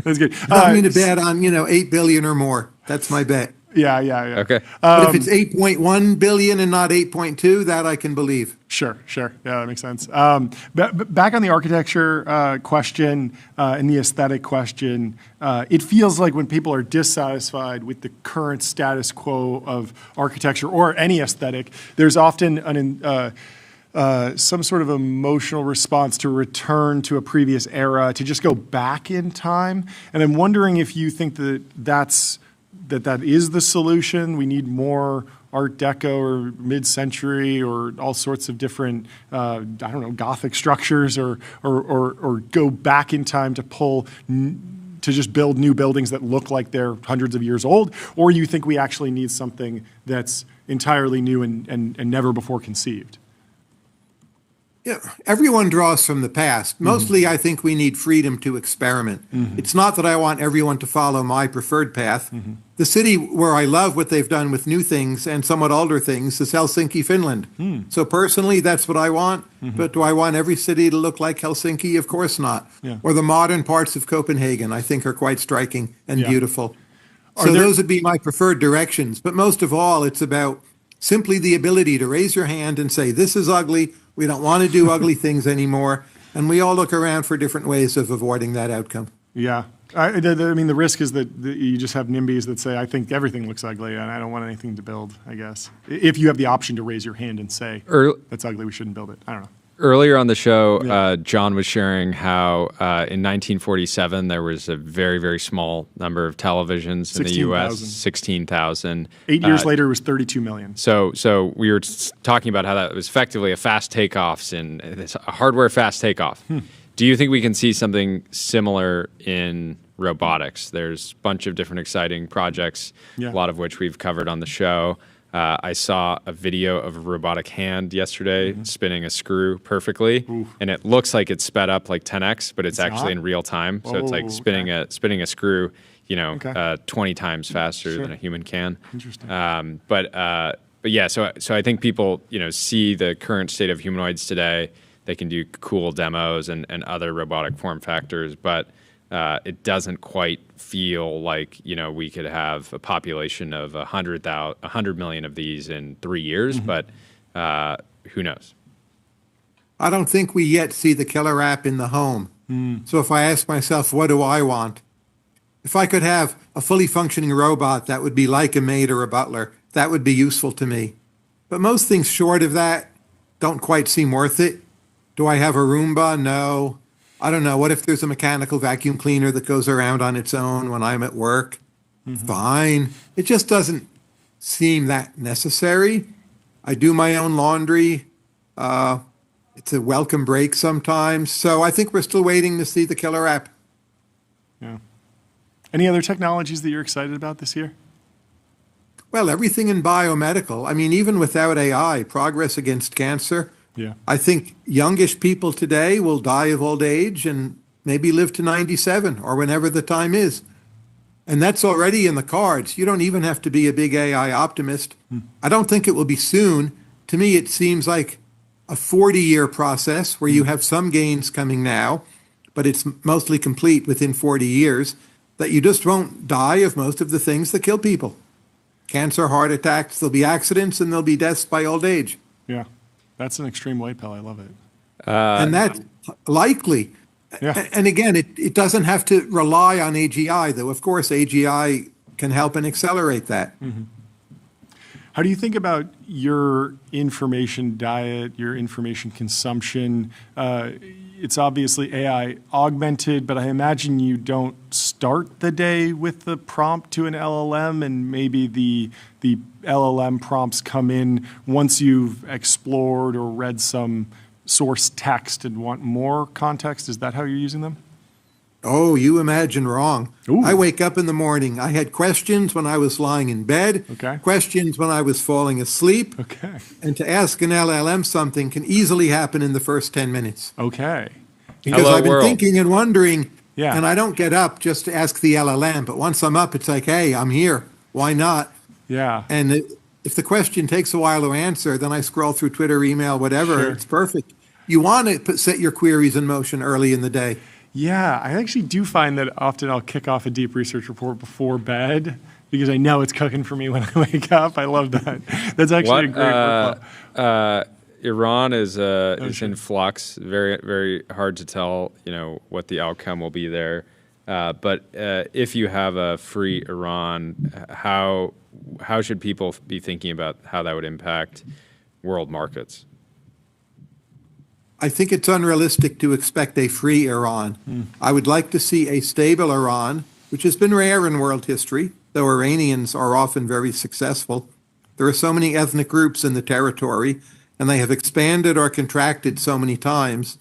That's good. I'm going to bet on 8 billion or more. That's my bet. Yeah. Okay. But if it's 8.1 billion and not 8.2, that I can believe. Sure. Yeah, that makes sense. Back on the architecture question and the aesthetic question, it feels like when people are dissatisfied with the current status quo of architecture or any aesthetic, there's often some sort of emotional response to return to a previous era, to just go back in time. And I'm wondering if you think that is the solution. We need more Art Deco or mid-century or all sorts of different, Gothic structures, or go back in time to just build new buildings that look like they're hundreds of years old, or you think we actually need something that's entirely new and never before conceived? Yeah, everyone draws from the past. Mostly, I think we need freedom to experiment. It's not that I want everyone to follow my preferred path. The city where I love what they've done with new things and somewhat older things is Helsinki, Finland. So personally, that's what I want. But do I want every city to look like Helsinki? Of course not. Yeah. Or the modern parts of Copenhagen, I think, are quite striking and beautiful. So those would be my preferred directions. But most of all, it's about simply the ability to raise your hand and say, this is ugly. We don't want to do ugly things anymore. And we all look around for different ways of avoiding that outcome. Yeah. I mean, the risk is that you just have NIMBYs that say, I think everything looks ugly and I don't want anything to build, I guess. If you have the option to raise your hand and say, that's ugly, we shouldn't build it. I don't know. Earlier on the show, John was sharing how in 1947 there was a very, very small number of televisions in the U.S., 16,000. 8 years later, it was 32 million. So we were talking about how that was effectively a fast takeoff, a hardware fast takeoff. Do you think we can see something similar in robotics? There's a bunch of different exciting projects, a lot of which we've covered on the show. I saw a video of a robotic hand yesterday spinning a screw perfectly, and it looks like it's sped up like 10x, but it's actually in real time. So it's like spinning a screw, 20 times faster than a human can. Interesting. But yeah, so I think people see the current state of humanoids today. They can do cool demos and other robotic form factors, but it doesn't quite feel like we could have a population of 100 million of these in 3 years. But who knows? I don't think we yet see the killer app in the home. So if I ask myself, what do I want? If I could have a fully functioning robot that would be like a maid or a butler, that would be useful to me. But most things short of that don't quite seem worth it. Do I have a Roomba? No. I don't know. What if there's a mechanical vacuum cleaner that goes around on its own when I'm at work? Fine. It just doesn't seem that necessary. I do my own laundry. It's a welcome break sometimes. So I think we're still waiting to see the killer app. Yeah. Any other technologies that you're excited about this year? Well, everything in biomedical. I mean, even without AI, progress against cancer. Yeah. I think youngish people today will die of old age and maybe live to 97 or whenever the time is. And that's already in the cards. You don't even have to be a big AI optimist. I don't think it will be soon. To me, it seems like a 40-year process where you have some gains coming now, but it's mostly complete within 40 years, that you just won't die of most of the things that kill people. Cancer, heart attacks, there'll be accidents, and there'll be deaths by old age. Yeah. That's an extreme white pill. I love it. And that's likely. Yeah. And again, it doesn't have to rely on AGI, though. Of course, AGI can help and accelerate that. How do you think about your information diet, your information consumption? It's obviously AI augmented, but I imagine you don't start the day with the prompt to an LLM, and maybe the LLM prompts come in once you've explored or read some source text and want more context. Is that how you're using them? Oh, you imagine wrong. Ooh. I wake up in the morning. I had questions when I was lying in bed, Okay. questions when I was falling asleep. Okay. And to ask an LLM something can easily happen in the first 10 minutes. Okay. Because Hello, I've been world. thinking and wondering, Yeah. and I don't get up just to ask the LLM, but once I'm up, it's like, hey, I'm here. Why not? Yeah. And if the question takes a while to answer, then I scroll through Twitter, email, whatever. Sure. It's perfect. You want to set your queries in motion early in the day. Yeah, I actually do find that often I'll kick off a deep research report before bed because I know it's cooking for me when I wake up. I love that. That's actually a great workflow. Iran is sure. in flux. Very, very hard to tell, what the outcome will be there. But if you have a free Iran, how should people be thinking about how that would impact world markets? I think it's unrealistic to expect a free Iran. I would like to see a stable Iran, which has been rare in world history, though Iranians are often very successful. There are so many ethnic groups in the territory, and they have expanded or contracted so many times.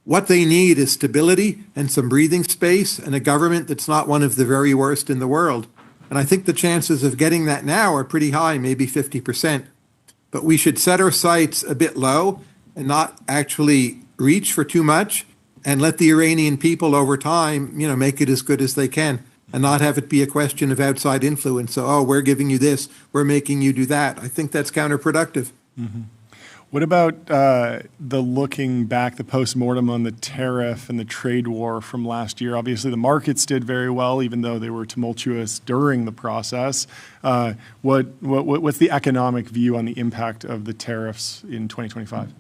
What they need is stability and some breathing space and a government that's not one of the very worst in the world. And I think the chances of getting that now are pretty high, maybe 50%. But we should set our sights a bit low and not actually reach for too much, and let the Iranian people over time, make it as good as they can, and not have it be a question of outside influence. So, oh, we're giving you this, we're making you do that. I think that's counterproductive. What about the looking back, the postmortem on the tariff and the trade war from last year? Obviously, the markets did very well, even though they were tumultuous during the process. What's the economic view on the impact of the tariffs in 2025?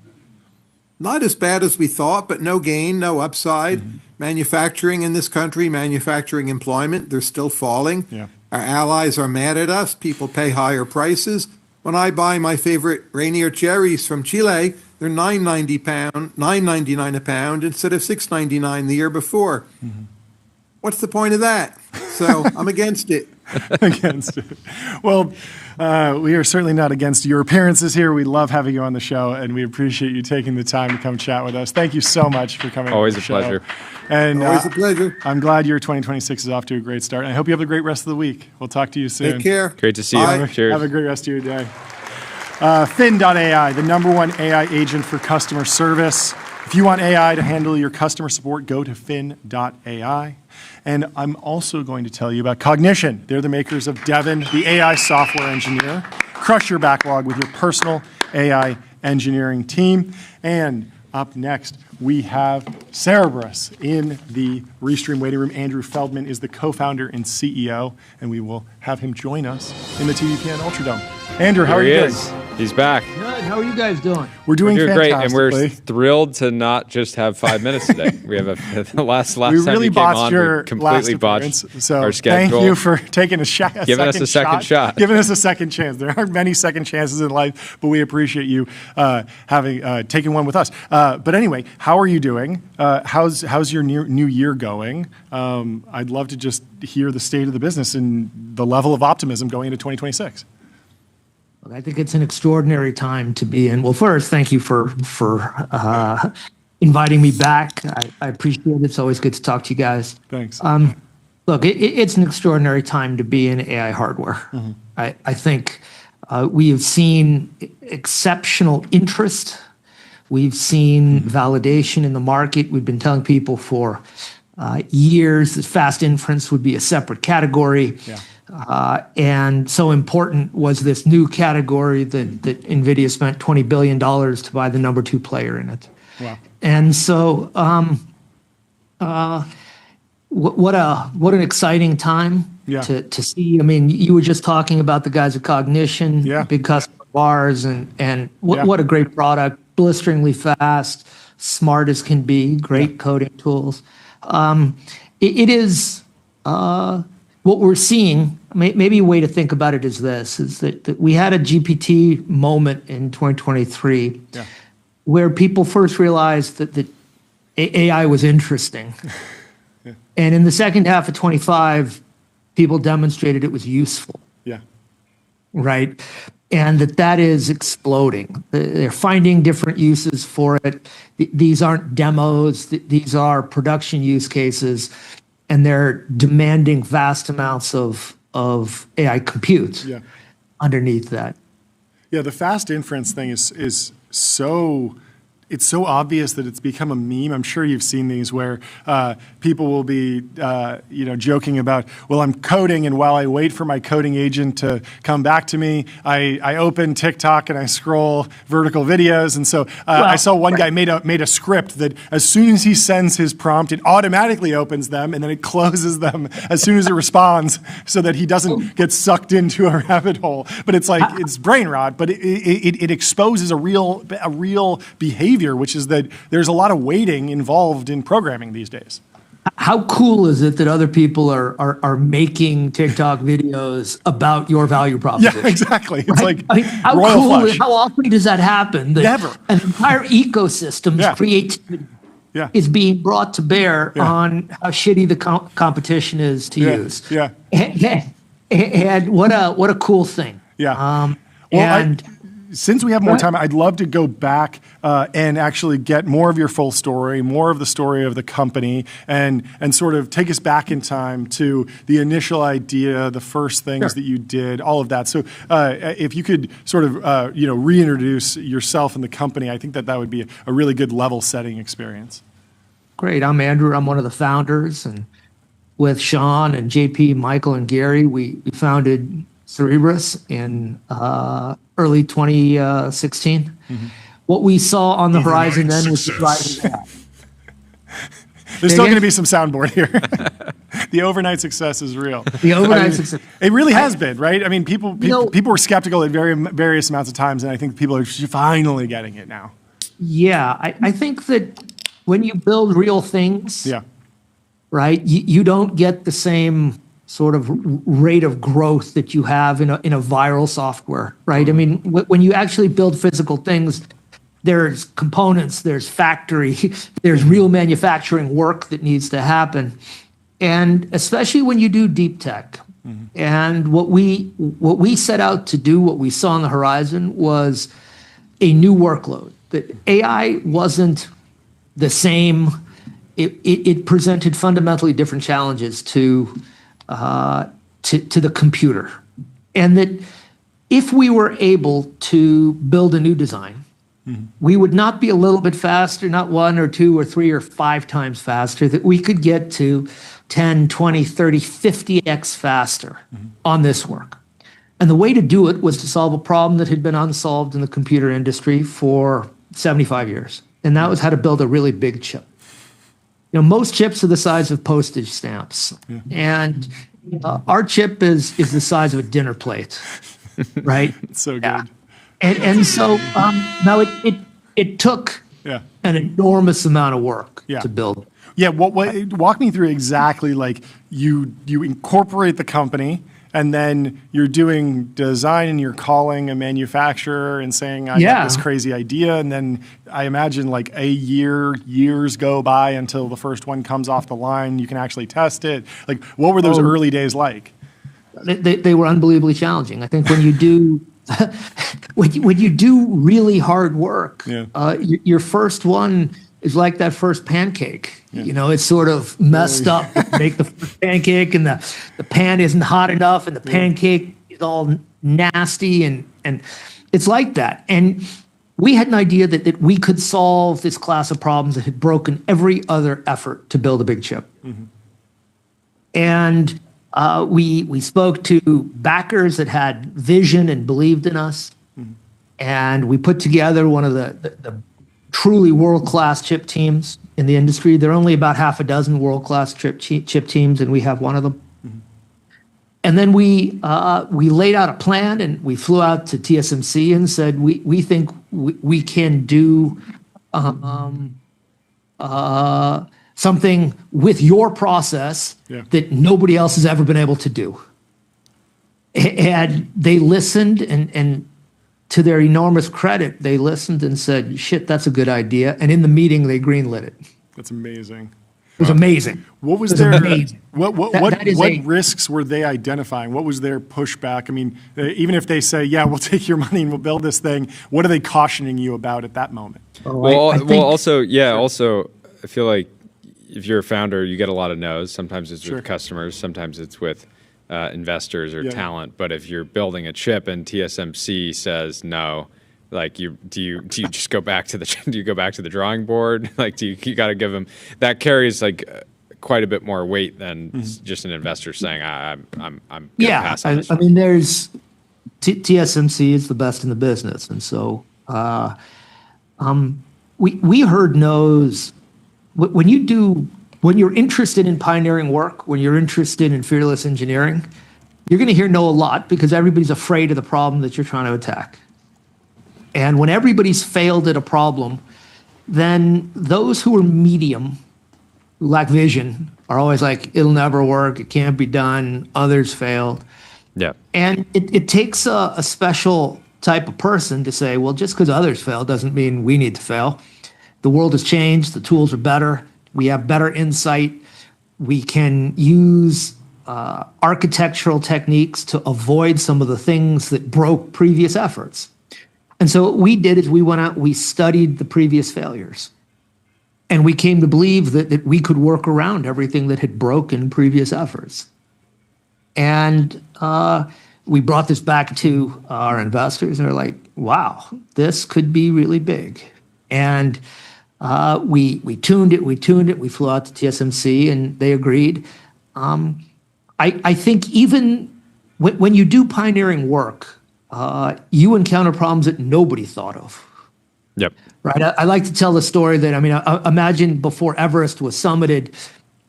Not as bad as we thought, but no gain, no upside. Manufacturing in this country, manufacturing employment, they're still falling. Yeah. Our allies are mad at us. People pay higher prices. When I buy my favorite Rainier cherries from Chile, they're $9.99 a pound instead of $6.99 the year before. What's the point of that? So I'm against it. Against it. Well, we are certainly not against your appearances here. We love having you on the show, and we appreciate you taking the time to come chat with us. Thank you so much for coming Always on the a show. pleasure. And Always a pleasure. I'm glad your 2026 is off to a great start. And I hope you have a great rest of the week. We'll talk to you soon. Take care. Great to see you. Bye. Cheers. Have a great rest of your day. Fin.ai, the #1 AI agent for customer service. If you want AI to handle your customer support, go to fin.ai. And I'm also going to tell you about Cognition. They're the makers of Devin, the AI software engineer. Crush your backlog with your personal AI engineering team. And up next, we have Cerebrus in the Restream waiting room. Andrew Feldman is the co-founder and CEO, and we will have him join us in the TBPN Ultradome. Andrew, how are you doing? He's back. Good. How are you guys doing? We're doing great, and we're fantastically. thrilled to not just have 5 minutes today. We have the last We time really you came botched on, your we completely last botched appearance. So our schedule. thank you for taking a shot. Giving us a second shot. Giving us a second chance. There aren't many second chances in life, but we appreciate you taking one with us. But anyway, how are you doing? How's your new year going? I'd love to just hear the state of the business and the level of optimism going into 2026. I think it's an extraordinary time to be in. Well, first, thank you for inviting me back. I appreciate it. It's always good to talk to you guys. Thanks. Look, it's an extraordinary time to be in AI hardware. I think we have seen exceptional interest. We've seen validation in the market. We've been telling people for years that fast inference would be a separate category. Yeah. And so important was this new category that NVIDIA spent $20 billion to buy the number 2 player in it. Wow. And so what an exciting time Yeah. to see. I mean, you were just talking about the guys at Cognition, Yeah. big customer bars, and what, Yeah. what a great product, blisteringly fast, smart as can be, great coding tools. It is what we're seeing. Maybe a way to think about it is this: is that we had a GPT moment in 2023, Yeah. where people first realized that AI was interesting, and in the second half of 25, people demonstrated it was useful. Yeah. Right? And that is exploding. They're finding different uses for it. These aren't demos, these are production use cases, and they're demanding vast amounts of AI compute Yeah. underneath that. Yeah, the fast inference thing is so, it's so obvious that it's become a meme. I'm sure you've seen these where people will be, joking about, well, I'm coding, and while I wait for my coding agent to come back to me, I open TikTok and I scroll vertical videos. And so I saw one guy made a script that as soon as he sends his prompt, it automatically opens them, and then it closes them as soon as it responds, so that he doesn't get sucked into a rabbit hole. But it's like, it's brain rot, but it exposes a real behavior, which is that there's a lot of waiting involved in programming these days. How cool is it that other people are making TikTok videos about your value proposition? Yeah, exactly. It's like how royal cool, flush. how often does that happen? That Never. An entire ecosystem's Yeah. creativity Yeah. is being brought to bear Yeah. on how shitty the competition is to Yeah. use. Yeah. And what a cool thing. Yeah. And Since we have more time, I'd love to go back and actually get more of your full story, more of the story of the company, and sort of take us back in time to the initial idea, the first things that you did, all of that. So if you could sort of reintroduce yourself and the company, I think that would be a really good level-setting experience. great. I'm Andrew. I'm one of the founders, and with Sean and JP, Michael, and Gary, we founded Cerebrus in early 2016. What we saw on the horizon then was the rise of AI. There's still going to be some soundboard here. The overnight success is real. The overnight success. It really has been, right? I mean, people were skeptical at various amounts of times, and I think people are finally getting it now. Yeah, I think that when you build real things, Yeah. right, you don't get the same sort of rate of growth that you have in a viral software, right? I mean, when you actually build physical things, there's components, there's factory, there's real manufacturing work that needs to happen. And especially when you do deep tech. And what we set out to do, what we saw on the horizon, was a new workload. That AI wasn't the same. It presented fundamentally different challenges to the computer. And that if we were able to build a new design, we would not be a little bit faster, not 1 or 2 or 3 or 5 times faster, that we could get to 10, 20, 30, 50x faster on this work. And the way to do it was to solve a problem that had been unsolved in the computer industry for 75 years. And that was how to build a really big chip. Most chips are the size of postage stamps. And our chip is the size of a dinner plate, right? It's so good. Yeah. And so now it took an enormous amount of work to build. Yeah, walk me through exactly, like you incorporate the company, and then you're doing design, and you're calling a manufacturer and saying, I got this crazy idea, and then I imagine like years go by until the first one comes off the line, you can actually test it. Like, what were those early days like? They were unbelievably challenging. I think when you do when you do really hard work, your first one is like that first pancake. It's sort of messed up. Make the first pancake, and the pan isn't hot enough, and the pancake is all nasty, and it's like that. And we had an idea that we could solve this class of problems that had broken every other effort to build a big chip. And we spoke to backers that had vision and believed in us. And we put together one of the truly world-class chip teams in the industry. There are only about half a dozen world-class chip teams, and we have one of them. And then we laid out a plan, and we flew out to TSMC and said, we think we can do something with your process that nobody else has ever been able to do. And they listened, and to their enormous credit, they listened and said, shit, that's a good idea. And in the meeting, they greenlit it. That's amazing. It was amazing. What was It was their amazing. what risks were they identifying? What was their pushback? I mean, even if they say, "Yeah, we'll take your money and we'll build this thing," what are they cautioning you about at that moment? Well, also, I feel like if you're a founder, you get a lot of no's. Sometimes it's with customers, sometimes it's with investors or talent. But if you're building a chip and TSMC says no, like do you just go back to the drawing board? Like you got to give them that carries like quite a bit more weight than just an investor saying I'm gonna pass on this. I mean, there's TSMC is the best in the business, and so we heard no's when you're interested in pioneering work, when you're interested in fearless engineering, you're going to hear no a lot because everybody's afraid of the problem that you're trying to attack. And when everybody's failed at a problem, then those who are medium, who lack vision, are always like, it'll never work, it can't be done, others failed. Yeah. And it takes a special type of person to say, well, just because others fail doesn't mean we need to fail. The world has changed, the tools are better, we have better insight, we can use architectural techniques to avoid some of the things that broke previous efforts. And so what we did is we went out, we studied the previous failures. And we came to believe that we could work around everything that had broken previous efforts. And we brought this back to our investors, and they're like, wow, this could be really big. And we tuned it, we flew out to TSMC, and they agreed. I think even when you do pioneering work, you encounter problems that nobody thought of. Yep. Right. I like to tell the story that, I mean, imagine before Everest was summited,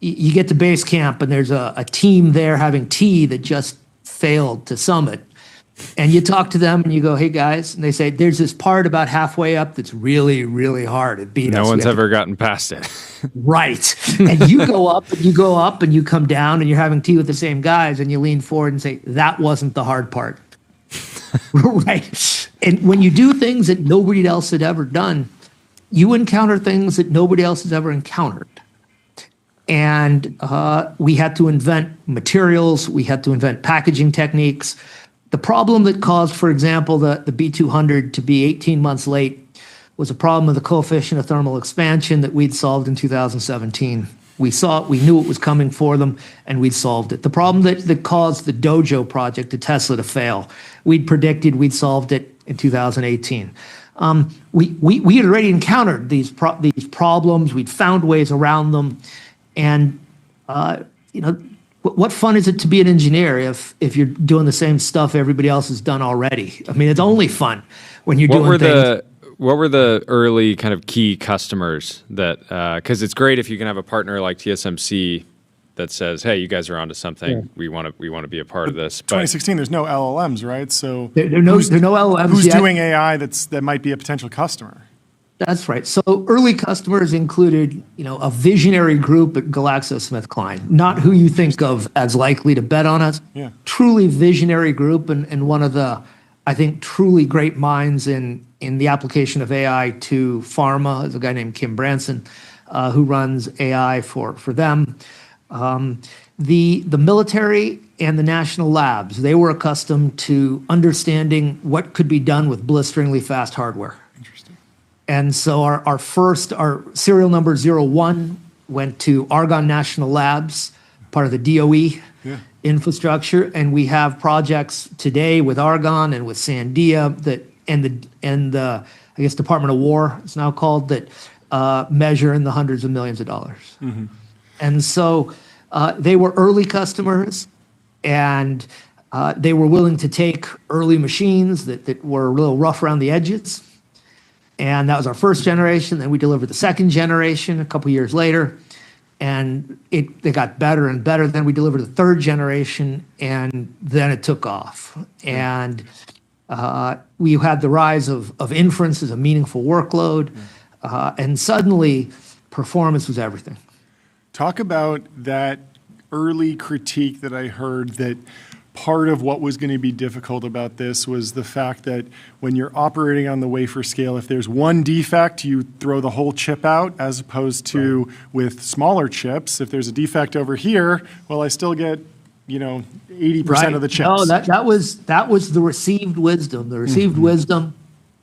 you get to base camp and there's a team there having tea that just failed to summit. And you talk to them and you go, hey guys, and they say, there's this part about halfway up that's really, really hard. It beat us. No one's ever gotten past it. Right. And you go up and you come down and you're having tea with the same guys and you lean forward and say, that wasn't the hard part. Right. And when you do things that nobody else had ever done, you encounter things that nobody else has ever encountered. And we had to invent materials. We had to invent packaging techniques. The problem that caused, for example, the B200 to be 18 months late was a problem of the coefficient of thermal expansion that we'd solved in 2017. We saw it, we knew it was coming for them, and we'd solved it. The problem that caused the Dojo project at Tesla to fail, we'd predicted, we'd solved it in 2018. We had already encountered these problems, we'd found ways around them, and what fun is it to be an engineer if you're doing the same stuff everybody else has done already? I mean, it's only fun when you're doing things. What were the early kind of key customers that, because it's great if you can have a partner like TSMC that says, hey, you guys are onto something. Yeah. We want to be a part of this. 2016, there's no LLMs, right? So there are no LLMs who's yet. doing AI that might be a potential customer? That's right. So early customers included, a visionary group at GlaxoSmithKline, not who you think of as likely to bet on us. Yeah. Truly visionary group and one of the, I think, truly great minds in the application of AI to pharma is a guy named Kim Branson, who runs AI for them. The military and the national labs, they were accustomed to understanding what could be done with blisteringly fast hardware. Interesting. And so our serial number 01 went to Argonne National Labs, part of the DOE infrastructure, and we have projects today with Argonne and with Sandia and the I guess Department of War, it's now called, that measure in the hundreds of millions of dollars. Mm-hmm. And so they were early customers, and they were willing to take early machines that were a little rough around the edges. And that was our first generation. Then we delivered the second generation a couple years later. and they got better and better. Then we delivered the third generation, and then it took off. And we had the rise of inference as a meaningful workload, and suddenly performance was everything. Talk about that early critique that I heard, that part of what was going to be difficult about this was the fact that when you're operating on the wafer scale, if there's one defect, you throw the whole chip out, as opposed to with smaller chips. If there's a defect over here, well, I still get 80% of the chips. No, that was the received wisdom. The received wisdom.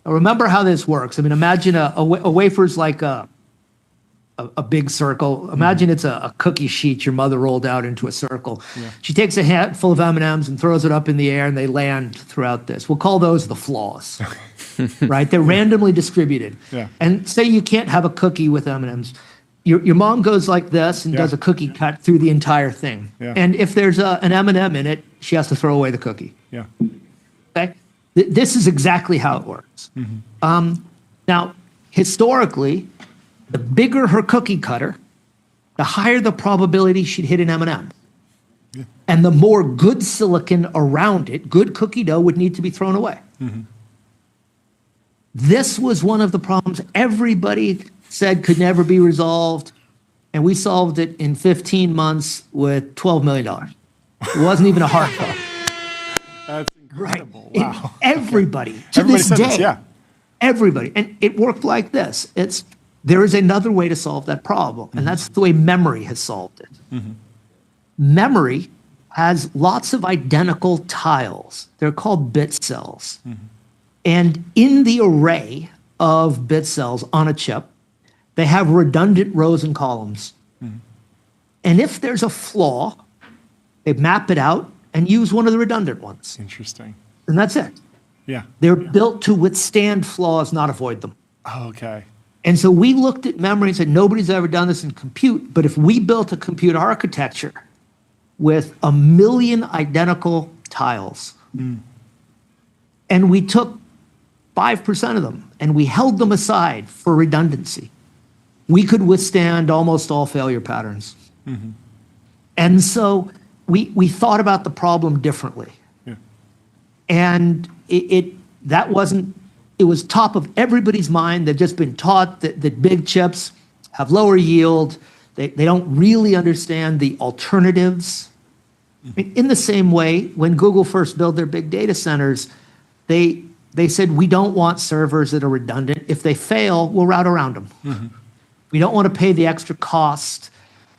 Now remember how this works. I mean, imagine a wafer's like a big circle. Imagine it's a cookie sheet your mother rolled out into a circle. Yeah. She takes a handful of M&Ms and throws it up in the air, and they land throughout this. We'll call those the flaws, right? They're randomly distributed. Yeah. And say you can't have a cookie with M&Ms. Your mom goes like this and does a cookie cut through the entire thing. Yeah. And if there's an M&M in it, she has to throw away the cookie. Yeah. Okay? This is exactly how it works. Now, historically, the bigger her cookie cutter, the higher the probability she'd hit an M&M. Yeah. And the more good silicon around it, good cookie dough, would need to be thrown away. This was one of the problems everybody said could never be resolved, and we solved it in 15 months with $12 million. It wasn't even a hard problem. That's incredible. Right. Wow. Everybody, to Everybody this said day, this, yeah. Everybody. And it worked like this. There is another way to solve that problem, and that's the way memory has solved it. Memory has lots of identical tiles. They're called bit cells. And in the array of bit cells on a chip, they have redundant rows and columns. And if there's a flaw, they map it out and use one of the redundant ones. Interesting. And that's it. Yeah. They're built to withstand flaws, not avoid them. Oh, okay. And so we looked at memory and said, nobody's ever done this in compute, but if we built a computer architecture with 1 million identical tiles, and we took 5% of them and we held them aside for redundancy, we could withstand almost all failure patterns. And so we thought about the problem differently. Yeah. And it was top of everybody's mind. They've just been taught that big chips have lower yield. They don't really understand the alternatives. In the same way, when Google first built their big data centers, they said, we don't want servers that are redundant. If they fail, we'll route around them. We don't want to pay the extra cost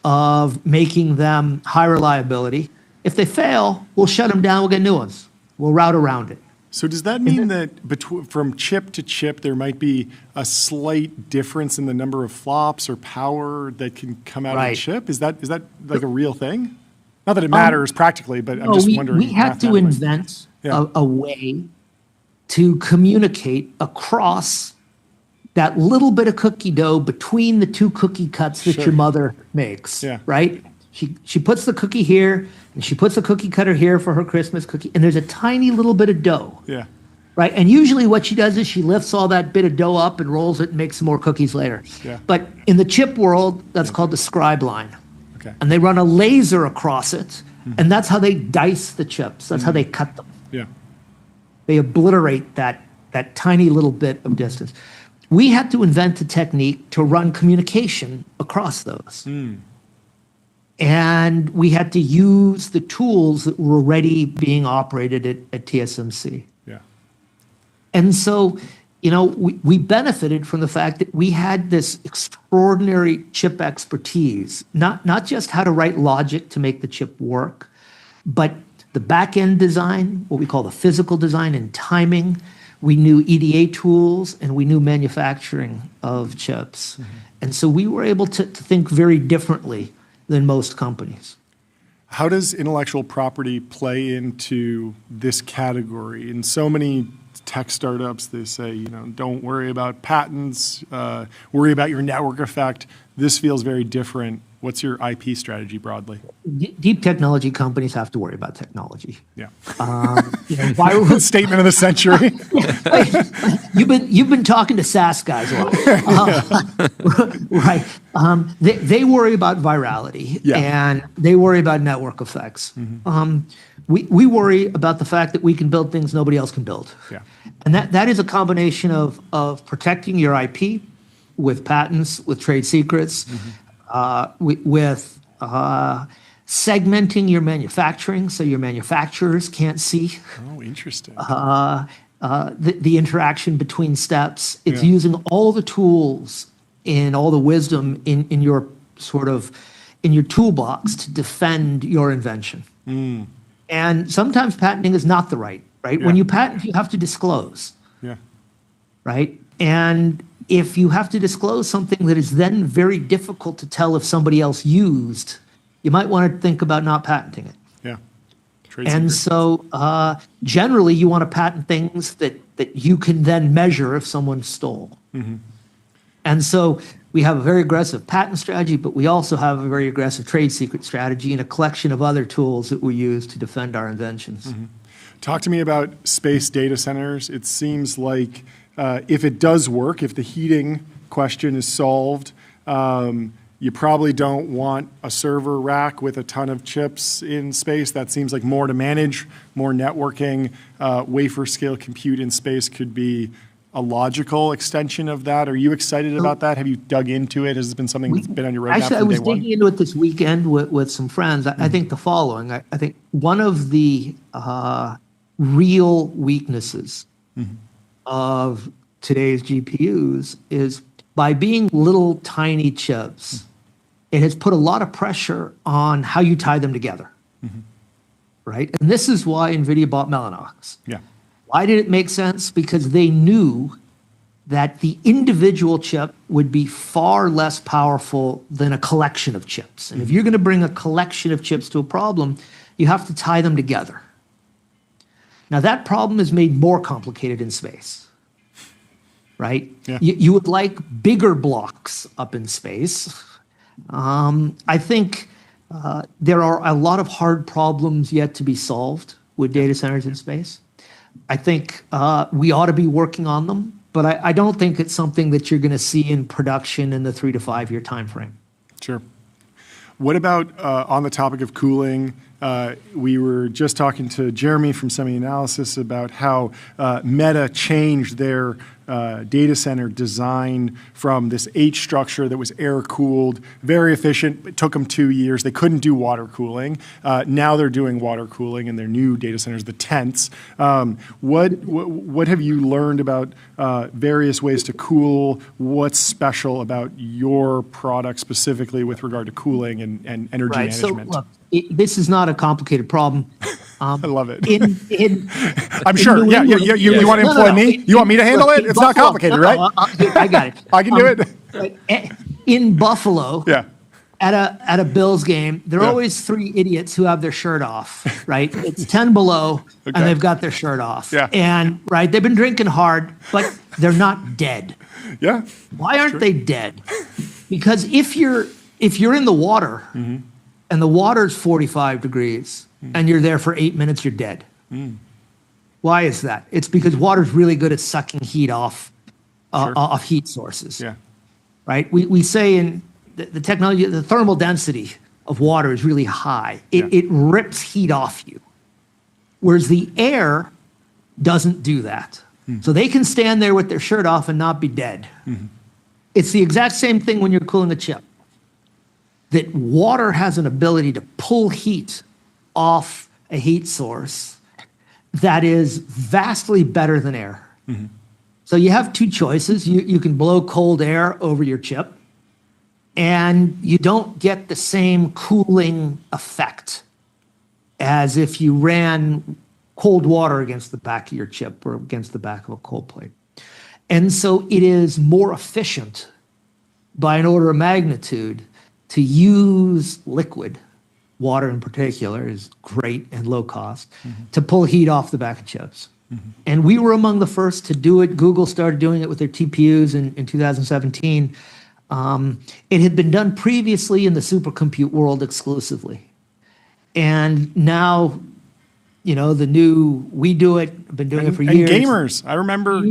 of making them high reliability. If they fail, we'll shut them down, we'll get new ones. We'll route around it. So does that mean that from chip to chip, there might be a slight difference in the number of flops or power that can come out of the chip? Is that like a real thing? Not that it matters practically, but I'm just wondering. We had to invent a way to communicate across that little bit of cookie dough between the two cookie cuts that your mother makes, right? She puts the cookie here, and she puts the cookie cutter here for her Christmas cookie, and there's a tiny little bit of dough. Yeah. Right? And usually what she does is she lifts all that bit of dough up and rolls it and makes some more cookies later. Yeah. But in the chip world, that's called the scribe line. Okay. And they run a laser across it, and that's how they dice the chips. That's how they cut them. Yeah. They obliterate that tiny little bit of distance. We had to invent a technique to run communication across those. And we had to use the tools that were already being operated at TSMC. Yeah. And so, we benefited from the fact that we had this extraordinary chip expertise, not just how to write logic to make the chip work, but the back-end design, what we call the physical design and timing. We knew EDA tools, and we knew manufacturing of chips. And so we were able to think very differently than most companies. How does intellectual property play into this category? In so many tech startups, they say, don't worry about patents, worry about your network effect. This feels very different What's your IP strategy broadly? Deep technology companies have to worry about technology. Yeah. Viral Statement of the century. You've been talking to SaaS guys a lot, right? They worry about virality, Yeah. and they worry about network effects. We worry about the fact that we can build things nobody else can build. Yeah. And that is a combination of protecting your IP with patents, with trade secrets, with segmenting your manufacturing so your manufacturers can't see Oh, interesting. the interaction between steps. It's Yeah. using all the tools and all the wisdom in your in your toolbox to defend your invention. And sometimes patenting is not the right. When Yeah. you patent, you have to disclose, Yeah. right? And if you have to disclose something that is then very difficult to tell if somebody else used, you might want to think about not patenting it. Yeah. Trade And secret. so generally you want to patent things that you can then measure if someone stole. And so we have a very aggressive patent strategy, but we also have a very aggressive trade secret strategy and a collection of other tools that we use to defend our inventions. Talk to me about space data centers. It seems like if it does work, if the heating question is solved, you probably don't want a server rack with a ton of chips in space. That seems like more to manage, more networking. Wafer scale compute in space could be a logical extension of that. Are you excited about that? Have you dug into it? Has it been something that's been on your roadmap Actually, I from was day one? digging into it this weekend with some friends. I think the following. I think one of the real weaknesses of today's GPUs is by being little tiny chips, it has put a lot of pressure on how you tie them together, right? And this is why NVIDIA bought Mellanox. Yeah. Why did it make sense? Because they knew that the individual chip would be far less powerful than a collection of chips. And if you're going to bring a collection of chips to a problem, you have to tie them together. Now, that problem is made more complicated in space, right? Yeah. You would like bigger blocks up in space. I think there are a lot of hard problems yet to be solved with data centers in space. I think we ought to be working on them, but I don't think it's something that you're going to see in production in the 3 to 5 year time frame. Sure. What about on the topic of cooling? We were just talking to Jeremy from SemiAnalysis about how Meta changed their data center design from this H structure that was air cooled, very efficient. It took them 2 years. They couldn't do water cooling. Now they're doing water cooling in their new data centers, the tents. What have you learned about various ways to cool? What's special about your product specifically with regard to cooling and energy Right. So management? look, this is not a complicated problem. I love it. I'm in sure. New Yeah, England- you want to No, employ no. me? You want me to handle it? It's not Buffalo- complicated, no, right? I got it. I can do it. In Buffalo, Yeah. at a Bills game, there are Yeah. always 3 idiots who have their shirt off, right? It's 10 below, Okay. and they've got their shirt off. Yeah. And, right, they've been drinking hard, but they're not dead. Yeah. Why aren't they dead? Because if you're in the water and the water's 45 degrees and you're there for 8 minutes, you're dead. Why is that? It's because water's really good at sucking heat off off heat sources. Yeah. Right? We say in the technology, the thermal density of water is really high. It rips heat off you. Whereas the air doesn't do that. So they can stand there with their shirt off and not be dead. It's the exact same thing when you're cooling a chip. That water has an ability to pull heat off a heat source that is vastly better than air. So you have 2 choices. You can blow cold air over your chip, and you don't get the same cooling effect as if you ran cold water against the back of your chip or against the back of a cold plate. And so it is more efficient by an order of magnitude to use liquid, water in particular is great and low cost, to pull heat off the back of chips. And we were among the first to do it. Google started doing it with their TPUs in 2017. It had been done previously in the supercompute world exclusively. And now, we do it, been doing it for years. And gamers, I remember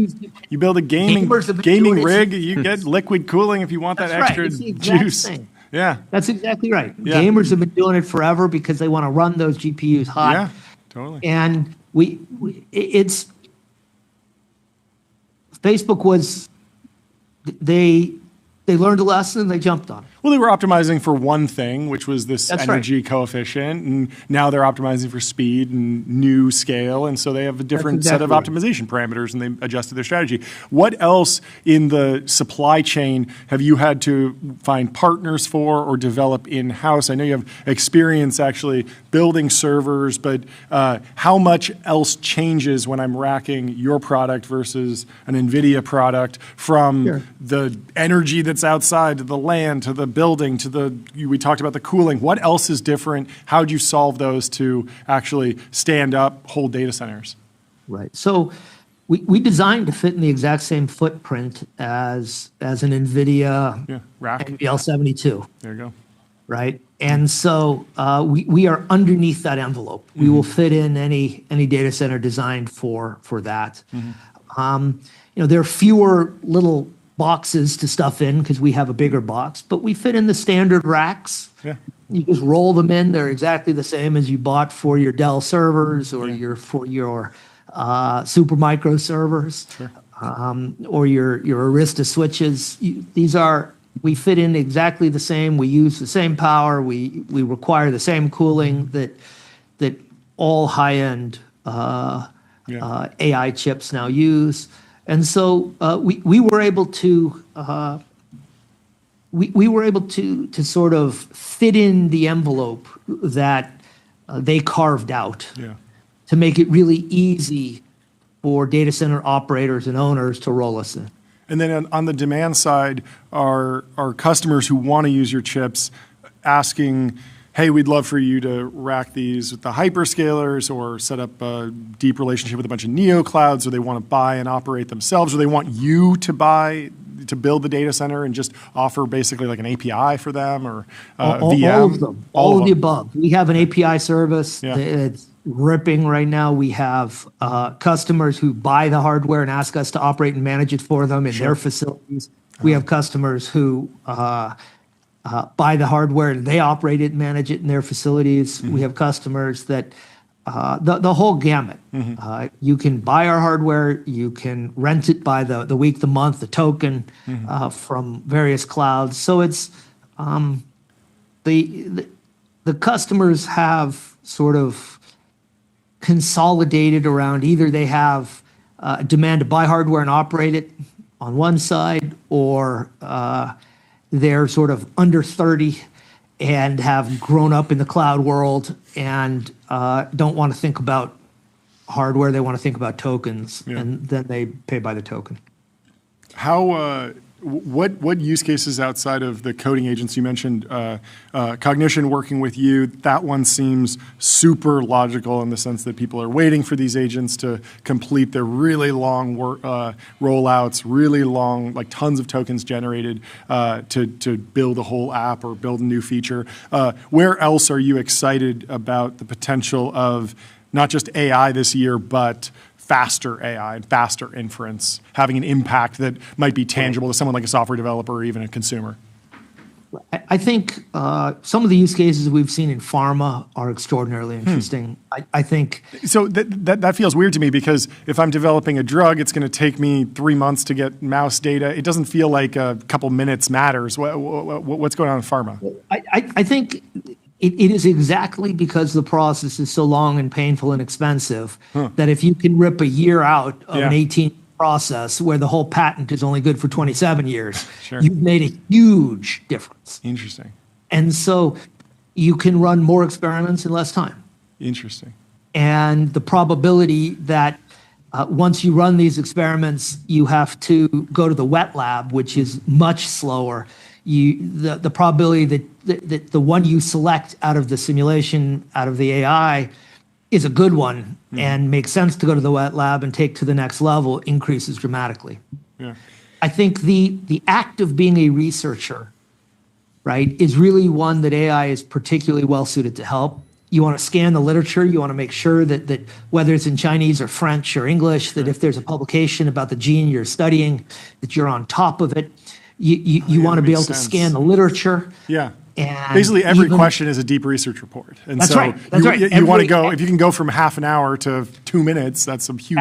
you build a gaming rig, you get liquid cooling if you want that That's extra right. It's the exact juice. same. Yeah. That's exactly right. Yeah. Gamers have been doing it forever because they want to run those GPUs hot. Yeah, totally. And Facebook was, they learned a lesson and they jumped on it. Well, they were optimizing for one thing, which was this That's energy coefficient, and now they're optimizing for speed and new scale, and so they have a different set of exactly optimization parameters, and they adjusted their strategy. What else in the supply chain have you had to find partners for or develop in-house? I know you have experience actually building servers, but how much else changes when I'm racking your product versus an NVIDIA product from the energy that's outside to the land to the building to we talked about the cooling. What else is different? How do you solve those to actually stand up whole data centers? Right. So we designed to fit in the exact same footprint as an NVIDIA rack. NVL72. There you go. Right. And so we are underneath that envelope. We will fit in any data center designed for that. There are fewer little boxes to stuff in because we have a bigger box, but we fit in the standard racks. Yeah. You just roll them in. They're exactly the same as you bought for your Dell servers or for your Supermicro servers, or your Arista switches. We fit in exactly the same. We use the same power. We require the same cooling that all high-end AI chips now use. And so we were able to sort of fit in the envelope that they carved out to make it really easy for data center operators and owners to roll us in. And then on the demand side, are customers who want to use your chips asking, hey, we'd love for you to rack these with the hyperscalers or set up a deep relationship with a bunch of neo clouds, or they want to buy and operate themselves, or they want you to build the data center and just offer basically like an API for them or VM? All of them. All of the above. We have an API service. It's ripping right now. We have customers who buy the hardware and ask us to operate and manage it for them in their facilities. We have customers who buy the hardware and they operate it and manage it in their facilities. We have customers that the whole gamut. You can buy our hardware, you can rent it by the week, the month, the token from various clouds. So it's the customers have sort of consolidated around either they have demand to buy hardware and operate it on one side, or they're sort of under 30 and have grown up in the cloud world and don't want to think about hardware. They want to think about tokens, and then they pay by the token. How what use cases outside of the coding agents you mentioned, Cognition working with you, that one seems super logical in the sense that people are waiting for these agents to complete their really long rollouts, really long, like tons of tokens generated to build a whole app or build a new feature. Where else are you excited about the potential of not just AI this year, but faster AI and faster inference having an impact that might be tangible to someone like a software developer or even a consumer? I think some of the use cases we've seen in pharma are extraordinarily interesting. I think so. That feels weird to me because if I'm developing a drug, it's going to take me 3 months to get mouse data. It doesn't feel like a couple minutes matters. What's going on in pharma? I think it is exactly because the process is so long and painful and expensive that if you can rip a year out of an 18 process where the whole patent is only good for 27 years, you've made a huge difference. Interesting. And so you can run more experiments in less time. Interesting. And the probability that once you run these experiments, you have to go to the wet lab, which is much slower. The probability that the one you select out of the simulation, out of the AI, is a good one and makes sense to go to the wet lab and take to the next level increases dramatically. Yeah. I think the act of being a researcher, right, is really one that AI is particularly well suited to help. You want to scan the literature. You want to make sure that whether it's in Chinese or French or English, that if there's a publication about the gene you're studying, that you're on top of it. You want to be able to scan the literature. Yeah. And basically, every question is a deep research report. And that's so right. That's right. You want to go, if you can go from half an hour to 2 minutes, that's a huge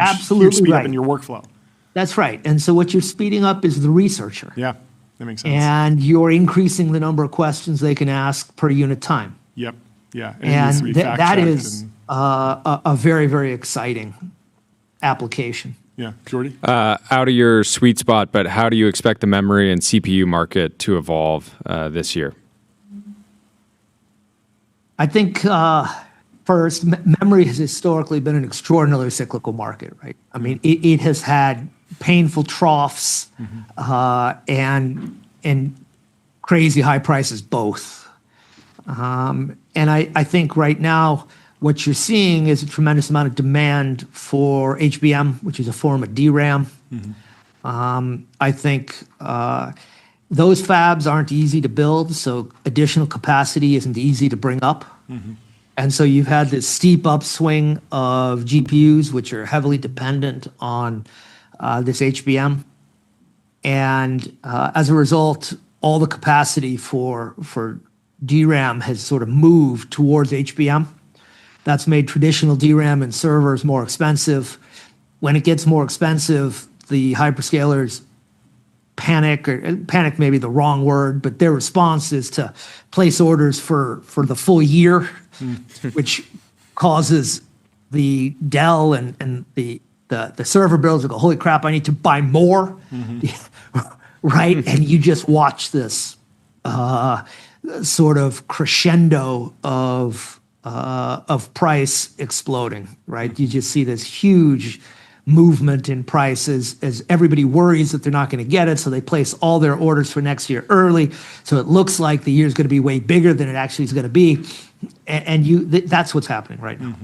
speed up in your workflow. That's right. And so what you're speeding up is the researcher. Yeah, that makes sense. And you're increasing the number of questions they can ask per unit time. Yep. Yeah. And that is a very, very exciting application. Yeah. Jordy? Out of your sweet spot, but how do you expect the memory and CPU market to evolve this year? I think first, memory has historically been an extraordinarily cyclical market, right? I mean, it has had painful troughs and crazy high prices both. And I think right now what you're seeing is a tremendous amount of demand for HBM, which is a form of DRAM. I think those fabs aren't easy to build, so additional capacity isn't easy to bring up. And so you've had this steep upswing of GPUs, which are heavily dependent on this HBM. And as a result, all the capacity for DRAM has sort of moved towards HBM. That's made traditional DRAM and servers more expensive. When it gets more expensive, the hyperscalers panic, or panic may be the wrong word, but their response is to place orders for the full year, which causes the Dell and the server builds to go, holy crap, I need to buy more, right? And you just watch this sort of crescendo of price exploding, right? You just see this huge movement in prices as everybody worries that they're not going to get it, so they place all their orders for next year early. So it looks like the year is going to be way bigger than it actually is going to be, and that's what's happening right now.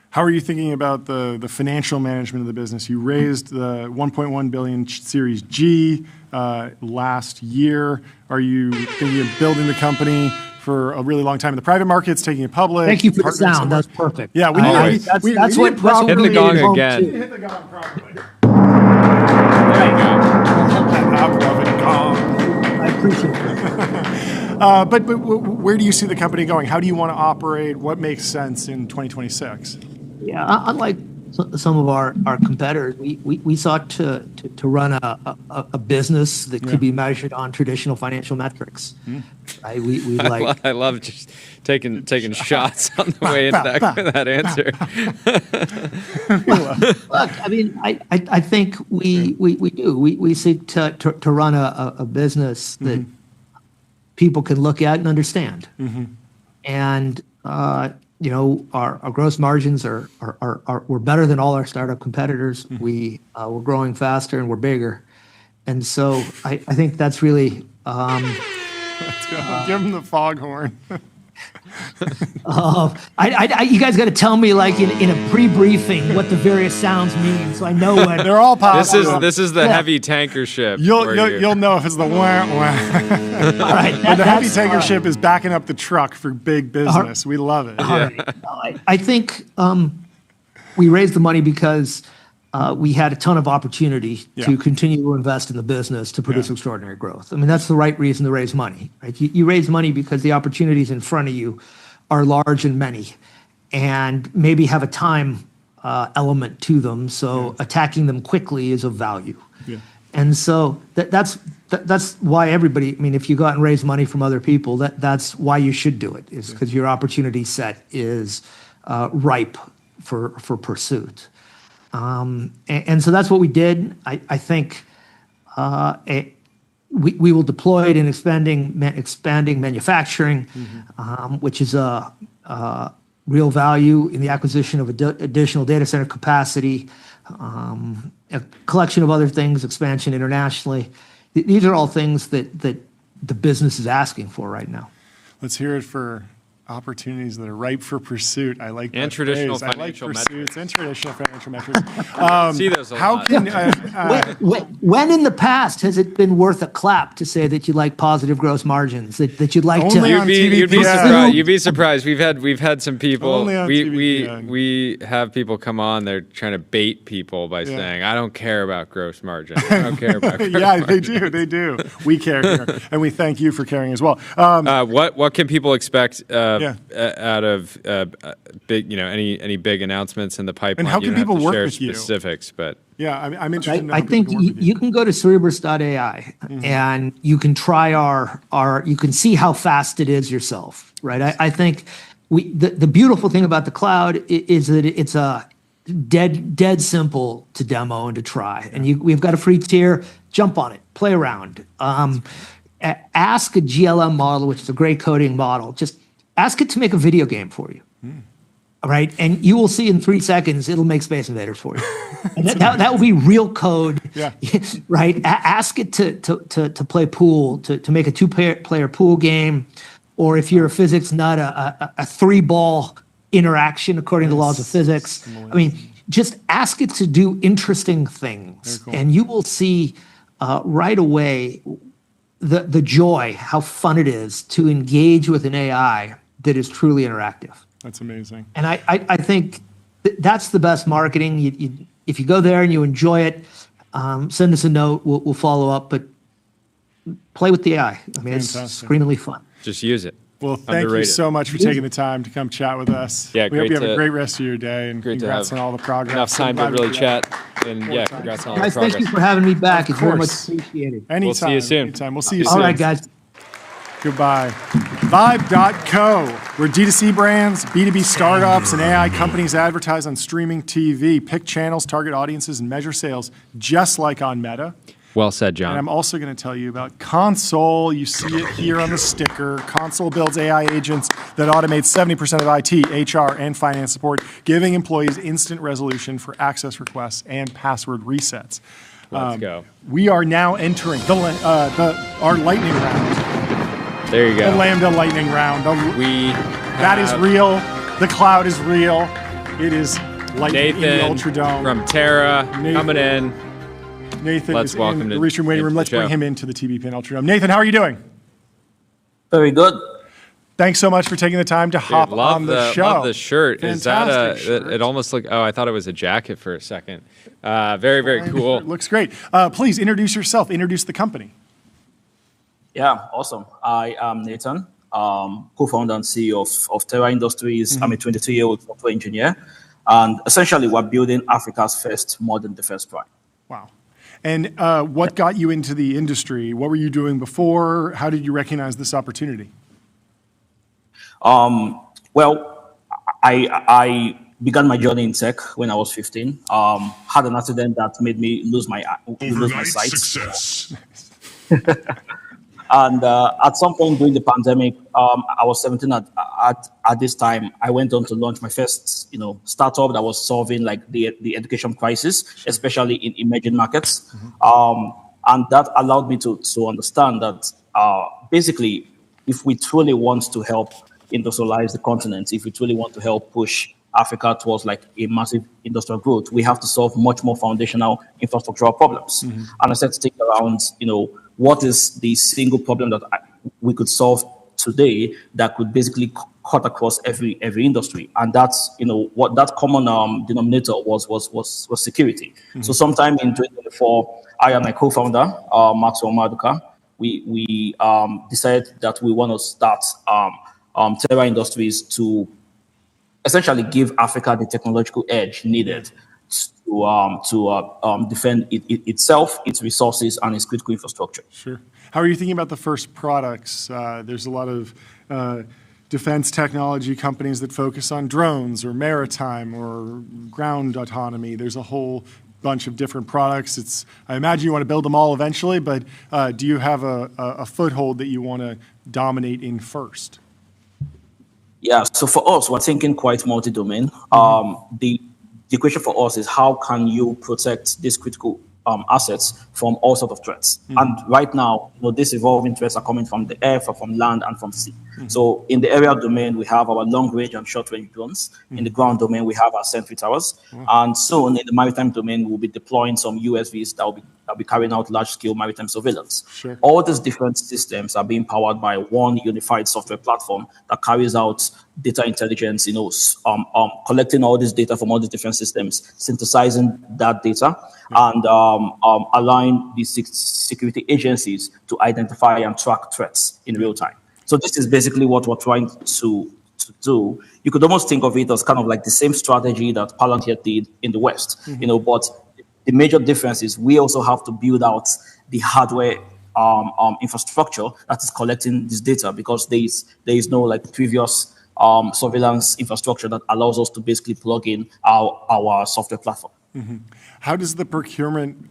How are you thinking about the financial management of the business? You raised the 1.1 billion Series G last year. Are you thinking of building the company for a really long time in the private markets, taking it public? Thank you for the sound. That's perfect. Yeah, we need that's what hit the gong again. hit the gong properly. There you go. I appreciate it. But where do you see the company going? How do you want to operate? What makes sense in 2026? Yeah, unlike some of our competitors, we sought to run a business that could be measured on traditional financial metrics. Right? We like. I love just taking shots on the way into that answer. Look, I mean, I think we do. We seek to run a business that people can look at and understand. And you know, our gross margins we're better than all our startup competitors. We're growing faster and we're bigger, and so I think that's really. Let's go. Give him the foghorn. You guys got to tell me, like in a pre-briefing, what the various sounds mean, so I know when they're all positive. This is the heavy tanker ship. You'll know if it's the wah wah. All right, the heavy tanker ship is backing up the truck for big business. We love it. I think we raised the money because we had a ton of opportunity to continue to invest in the business to produce extraordinary growth. I mean, that's the right reason to raise money, right? You raise money because the opportunities in front of you are large and many, and maybe have a time element to them. So attacking them quickly is of value. And so that's why everybody. I mean, if you go out and raise money from other people, that's why you should do it. Is because your opportunity set is ripe for pursuit. And so that's what we did. I think we will deploy it in expanding manufacturing, which is a real value in the acquisition of additional data center capacity, a collection of other things, expansion internationally. These are all things that the business is asking for right now. Let's hear it for opportunities that are ripe for pursuit. I like that And traditional phrase. financial I like pursuits metrics. and traditional financial metrics. See those a How lot. can When in the past has it been worth a clap to say that you like positive gross margins, that you'd like Only to? on You'd be TBPN. surprised. You'd be surprised. We've had some people. Only on We TBPN. have people come on. They're trying to bait people by saying, "I don't care about gross margin. I don't care about." Gross Yeah, they margin." do. They do. We care here, and we thank you for caring as well. What can people expect Yeah. out of big any big announcements in the pipeline? And how You can don't have people to work share with you? specifics, but Yeah, I'm interested. in how I people think can work with you can go to Cerebrus.ai and you can try you can see how fast it is yourself, right? I think the beautiful thing about the cloud is that it's a dead simple to demo and to try. And we've got a free tier, jump on it, play around. Ask a GLM model, which is a great coding model, just ask it to make a video game for you. All right, and you will see in 3 seconds it'll make Space Invaders for you. And that will be real code, Yeah. right? Ask it to play pool, to make a two-player pool game, or if you're a physics nut, a 3-ball interaction according to laws of physics. I mean, just ask it to do interesting things, Very cool. and you will see right away the joy, how fun it is to engage with an AI that is truly interactive. That's amazing. And I think that's the best marketing. If you go there and you enjoy it, send us a note. We'll follow up. But play with the AI. I mean, it's Fantastic. screamingly fun. just use it. Well, thank Underrated. you so much for taking the time to come chat with us. Yeah, we hope great you have a to- great rest of your day, and Great to congrats have on all the progress. enough So time to glad we really did that. chat. And yeah, congrats on all the Guys, progress. thank you for having me back. Of It's very much course. appreciated. Anytime. We'll see you soon. Anytime. We'll see you All soon. right, guys. Goodbye. Vibe.co, where D2C brands, B2B startups, and AI companies advertise on streaming TV, pick channels, target audiences, and measure sales, just like on Meta. Well said, John. And I'm also going to tell you about Console. You see it here on the sticker. Console builds AI agents that automate 70% of IT, HR, and finance support, giving employees instant resolution for access requests and password resets. Let's go. We are now entering our lightning round. There you The go. Lambda lightning round. That is have real. The cloud is real. It is lightning in the Nathan Ultradome. from Terra Nathan. coming in. Nathan Let's is welcome in the to- Reach Room waiting into room. the Let's bring show. him into the TBPN Ultradome. Nathan, how are you doing? Very good. Thanks so much for taking the time to hop Dude, on the show. Love the shirt. Is that Fantastic shirt. it almost looked, oh, I thought it was a jacket for a second. Very, very cool. It looks great. Please introduce yourself. Introduce the company. Yeah, awesome. I am Nathan, co-founder and CEO of Terra Industries. I'm a 22-year-old software engineer. And essentially, we're building Africa's first modern defense prime. Wow. And what got you into the industry? What were you doing before? How did you recognize this opportunity? Well, I began my journey in tech when I was 15. Had an accident that made me lose my Overnight sight. success. And at some point during the pandemic, I was 17 at this time. I went on to launch my first, startup that was solving like the education crisis, especially in emerging markets. And that allowed me to understand that basically, if we truly want to help industrialize the continent, if we truly want to help push Africa towards like a massive industrial growth, we have to solve much more foundational infrastructural problems. And I started to think around, what is the single problem that we could solve today that could basically cut across every industry, and that's what that common denominator was security. So sometime in 2024, I and my co-founder Maxwell Maduka, we decided that we want to start Terra Industries to essentially give Africa the technological edge needed to defend itself, its resources, and its critical infrastructure. Sure. How are you thinking about the first products? There's a lot of defense technology companies that focus on drones or maritime or ground autonomy. There's a whole bunch of different products. I imagine you want to build them all eventually, but do you have a foothold that you want to dominate in first? Yeah, so for us, we're thinking quite multi-domain. The question for us is how can you protect this critical assets from all sorts of threats. And right now, these evolving threats are coming from the air, from land, and from sea. So in the aerial domain, we have our long-range and short-range drones. In the ground domain, we have our sentry towers. And soon, in the maritime domain, we'll be deploying some USVs that will be carrying out large-scale maritime surveillance. Sure. All these different systems are being powered by one unified software platform that carries out data intelligence, collecting all this data from all these different systems, synthesizing that data, and allowing the security agencies to identify and track threats in real time. So this is basically what we're trying to do. You could almost think of it as kind of like the same strategy that Palantir did in the West, but the major difference is we also have to build out the hardware infrastructure that is collecting this data, because there is no like previous surveillance infrastructure that allows us to basically plug in our software platform. How does the procurement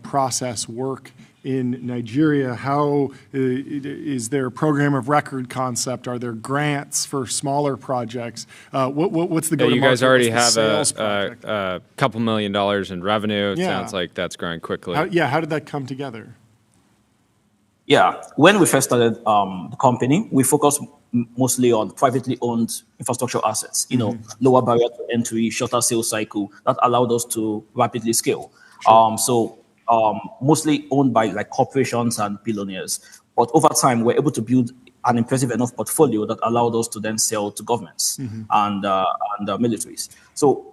process work in Nigeria? How is there a program of record concept? Are there grants for smaller projects? What's the go-to-market? You guys already What's the have a couple $1 million in revenue. It sounds like that's growing quickly. How did that come together? Yeah, when we first started the company, we focused mostly on privately owned infrastructure assets, lower barrier to entry, shorter sales cycle that allowed us to rapidly scale. Sure. Mostly owned by like corporations and billionaires. But over time, we're able to build an impressive enough portfolio that allowed us to then sell to governments and militaries. So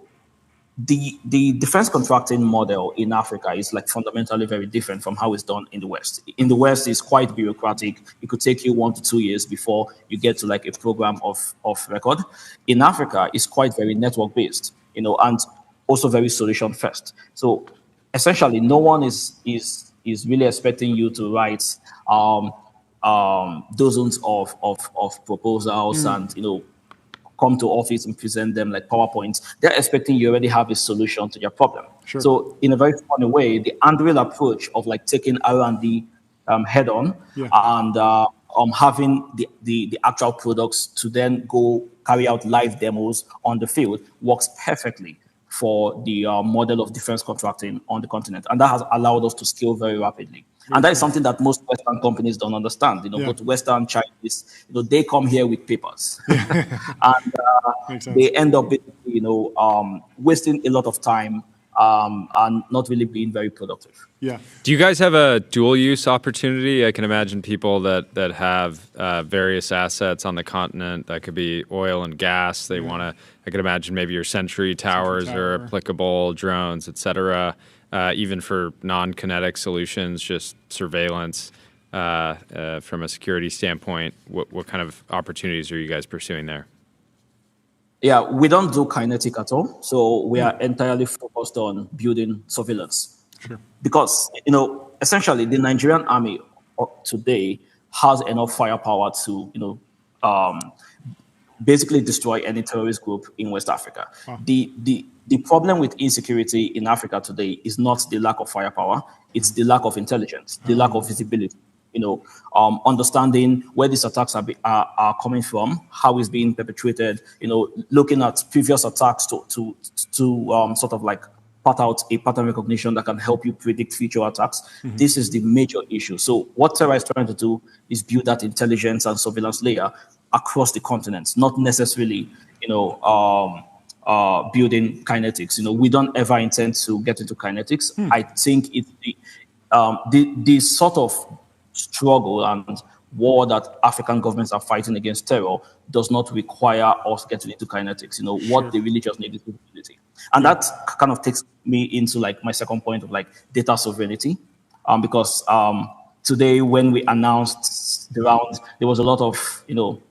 the defense contracting model in Africa is like fundamentally very different from how it's done in the West. In the West, it's quite bureaucratic. It could take you 1 to 2 years before you get to like a program of record. In Africa, it's quite very network based, and also very solution first. So essentially, no one is really expecting you to write dozens of proposals and come to office and present them like PowerPoints. They're expecting you already have a solution to their problem. Sure. So in a very funny way, the Andrew approach of like taking R&D head on and having the actual products to then go carry out live demos on the field works perfectly for the model of defense contracting on the continent. And that has allowed us to scale very rapidly. And that is something that most Western companies don't understand. Both Western, Chinese, they come here with papers. And they end up, wasting a lot of time and not really being very productive. Yeah. Do you guys have a dual use opportunity? I can imagine people that have various assets on the continent. That could be oil and gas. They want to, I can imagine maybe your sentry towers are applicable, drones, et cetera. Even for non-kinetic solutions, just surveillance from a security standpoint. What kind of opportunities are you guys pursuing there? Yeah, we don't do kinetic at all. So we are entirely focused on building surveillance. Sure. Because, essentially the Nigerian army today has enough firepower to, basically destroy any terrorist group in West Africa. Wow. The problem with insecurity in Africa today is not the lack of firepower, it's the lack of intelligence, the lack of visibility. Understanding where these attacks are coming from, how it's being perpetrated, looking at previous attacks to sort of like part out a pattern recognition that can help you predict future attacks. This is the major issue. So what Terra is trying to do is build that intelligence and surveillance layer across the continent, not necessarily, building kinetics. We don't ever intend to get into kinetics. I think it's the sort of struggle and war that African governments are fighting against terror does not require us getting into kinetics. What they really just need is visibility. And that kind of takes me into like my second point of like data sovereignty. Because today when we announced the round, there was a lot of,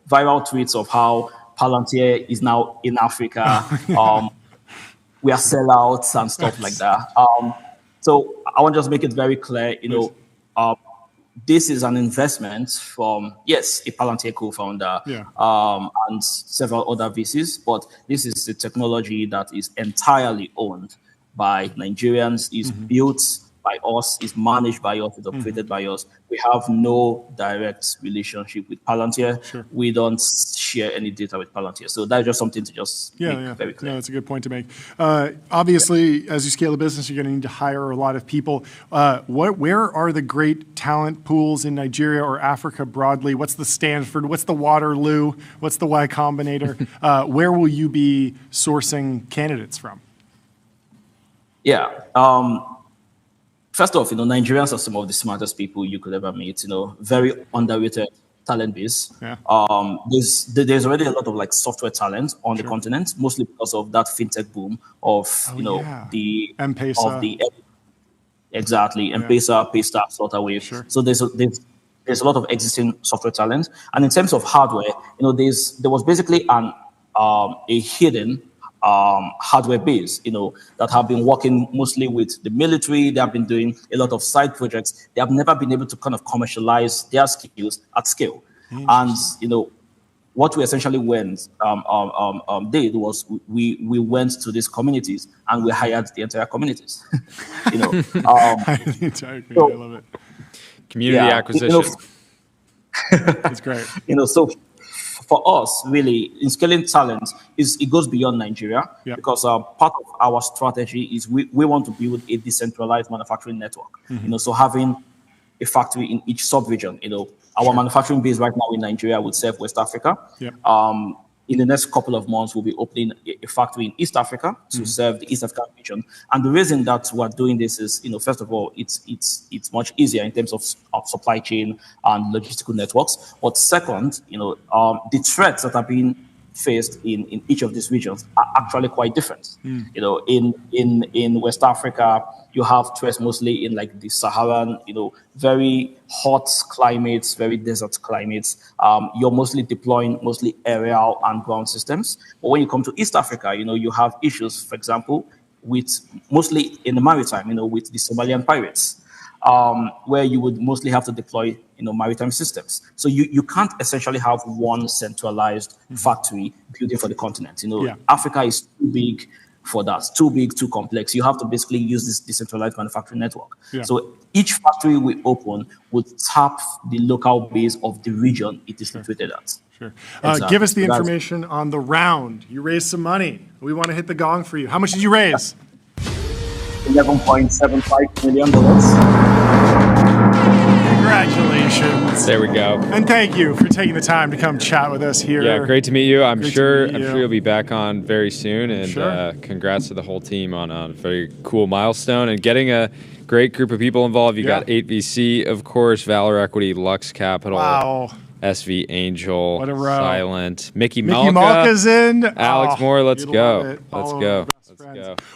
viral tweets of how Palantir is now in Africa. We are sellouts and stuff like that. So I want to just make it very clear, this is an investment from, yes, a Palantir co-founder and several other VCs, but this is a technology that is entirely owned by Nigerians, is built by us, is managed by us, is operated by us. We have no direct relationship with Palantir. Sure. We don't share any data with Palantir. So that's just something to just make very clear. No, that's a good point to make. Obviously, as you scale a business, you're going to need to hire a lot of people. Where are the great talent pools in Nigeria or Africa broadly? What's the Stanford? What's the Waterloo? What's the Y Combinator? Where will you be sourcing candidates from? Yeah. First off, Nigerians are some of the smartest people you could ever meet. Very underrated talent base. Yeah. There's already a lot of like software talent on the continent, mostly because of that fintech boom of the M-Pesa. Exactly, M-Pesa, Paystar, Slaughterwave. Sure. So there's a lot of existing software talent, and in terms of hardware, there was basically a hidden hardware base, that have been working mostly with the military. They have been doing a lot of side projects. They have never been able to kind of commercialize their skills at scale. And, what we essentially did was we went to these communities and we hired the entire communities. I love it. Community acquisition. That's great. So for us, really, in scaling talent, it goes beyond Nigeria, because part of our strategy is we want to build a decentralized manufacturing network. So having a factory in each sub-region. Our manufacturing base right now in Nigeria would serve West Africa. In the next couple of months, we'll be opening a factory in East Africa to serve the East African region. And the reason that we're doing this is, first of all, it's much easier in terms of supply chain and logistical networks. But second, the threats that are being faced in each of these regions are actually quite different. In West Africa, you have threats mostly in like the Saharan, very hot climates, very desert climates. You're mostly deploying aerial and ground systems. But when you come to East Africa, you have issues, for example, with mostly in the maritime, with the Somalian pirates. Where you would mostly have to deploy, maritime systems. So you can't essentially have one centralized factory building for the continent. Africa is too big for that, too big, too complex. You have to basically use this decentralized manufacturing network. So each factory we open would tap the local base of the region it is situated at. Sure. Exactly. Give us the information on the round. You raised some money. We want to hit the gong for you. How much did you raise? $11.75 million. Congratulations. There we go. And thank you for taking the time to come chat with us here. Yeah, great to meet you. I'm sure you'll be back on very soon. And congrats to the whole team on a very cool milestone and getting a great group of people involved. You got 8VC, of course, Valor Equity, Lux Capital. Wow. SV Angel, what a row. Silent, Mickey Malka's in. Alex Moore, let's go. Let's go.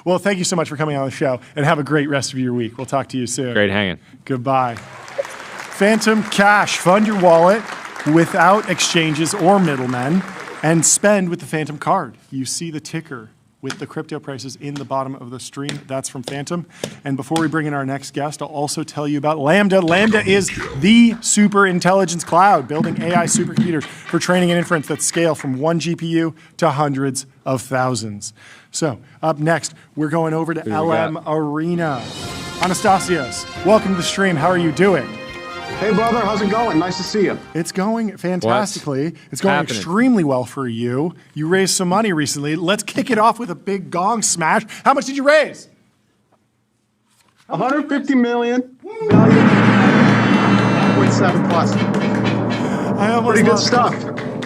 Well, thank you so much for coming on the show, and have a great rest of your week. We'll talk to you soon. Great hanging. Goodbye. Phantom Cash. Fund your wallet without exchanges or middlemen, and spend with the Phantom card. You see the ticker with the crypto prices in the bottom of the stream. That's from Phantom. And before we bring in our next guest, I'll also tell you about Lambda. Lambda is the super intelligence cloud, building AI supercomputers for training and inference that scale from 1 GPU to hundreds of thousands. So up next, we're going over to LM Arena. Anastasios, welcome to the stream. How are you doing? Hey, brother. How's it going? Nice to see you. It's going fantastically. It's going extremely well for you. You raised some money recently. Let's kick it off with a big gong smash. How much did you raise? 150 million. Value 1.7 plus. Pretty good stuff.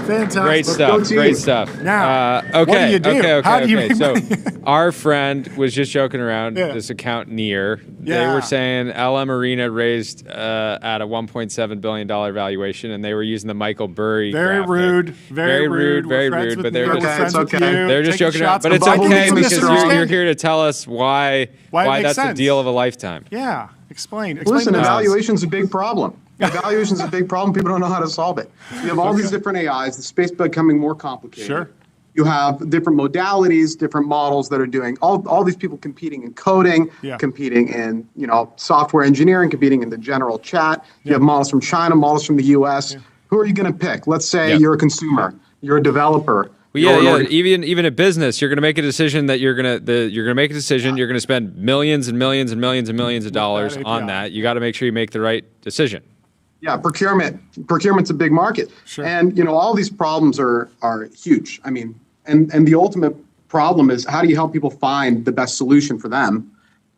Fantastic. Great stuff. Great stuff. Now, okay. what do you do? Okay. How do you make So, money? our friend was just joking around. This account Near. They were saying LM Arena raised at a $1.7 billion valuation, and they were using the Michael Burry. Very rude. Very rude. But they're just they're just joking around. But it's okay because you're here to tell us why that's a deal of a lifetime. Yeah. Explain. Listen, evaluation's a big problem. Evaluation's a big problem. People don't know how to solve it. You have all these different AIs, the space becoming more complicated. Sure. You have different modalities, different models that are doing all these people competing in coding, competing in software engineering, competing in the general chat. You have models from China, models from the US. Who are you going to pick? Let's say you're a consumer, you're a developer. Well, yeah. Even a business, you're going to make a decision that you're going to spend millions and millions and millions and millions of dollars on that. You got to make sure you make the right decision. Yeah, procurement's a big market. Sure. And all these problems are huge. I mean, and the ultimate problem is, how do you help people find the best solution for them?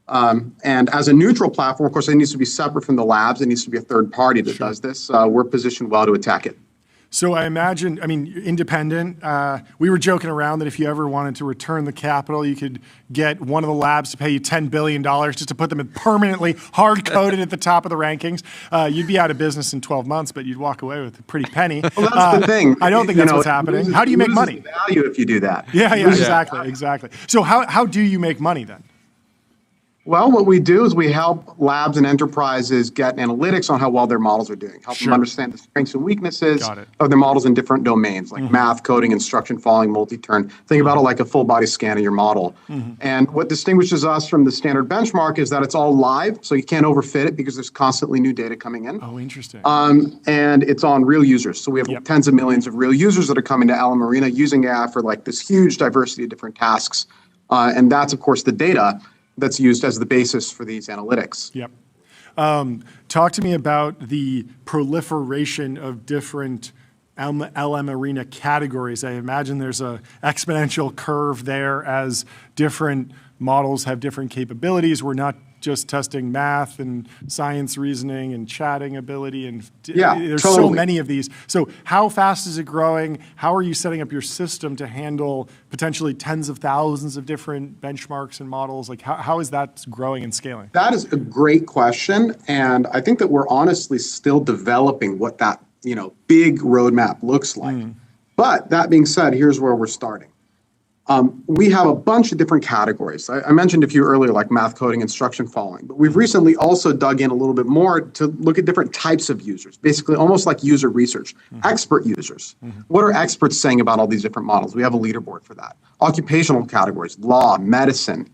And as a neutral platform, of course, it needs to be separate from the labs. It needs to be a third party that does this. We're positioned well to attack it. So I imagine, independent, we were joking around that if you ever wanted to return the capital, you could get one of the labs to pay you $10 billion just to put them permanently hard-coded at the top of the rankings. You'd be out of business in 12 months, but you'd walk away with a pretty penny. Well, that's the thing. I don't think that's what's happening. How do you make money? Value if you do that. Yeah, exactly. So how do you make money then? Well, what we do is we help labs and enterprises get analytics on how well their models are doing, help them understand the strengths and weaknesses of their models in different domains, like math, coding, instruction following, multi-turn. Think about it like a full body scan of your model. And what distinguishes us from the standard benchmark is that it's all live, so you can't overfit it because there's constantly new data coming in. Oh, interesting. And it's on real users. So we have tens of millions of real users that are coming to LM Arena using AI for like this huge diversity of different tasks. And that's, of course, the data that's used as the basis for these analytics. Yep. Talk to me about the proliferation of different LM Arena categories. I imagine there's a exponential curve there as different models have different capabilities. We're not just testing math and science reasoning and chatting ability, and there's so many of these. So how fast is it growing? How are you setting up your system to handle potentially tens of thousands of different benchmarks and models? Like how is that growing and scaling? That is a great question, and I think that we're honestly still developing what that big roadmap looks like. But that being said, here's where we're starting. We have a bunch of different categories. I mentioned a few earlier, like math, coding, instruction following, but we've recently also dug in a little bit more to look at different types of users, basically almost like user research. Expert users. What are experts saying about all these different models? We have a leaderboard for that. Occupational categories, law, medicine,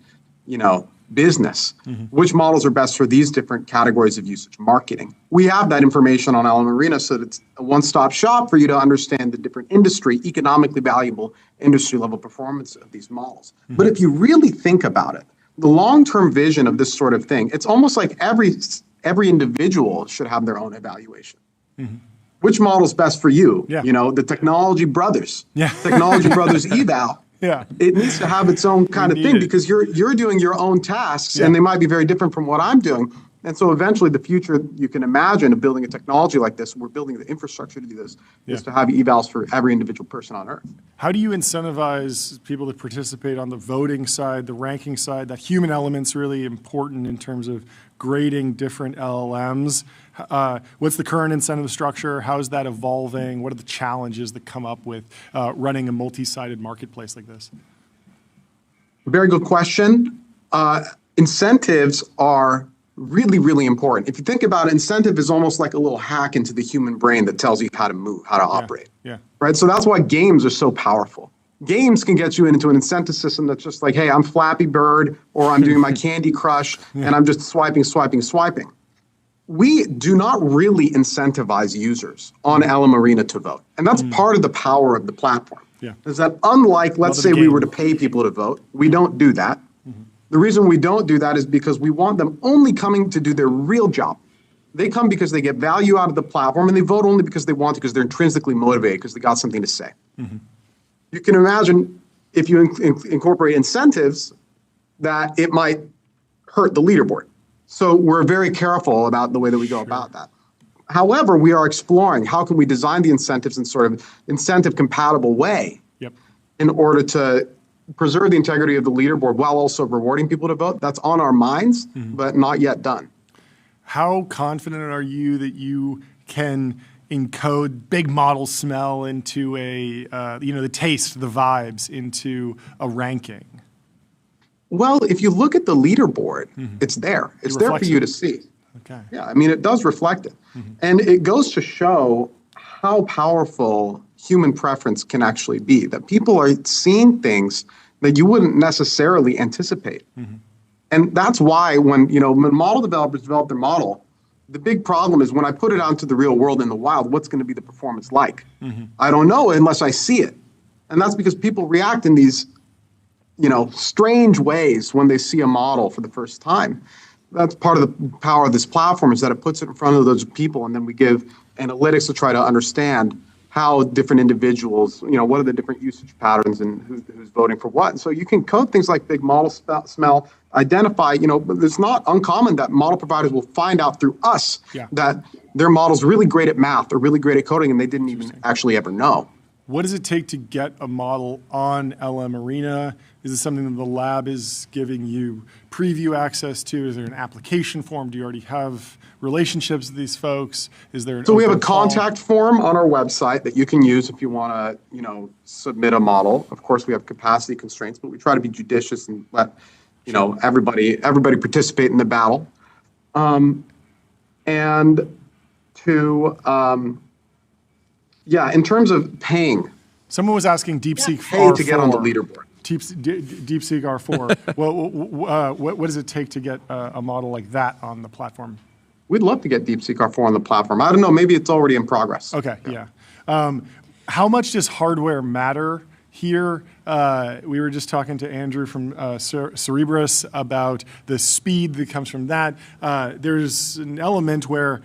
business. Which models are best for these different categories of usage? Marketing. We have that information on LM Arena, so that it's a one-stop shop for you to understand the different economically valuable industry level performance of these models. But if you really think about it, the long-term vision of this sort of thing, it's almost like every individual should have their own evaluation. Which model is best for you? The Technology Brothers. Technology Brothers eval. It needs to have its own kind of thing because you're doing your own tasks and they might be very different from what I'm doing. And so eventually the future you can imagine of building a technology like this, we're building the infrastructure to do this, is to have evals for every individual person on Earth. How do you incentivize people to participate on the voting side, the ranking side? That human element's really important in terms of grading different LLMs. What's the current incentive structure? How is that evolving? What are the challenges that come up with running a multi-sided marketplace like this? Very good question. Incentives are really, really important. If you think about it, incentive is almost like a little hack into the human brain that tells you how to move, how to operate. Right? So that's why games are so powerful. Games can get you into an incentive system that's just like, hey, I'm Flappy Bird, or I'm doing my Candy Crush, and I'm just swiping. We do not really incentivize users on LM Arena to vote. And that's part of the power of the platform. Is that unlike, let's say we were to pay people to vote, we don't do that. The reason we don't do that is because we want them only coming to do their real job. They come because they get value out of the platform, and they vote only because they want to, because they're intrinsically motivated, because they got something to say. You can imagine if you incorporate incentives that it might hurt the leaderboard. So we're very careful about the way that we go about that. However, we are exploring how can we design the incentives in sort of incentive compatible way in order to preserve the integrity of the leaderboard while also rewarding people to vote. That's on our minds, but not yet done. How confident are you that you can encode big model smell into the taste, the vibes into a ranking? Well, if you look at the leaderboard, it's there. It's there for you to see. Yeah, I mean, it does reflect it. And it goes to show how powerful human preference can actually be, that people are seeing things that you wouldn't necessarily anticipate. And that's why when model developers develop their model, the big problem is when I put it out into the real world in the wild, what's going to be the performance like? I don't know unless I see it. And that's because people react in these, strange ways when they see a model for the first time. That's part of the power of this platform, is that it puts it in front of those people, and then we give analytics to try to understand how different individuals, what are the different usage patterns and who's voting for what. And so you can code things like big model smell, identify, but it's not uncommon that model providers will find out through us that their model's really great at math or really great at coding, and they didn't even actually ever know. What does it take to get a model on LM Arena? Is it something that the lab is giving you preview access to? Is there an application form? Do you already have relationships with these folks? Is there So we have a contact form on our website that you can use if you want to, submit a model. Of course, we have capacity constraints, but we try to be judicious and let, everybody participate in the battle. In terms of paying. Someone was asking DeepSeek R4 to get on the leaderboard. DeepSeek R4. Well, what does it take to get a model like that on the platform? We'd love to get DeepSeek R4 on the platform. I don't know, maybe it's already in progress. Okay, yeah. How much does hardware matter here? We were just talking to Andrew from Cerebras about the speed that comes from that. There's an element where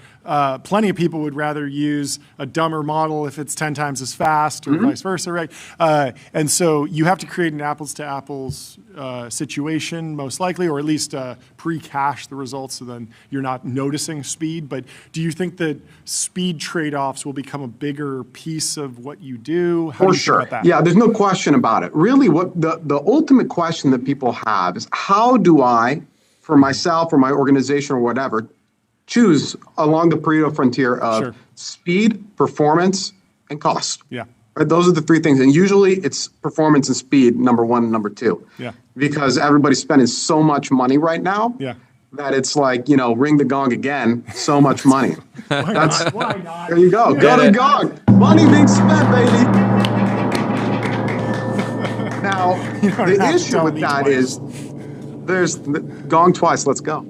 plenty of people would rather use a dumber model if it's 10 times as fast or vice versa, right? And so you have to create an apples to apples situation, most likely, or at least pre-cache the results so then you're not noticing speed. But do you think that speed trade-offs will become a bigger piece of what you do? How do you think about that? Yeah, there's no question about it. Really, what the ultimate question that people have is, how do I, for myself or my organization or whatever, choose along the Pareto frontier of speed, performance, and cost? Yeah. Right? Those are the three things. And usually it's performance and speed, number one and number two. Yeah. Because everybody's spending so much money right now that it's like, ring the gong again, so much money. Why not? There you go. Go to the gong. Money being spent, baby. Now, the issue with that is there's the gong twice. Let's go.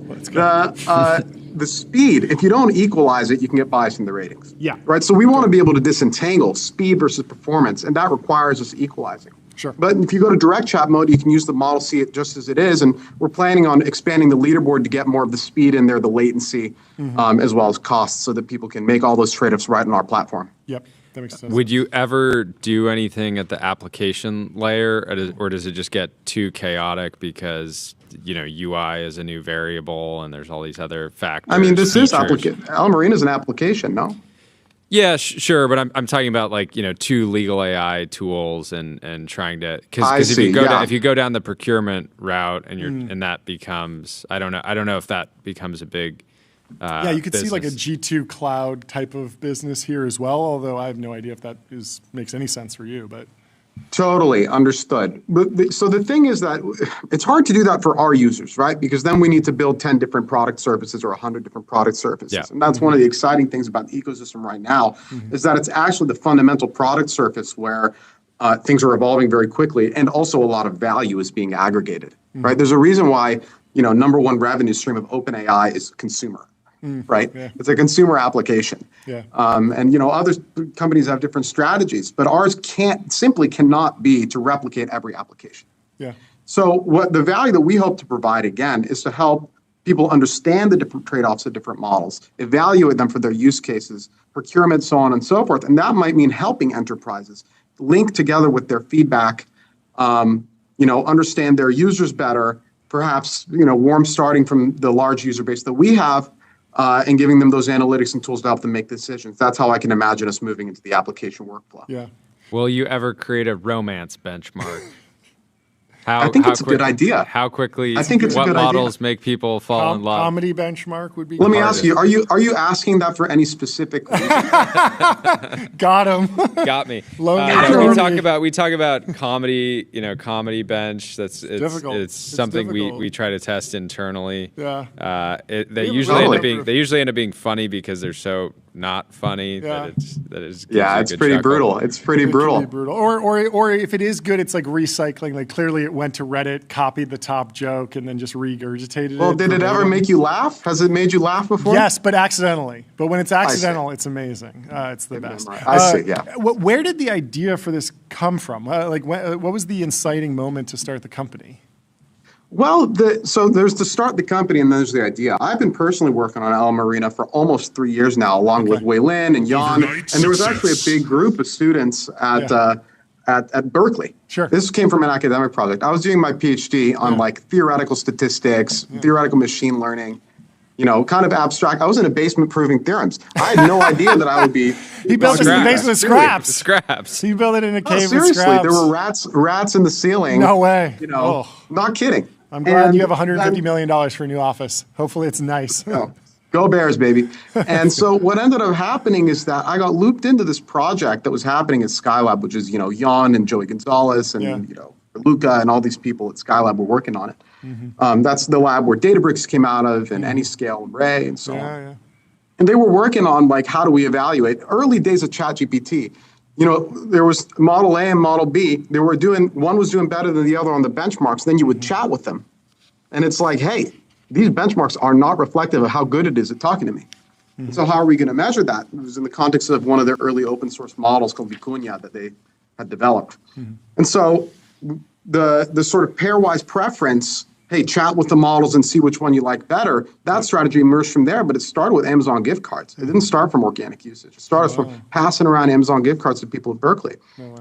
The speed, if you don't equalize it, you can get bias in the ratings. Yeah. Right. So we want to be able to disentangle speed versus performance, and that requires us equalizing. Sure. But if you go to direct chat mode, you can use the model, see it just as it is, and we're planning on expanding the leaderboard to get more of the speed in there, the latency, as well as costs, so that people can make all those trade-offs right on our platform. Yep. That makes sense. Would you ever do anything at the application layer, or does it just get too chaotic because UI is a new variable and there's all these other factors? I mean, this features? is application. Marina is an application, no? Yeah, sure, but I'm talking about two legal AI tools and trying to, because if you go down the procurement route and and that becomes, I don't know if that becomes a big you could business. see like a G2 cloud type of business here as well, although I have no idea if that makes any sense for you. But Totally understood. But so the thing is that it's hard to do that for our users, right? Because then we need to build 10 different product surfaces or 100 different product surfaces. Yeah. And that's one of the exciting things about the ecosystem right now is that it's actually the fundamental product surface where things are evolving very quickly, and also a lot of value is being aggregated, right? There's a reason why, number one revenue stream of OpenAI is consumer. Right? Yeah. It's a consumer application. Yeah. And other companies have different strategies, but ours cannot be to replicate every application. Yeah. So what the value that we hope to provide, again, is to help people understand the different trade-offs of different models, evaluate them for their use cases, procurement, so on and so forth. And that might mean helping enterprises link together with their feedback, understand their users better, perhaps, warm starting from the large user base that we have, and giving them those analytics and tools to help them make decisions. That's how I can imagine us moving into the application workflow. Yeah. Will you ever create a romance benchmark? I think it's a good idea. How quickly? I think it's a good idea. What models make people fall in love? Comedy benchmark would be. Let me ask you: Are you asking that for any specific reason? Got him. Got me. We talk about comedy. Comedy bench. It's difficult. It's something difficult. we try to test internally. Yeah. They usually end up being funny because they're so not funny. Yeah. That is. Yeah, it's pretty brutal. It's pretty brutal. It can be brutal. Or if it is good, it's like recycling. Like clearly it went to Reddit, copied the top joke, and then just regurgitated it. Well, did it ever make you laugh? Has it made you laugh before? Yes, but accidentally. But when it's accidental, it's amazing. It's the best. I see, yeah. Where did the idea for this come from? What was the inciting moment to start the company? Well, so there's to start the company, and there's the idea. I've been personally working on El Marina for almost 3 years now, along with Wei Lin and Jan. Overnight And there was success. actually a big group of students at Berkeley. Sure. This came from an academic project. I was doing my PhD on like theoretical statistics, theoretical machine learning, kind of abstract. I was in a basement proving theorems. I had no idea that I would be. He built this in the basement with scraps. Scraps. He built it in a cave with Seriously, scraps. there were rats in the ceiling. No way. Not kidding. I'm glad And you have $150 then- million for a new office. Hopefully it's nice. Go Bears, baby. And so what ended up happening is that I got looped into this project that was happening at Skylab, which is, Jan and Joey Gonzalez and, Luca and all these people at Skylab were working on it. That's the lab where Databricks came out of and AnyScale and Ray and so on. Yeah. And they were working on like, how do we evaluate early days of ChatGPT? There was Model A and Model B. One was doing better than the other on the benchmarks. Then you would chat with them. And it's like, hey, these benchmarks are not reflective of how good it is at talking to me. So how are we going to measure that? It was in the context of one of their early open source models called Vicuña that they had developed. And so the sort of pairwise preference, hey, chat with the models and see which one you like better, that strategy emerged from there, but it started with Amazon gift cards. It didn't start from organic usage. It started from passing around Amazon gift cards to people at Berkeley.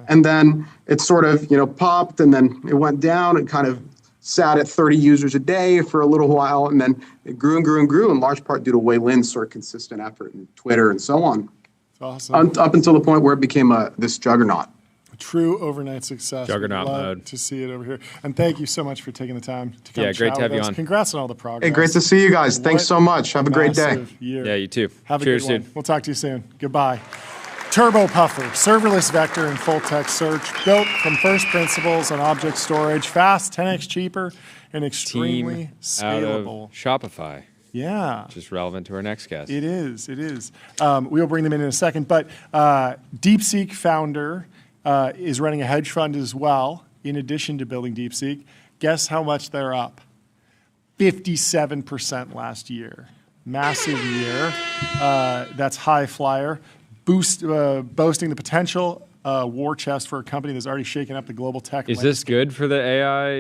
And then it sort of, popped, and then it went down and kind of sat at 30 users a day for a little while, and then it grew and grew and grew, in large part due to Wei Lin's sort of consistent effort in Twitter and so on. Awesome. Up until the point where it became this juggernaut. True overnight success. Juggernaut Love mode. to see it over here. And thank you so much for taking the time to come Yeah, great chat to have with you us. on. Congrats on all the progress. Hey, great to see you guys. Thanks so much. Have a great day. Massive year. Yeah, you too. Have a Cheers, good one. dude. We'll talk to you soon. Goodbye. Turbo Puffer, serverless vector and full text search, built from first principles on object storage, fast, 10x cheaper, and extremely Team scalable. out of Shopify. Yeah. Which is relevant to our next guest. It is. We'll bring them in a second. But DeepSeek founder is running a hedge fund as well, in addition to building DeepSeek. Guess how much they're up? 57% last year. Massive year. That's high flyer. Boasting the potential war chest for a company that's already shaken up the global tech Is this good for the AI?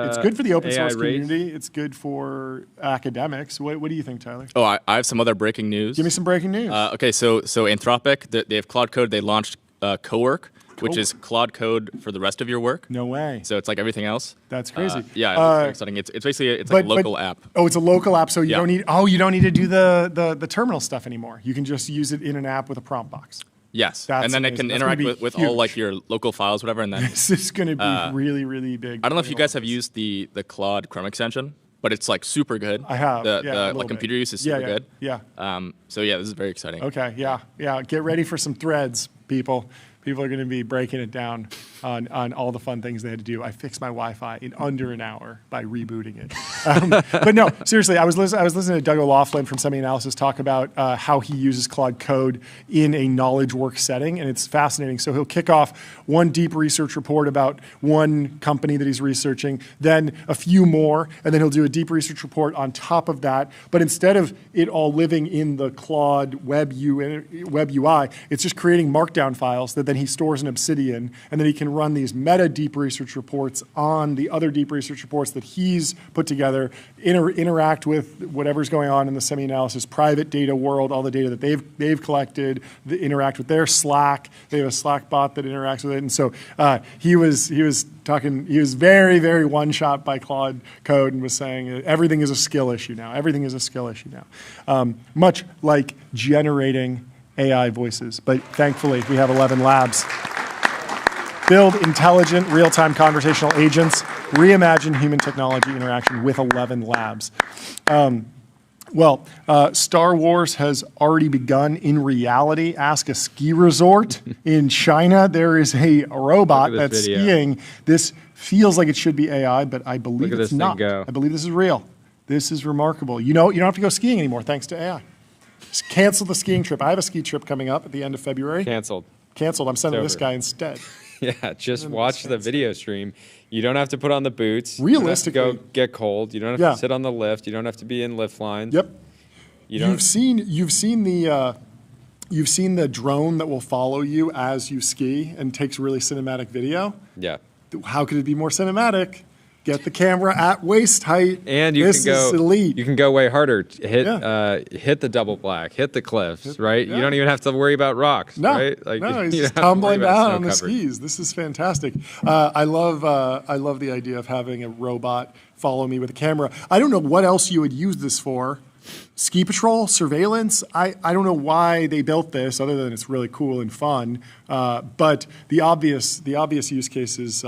It's good for the open source AI race? community. It's good for academics. What do you think, Tyler? Oh, I have some other breaking news. Give me some breaking news. Okay, so Anthropic, they have Claude Code. They launched Cowork, which is Claude Code for the rest of your work. No way. So it's like everything else. That's crazy. Yeah, it's very exciting. It's basically like a local app. Oh, it's a local app, so you Yeah. don't need. Oh, you don't need to do the terminal stuff anymore. You can just use it in an app with a prompt box. Yes, That's and then it amazing. can That's gonna interact be with huge. all like your local files, whatever. And then This is going to be really, really big. I don't know if you guys have used the Claude Chrome extension, but it's like super good. I have. The yeah, a little like bit. computer use is Yeah, super good. Yeah. So yeah, this is very exciting. Okay. Yeah. Get ready for some threads, people. People are going to be breaking it down on all the fun things they had to do. I fixed my Wi-Fi in under an hour by rebooting it. But no, seriously, I was listening to Doug O'Loughlin from SemiAnalysis talk about how he uses Claude Code in a knowledge work setting, and it's fascinating. So he'll kick off one deep research report about one company that he's researching, then a few more, and then he'll do a deep research report on top of that. But instead of it all living in the Claude web UI, it's just creating markdown files that then he stores in Obsidian, and then he can run these meta deep research reports on the other deep research reports that he's put together, interact with whatever's going on in the SemiAnalysis private data world, all the data that they've collected, interact with their Slack. They have a Slack bot that interacts with it, and so he was talking. He was very, very one shot by Claude Code and was saying everything is a skill issue now. Everything is a skill issue now, much like generating AI voices, but thankfully we have 11 labs. Build intelligent, real-time conversational agents, reimagine human technology interaction with 11 labs. Star Wars has already begun in reality. Ask a ski resort in China. There is a robot Look at that's this video. skiing. This feels like it should be AI, but I believe Look at it's this thing not. go. I believe this is real. This is remarkable. You don't have to go skiing anymore thanks to AI. Just cancel the skiing trip. I have a ski trip coming up at the end of February. Canceled. Canceled. I'm sending this over. guy instead. Yeah, just watch the video stream. You don't have to put on the boots. Realistically, you don't have to go get cold. You don't have to sit on the lift. You don't have to be in lift lines. Yep. You've seen the drone that will follow you as you ski and takes really cinematic video. Yeah. How could it be more cinematic? Get the camera at waist height. And you this can go is elite. You can go way harder. Hit the double black. Hit the cliffs. Right. Yeah. You don't even have to worry about rocks. No, right. Like, no, he's you just don't have to worry tumbling about down snow on the covered. skis. This is fantastic. I love the idea of having a robot follow me with a camera. I don't know what else you would use this for. Ski patrol, surveillance. I don't know why they built this, other than it's really cool and fun. But the obvious use case is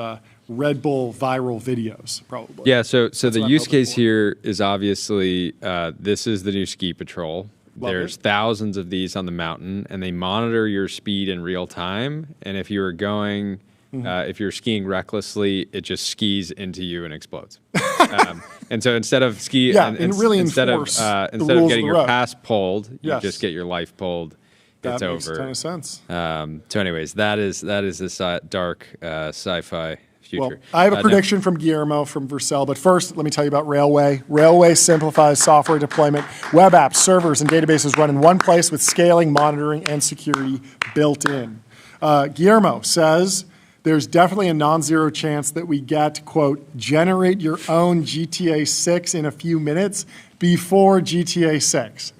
Red Bull viral videos, probably. Yeah. So That's the what I use built it case for. here is obviously this is the new ski patrol. Love There's it. thousands of these on the mountain, and they monitor your speed in real time. And if you were going, if you're skiing recklessly, it just skis into you and explodes. And so instead of really instead of enforce the instead of rules getting of the your road. pass pulled, you Yes. just get your life pulled. That It's makes over. a ton of sense. So, anyways, that is this dark sci-fi future. Well, I have a No. prediction from Guillermo from Vercel, but first, let me tell you about Railway. Railway simplifies software deployment. Web apps, servers, and databases run in one place with scaling, monitoring, and security built in. Guillermo says there's definitely a non-zero chance that we get, quote, generate your own GTA 6 in a few minutes before GTA 6.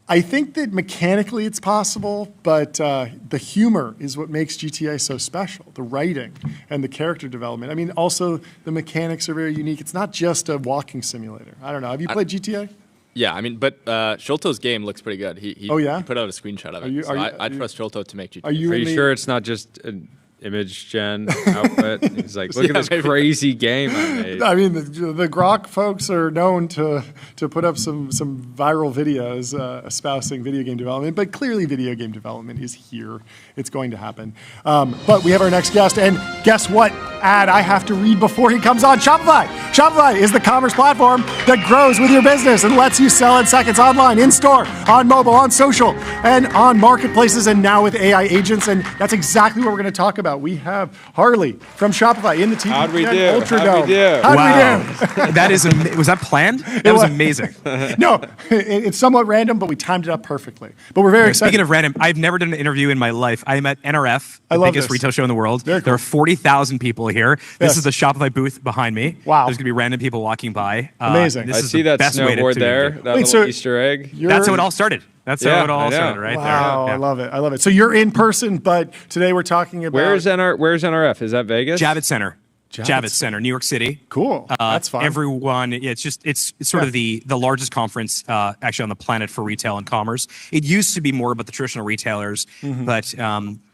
I think that mechanically it's possible, but the humor is what makes GTA so special, the writing and the character development. I mean, also the mechanics are very unique. It's not just a walking simulator. I don't know. Have you played GTA? Yeah, I mean, but Sholto's game looks pretty good. He Oh, yeah? he put out a screenshot of it. I trust Sholto to make GTA. Are you sure it's not just an image gen output? He's like, look at this maybe. crazy game I made. I mean, the Grok folks are known to put up some viral videos espousing video game development, but clearly video game development is here. It's going to happen. But we have our next guest, and guess what ad I have to read before he comes on? Shopify. Shopify is the commerce platform that grows with your business and lets you sell in seconds online, in-store, on mobile, on social, and on marketplaces, and now with AI agents, and that's exactly what we're going to talk about. We have Harley from Shopify in the TBPN How'd we do? Ultra How'd we Dome. do? How'd Wow. we do? That is was that planned? That was amazing. No, it's somewhat random, but we timed it up perfectly. But we're very excited. Speaking of random, I've never done an interview in my life. I'm at NRF, I the love biggest this. retail show in the world. Very cool. There are 40,000 people here. Yes. This is the Shopify booth behind me. Wow. There's going to be random people walking by. Amazing. This I is see the that best way to snowboard do there, it. that Wait, little so Easter egg. That's how it all started. That's Yeah, how it all I know. started right Wow, there. I love it. I love it. So you're in person, but today we're talking about Where's NRF? Is that Vegas? Javits Center. Javits Center, New York City. Cool. That's fun. Everyone, it's sort of the largest conference actually on the planet for retail and commerce. It used to be more about the traditional retailers, but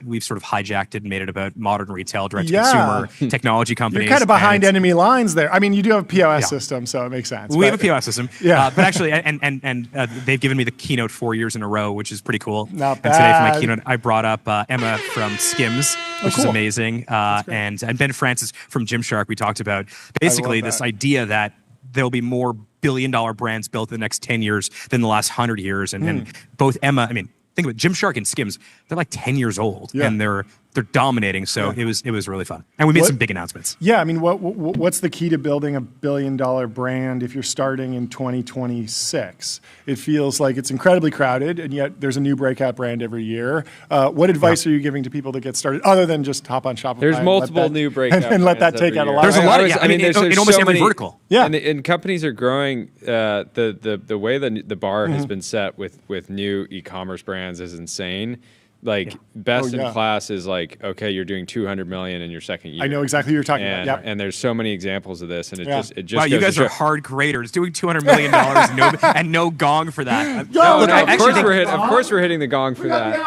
we've sort of hijacked it and made it about modern retail, direct to consumer technology companies. You're kind of behind and enemy lines there. I mean, you do have a POS system, so it makes sense. we have a POS system. Yeah. But actually, and they've given me the keynote 4 years in a row, which is pretty cool. Not And today for bad. my keynote, I brought up Emma from Skims, which is cool. amazing, and Ben Francis from Gymshark. We talked about basically love this that. idea that there'll be more billion-dollar brands built in the next 10 years than the last 100 years. And both Emma, I mean, think about it, Gymshark and Skims, they're like 10 years old, and they're dominating. So it was really fun, and we made some big announcements. Yeah, I mean, what's the key to building a billion-dollar brand if you're starting in 2026? It feels like it's incredibly crowded, and yet there's a new breakout brand every year. What advice are you giving to people to get started, other than just hop on Shopify? There's and multiple let that- new breakout and let that brands take every out a year. lot. There's a lot of I mean, there's in almost so every many- vertical. Yeah. and companies are growing. The way the bar has been set with new e-commerce brands is insane. Like best Oh, yeah. in class is like, okay, you're doing 200 million in your second year. I know exactly who you're talking and, about. Yeah. and there's so many examples of this, and it Yeah. just Wow, you goes guys to are show- hard creators doing $200 million and no gong for that. No, Look, no, I of actually course think- of course we're hitting the gong for that.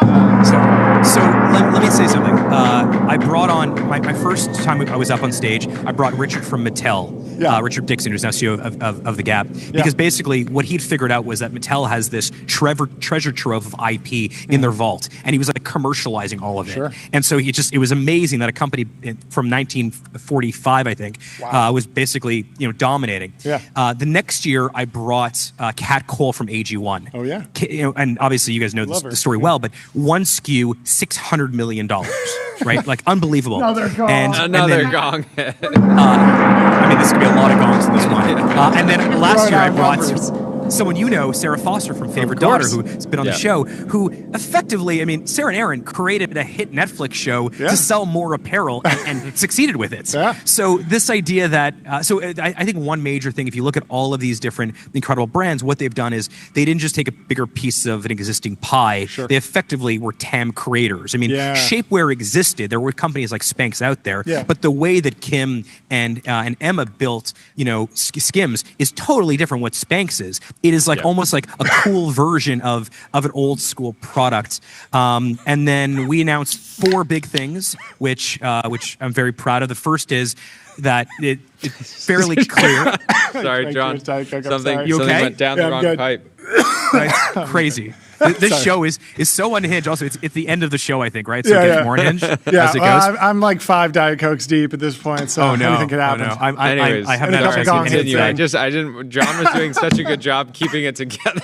So let me say something. I brought on my first time I was up on stage. I brought Richard from Mattel Richard Dixon, who's now CEO of the Gap, because basically what he'd figured out was that Mattel has this treasure trove of IP in their vault, and he was like commercializing all of it. And so it was amazing that a company from 1945, I think, was basically dominating. The next year, I brought Kat Cole from AG1. Oh yeah. And obviously you guys know the story well, but one SKU, $600 million, right? Like unbelievable. Another gong. Another gong. I mean, this could be a lot of gongs in this one. And then last year I brought someone Sarah Foster from Favorite Daughter, who's been on the show, who effectively, I mean, Sarah and Aaron created a hit Netflix show to sell more apparel and succeeded with it. So this idea that, I think one major thing, if you look at all of these different incredible brands, what they've done is they didn't just take a bigger piece of an existing pie. They effectively were TAM creators. I mean, shapewear existed. There were companies like Spanx out there, but the way that Kim and Emma built, Skims is totally different what Spanx is. It is like almost like a cool version of an old school product. And then we announced 4 big things, which I'm very proud of. The first is that it's fairly clear. Sorry, John. Something you okay? went down the wrong pipe. It's crazy. This show is so unhinged. Also, it's the end of the show, I think, right? So it gets more unhinged as it goes. I'm like 5 Diet Cokes deep at this point, so anything could happen. Anyways, I haven't had a chance to continue. I didn't. John was doing such a good job keeping it together.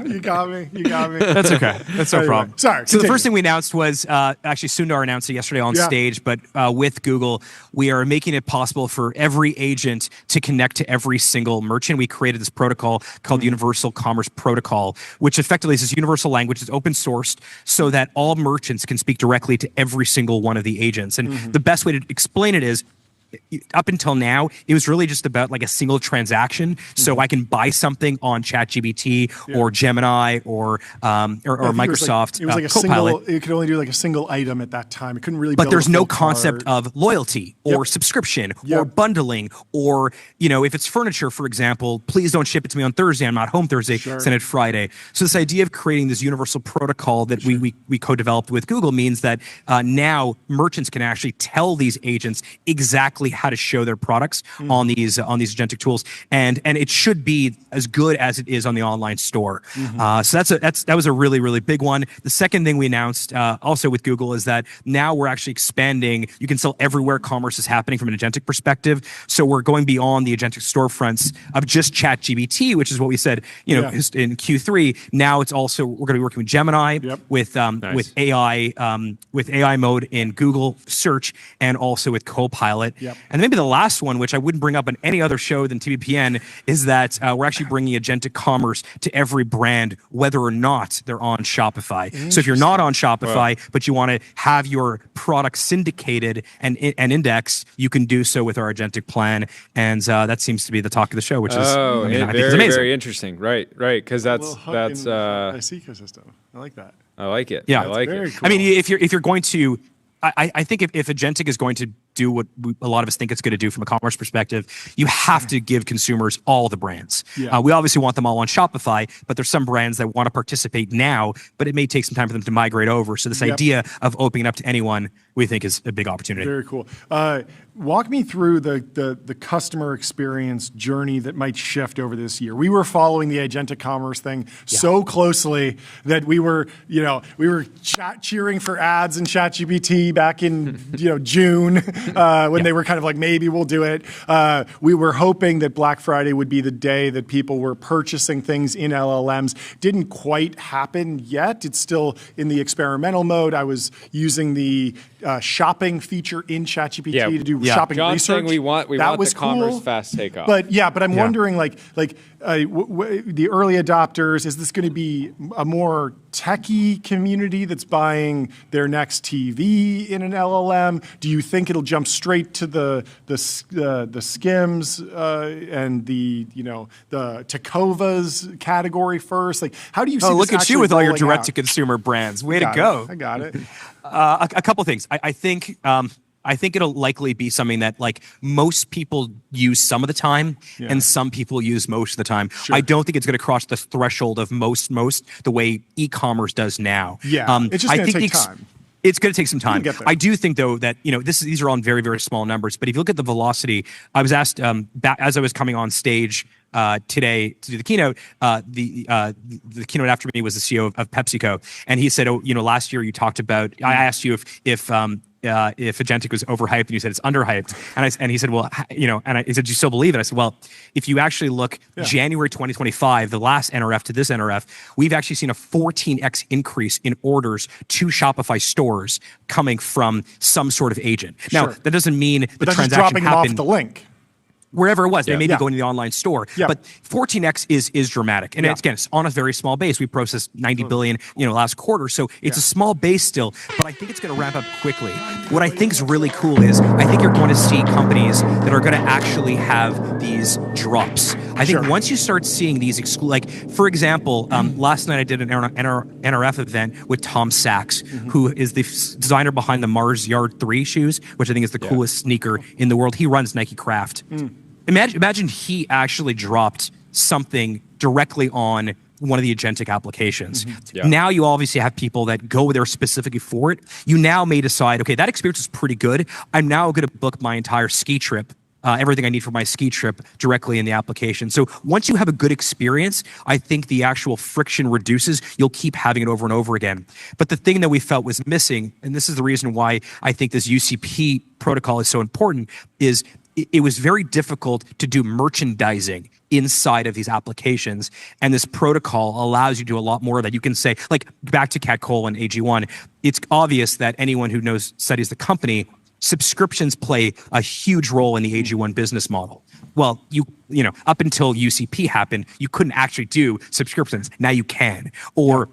You got me. That's okay. That's no problem. Sorry. So the first thing we announced was actually Sundar announced it yesterday on stage, but with Google, we are making it possible for every agent to connect to every single merchant. We created this protocol called the Universal Commerce Protocol, which effectively is this universal language. It's open sourced so that all merchants can speak directly to every single one of the agents. And the best way to explain it is, up until now, it was really just about like a single transaction. So I can buy something on ChatGPT or Gemini or Microsoft. It was like a Copilot. single. It could only do like a single item at that time. It couldn't really. But there's no card. concept of loyalty or subscription or bundling or if it's furniture, for example, please don't ship it to me on Thursday. I'm not home Thursday. Send it Friday. So this idea of creating this universal protocol that we co-developed with Google means that now merchants can actually tell these agents exactly how to show their products on these agentic tools, and it should be as good as it is on the online store. So that was a really, really big one. The second thing we announced also with Google is that now we're actually expanding. You can sell everywhere commerce is happening from an agentic perspective. So we're going beyond the agentic storefronts of just ChatGPT, which is what we said in Q3. Now it's also we're going to be working with Gemini with AI mode in Google search and also with Copilot. And maybe the last one, which I wouldn't bring up on any other show than TBPN, is that we're actually bringing agentic commerce to every brand, whether or not they're on Shopify. So if you're not on Shopify, but you want to have your product syndicated and indexed, you can do so with our agentic plan. And that seems to be the talk of the show, which is I think it's amazing. Very interesting. Right. Because that's nice ecosystem. I like that. I like it. Yeah, I like it. Cool. I mean, if you're going to, I think if agentic is going to do what a lot of us think it's going to do from a commerce perspective, you have to give consumers all the brands. We obviously want them all on Shopify, but there's some brands that want to participate now, but it may take some time for them to migrate over. So this idea of opening up to anyone, we think is a big opportunity. Very cool. Walk me through the customer experience journey that might shift over this year. We were following the agentic commerce thing so closely that we were cheering for ads in ChatGPT back in June when they were kind of like, maybe we'll do it. We were hoping that Black Friday would be the day that people were purchasing things in LLMs. Didn't quite happen yet. It's still in the experimental mode. I was using the shopping feafer in ChatGPT to do shopping John's research. Saying we want the commerce fast takeoff. But I'm wondering the early adopters, is this going to be a more techie community that's buying their next TV in an LLM? Do you think it'll jump straight to the Skims and the Takovas category first? Like, how do you see this look at you with all your rolling out? direct-to-consumer brands. Way to go. I got it. A couple things. I think it'll likely be something that like most people use some of the time and some people use most of the time. I don't think it's going to cross the threshold of most the way e-commerce does now. It's just going to take time. It's going to take some time. get there. I do think, though, that these are all in very, very small numbers. But if you look at the velocity, I was asked as I was coming on stage today to do the keynote. The keynote after me was the CEO of PepsiCo, and he said, "Oh, last year you talked about." I asked you if agentic was overhyped, and you said it's underhyped. And he said, well, he said, do you still believe it? I said, well, if you actually look January 2025, the last NRF to this NRF, we've actually seen a 14x increase in orders to Shopify stores coming from some sort of agent. Now, that doesn't mean the transaction dropping them happened off the link. Wherever it was, they may be going to the online store, Yeah. but 14x is dramatic, and it's on a very small base. We processed 90 billion, last quarter, so it's a small base still. But I think it's going to ramp up quickly. What I think is really cool is I think you're going to see companies that are going to actually have these drops. I think once you start seeing these, for example, last night I did an NRF event with Tom Sachs, who is the designer behind the Mars Yard 3 shoes, which I think is the coolest sneaker in the world. He runs Nike Craft. Imagine he actually dropped something directly on one of the agentic applications. Now you obviously have people that go there specifically for it. You now may decide, okay, that experience is pretty good. I'm now going to book my entire ski trip, everything I need for my ski trip directly in the application. So once you have a good experience, I think the actual friction reduces. You'll keep having it over and over again. But the thing that we felt was missing, and this is the reason why I think this UCP protocol is so important, is it was very difficult to do merchandising inside of these applications. And this protocol allows you to do a lot more of that. You can say, back to Cat Cole and AG1, it's obvious that anyone who studies the company, subscriptions play a huge role in the AG1 business model. Well, up until UCP happened, you couldn't actually do subscriptions. Now you can. Or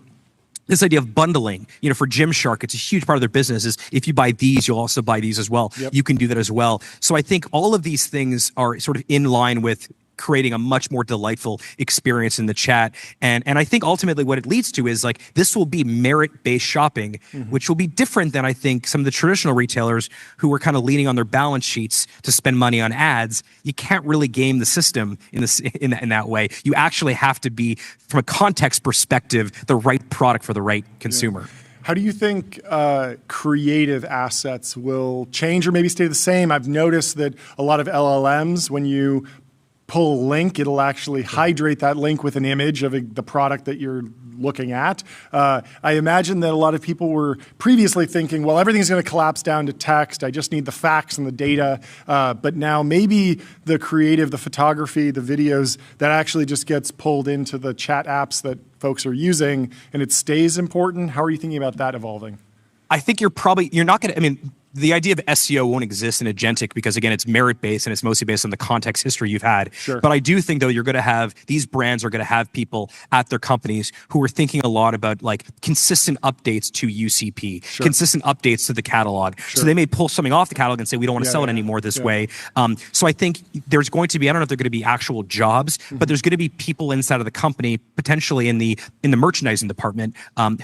this idea of bundling, for Gymshark, it's a huge part of their business is if you buy these, you'll also buy these as well. You can do that as well. So I think all of these things are sort of in line with creating a much more delightful experience in the chat. And I think ultimately what it leads to is this will be merit-based shopping, which will be different than I think some of the traditional retailers who were kind of leaning on their balance sheets to spend money on ads. You can't really game the system in that way. You actually have to be, from a context perspective, the right product for the right consumer. How do you think creative assets will change or maybe stay the same? I've noticed that a lot of LLMs, when you pull a link, it'll actually hydrate that link with an image of the product that you're looking at. I imagine that a lot of people were previously thinking, well, everything's going to collapse down to text. I just need the facts and the data. But now maybe the creative, the photography, the videos, that actually just gets pulled into the chat apps that folks are using and it stays important. How are you thinking about that evolving? I think you're not going to, the idea of SEO won't exist in agentic because, again, it's merit-based and it's mostly based on the context history you've had. But I do think, though, you're going to have, these brands are going to have people at their companies who are thinking a lot about consistent updates to UCP, consistent updates to the catalog. So they may pull something off the catalog and say, we don't want to sell it anymore this way. So I think there's going to be, I don't know if they're going to be actual jobs, but there's going to be people inside of the company, potentially in the merchandising department,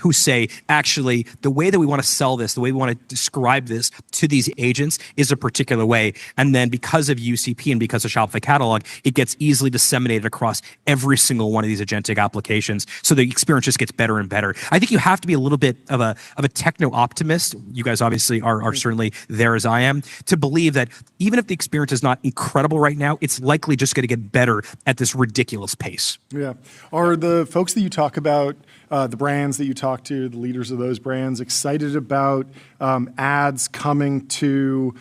who say, actually, the way that we want to sell this, the way we want to describe this to these agents is a particular way. And then because of UCP and because of Shopify catalog, it gets easily disseminated across every single one of these agentic applications. So the experience just gets better and better. I think you have to be a little bit of a techno optimist. You guys obviously are certainly there as I am, to believe that even if the experience is not incredible right now, it's likely just going to get better at this ridiculous pace. Yeah. Are the folks that you talk about, the brands that you talk to, the leaders of those brands, excited about ads coming to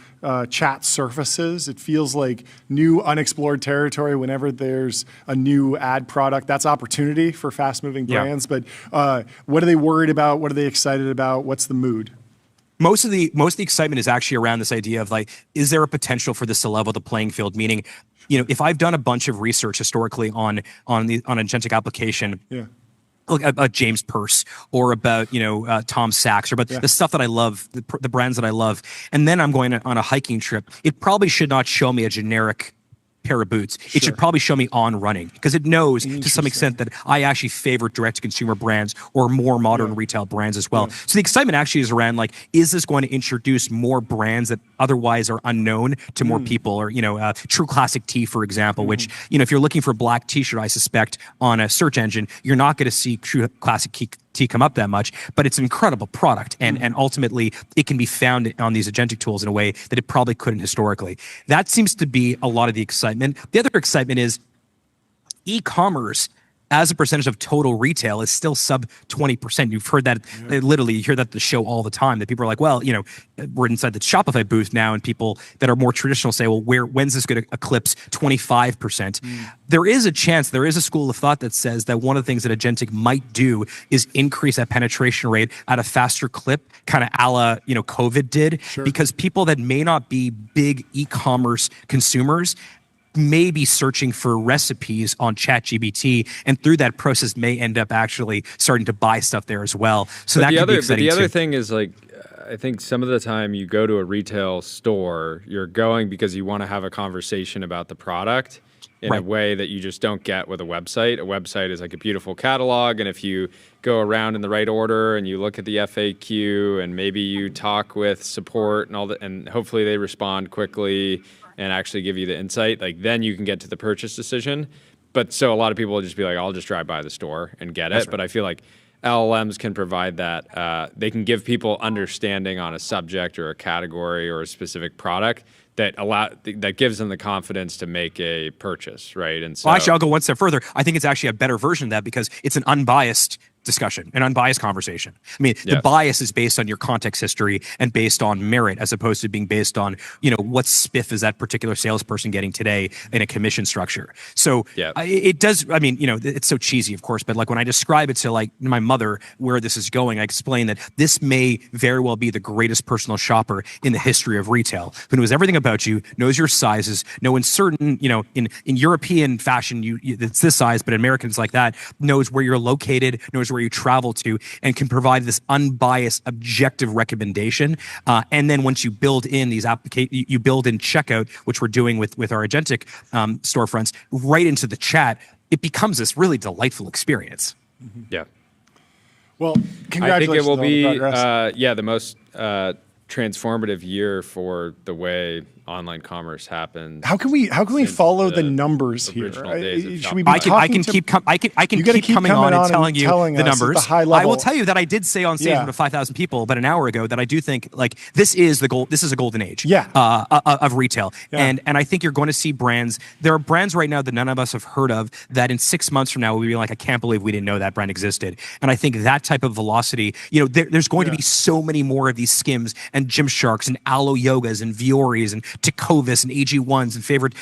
chat surfaces? It feels like new unexplored territory whenever there's a new ad product. That's opportunity for fast-moving brands. But what are they worried about? What are they excited about? What's the mood? Most of the excitement is actually around this idea of is there a potential for this to level the playing field? Meaning, if I've done a bunch of research historically on agentic application, about James Purse or about Tom Sachs or about the stuff that I love, the brands that I love, and then I'm going on a hiking trip, it probably should not show me a generic pair of boots. It should probably show me On Running, because it knows to some extent that I actually favor direct-to-consumer brands or more modern retail brands as well. So the excitement actually is around is this going to introduce more brands that otherwise are unknown to more people? Or True Classic Tee, for example, which if you're looking for a black T-shirt, I suspect on a search engine, you're not going to see True Classic come up that much, but it's an incredible product. And ultimately, it can be found on these agentic tools in a way that it probably couldn't historically. That seems to be a lot of the excitement. The other excitement is e-commerce as a percentage of total retail is still sub 20%. You've heard that, literally, you hear that at the show all the time, that people are like, well, we're inside the Shopify booth now, and people that are more traditional say, well, when's this going to eclipse 25%? There is a chance, there is a school of thought that says that one of the things that agentic might do is increase that penetration rate at a faster clip, kind of a la, COVID did, because people that may not be big e-commerce consumers may be searching for recipes on ChatGPT, and through that process may end up actually starting to buy stuff there as well. So that could be exciting too. The other thing is, like, I think some of the time you go to a retail store, you're going because you want to have a conversation about the product in a way that you just don't get with a website. A website is like a beautiful catalog, and if you go around in the right order and you look at the FAQ and maybe you talk with support and all that, and hopefully they respond quickly and actually give you the insight, like, then you can get to the purchase decision. But so a lot of people will just be like, I'll just drive by the store and get it. But I feel like LLMs can provide that. They can give people understanding on a subject or a category or a specific product that gives them the confidence to make a purchase, right? And so, well, actually, I'll go one step further. I think it's actually a better version of that because it's an unbiased discussion, an unbiased conversation. I mean, the bias is based on your context history and based on merit, as opposed to being based on, what spiff is that particular salesperson getting today in a commission structure. So it does, it's so cheesy, of course, but like when I describe it to like my mother, where this is going, I explain that this may very well be the greatest personal shopper in the history of retail, who knows everything about you, knows your sizes, in certain, in European fashion, it's this size, but in American it's like that, knows where you're located, knows where you travel to, and can provide this unbiased, objective recommendation. And then once you build in these you build in checkout, which we're doing with our agentic storefronts, right into the chat, it becomes this really delightful experience. Yeah. Well, congratulations. I think it will on be, the progress. the most transformative year for the way online commerce happens. How can we follow the numbers here? Should we be I can keep coming on and telling you the numbers. The high level. I will tell you that I did say on stage to 5,000 people about an hour ago that I do think like this is the goal. This is a golden age of retail. And I think you're going to see brands. There are brands right now that none of us have heard of that in 6 months from now we'll be like, I can't believe we didn't know that brand existed. And I think that type of velocity, there's going to be so many more of these Skims and Gymsharks and Alo Yogas and Vioris and Tecovas and AG1s and favorite,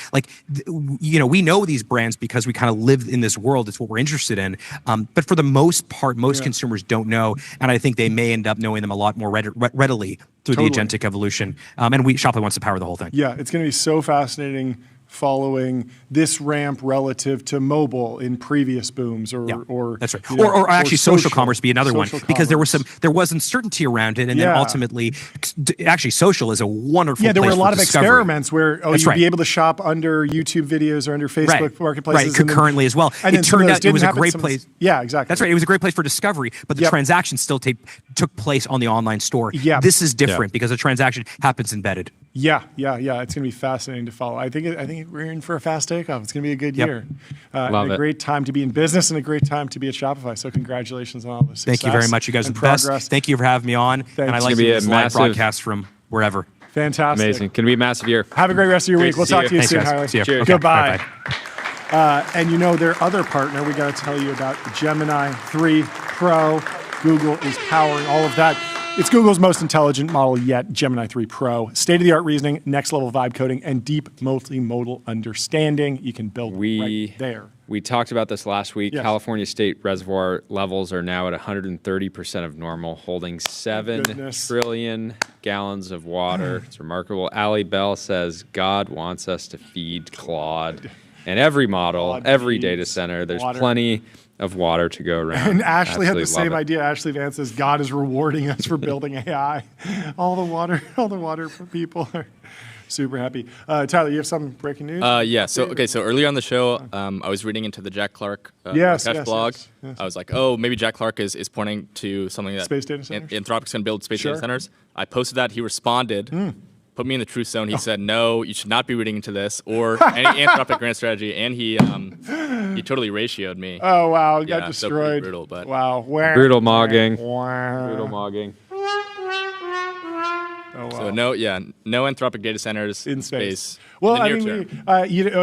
we know these brands because we kind of live in this world. It's what we're interested in. But for the most part, most consumers don't know. And I think they may end up knowing them a lot more readily through the agentic evolution. And Shopify wants to power the whole thing. Yeah, it's going to be so fascinating following this ramp relative to mobile in previous booms, or that's right, or actually social commerce be another one, because there was uncertainty around it, and then ultimately, actually, social is a wonderful. Yeah, there place were a lot of discovery. Experiments where you'd be able to shop under YouTube videos or under Facebook marketplaces, concurrently as well. And it turned out it was a great place. Yeah, exactly. That's right. It was a great place for discovery, but the transaction still took place on the online store. Yeah, this is different because the transaction happens embedded. Yeah. It's going to be fascinating to follow. I think we're in for a fast takeoff. It's going to be a good year. And a great time to be in business and a great time to be at Shopify. So congratulations on all this success. Thank you very much. You guys are the best. Thank you for having me on. And I like this live broadcast from wherever. Fantastic. Amazing. Going to be a massive year. Have a great rest of your week. We'll talk to you soon, Harley. Cheers. Goodbye. And their other partner, we got to tell you about Gemini 3 Pro. Google is powering all of that. It's Google's most intelligent model yet, Gemini 3 Pro. State-of-the-art reasoning, next-level vibe coding, and deep multimodal understanding. You can build right there. We talked about this last week. Yes. California state reservoir levels are now at 130% of normal, holding 7 trillion gallons of water. It's remarkable. Ali Bell says, God wants us to feed Claude. And every model, every data center, there's plenty of water to go around. And Ashley had the same idea. Ashley Vance says, God is rewarding us for building AI. All the water for people are super happy. Tyler, you have some breaking news? So earlier on the show, I was reading into the Jack Clark blog. Yes. I was like, oh, maybe Jack Clark is pointing to something that space data centers? Anthropic's going to build space data centers. I posted that. He responded, put me in the truth zone. He said, no, you should not be reading into this or any anthropic grand strategy. And he totally ratioed me. Oh, wow. Got So destroyed. pretty brutal, but Wow. Brutal mogging. Wow. Brutal mogging. Oh, wow. So no anthropic data centers in space. in Well, the I near mean, term.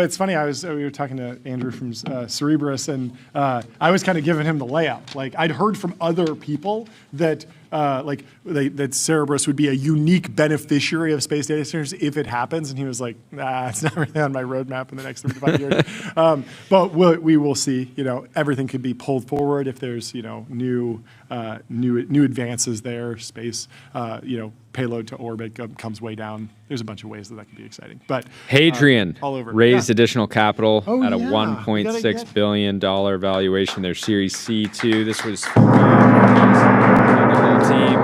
it's funny. We were talking to Andrew from Cerebrus, and I was kind of giving him the layout. Like I'd heard from other people that that Cerebrus would be a unique beneficiary of space data centers if it happens, and he was like, "Nah, it's not really on my roadmap in the next 3 to 5 years." But we will see. Everything could be pulled forward if there's new advances there. Space, payload to orbit comes way down. There's a bunch of ways that could be exciting. But Hadrian all over. raised additional capital Oh, at a yeah. $1.6 billion valuation. Their Series C2. This was the whole team.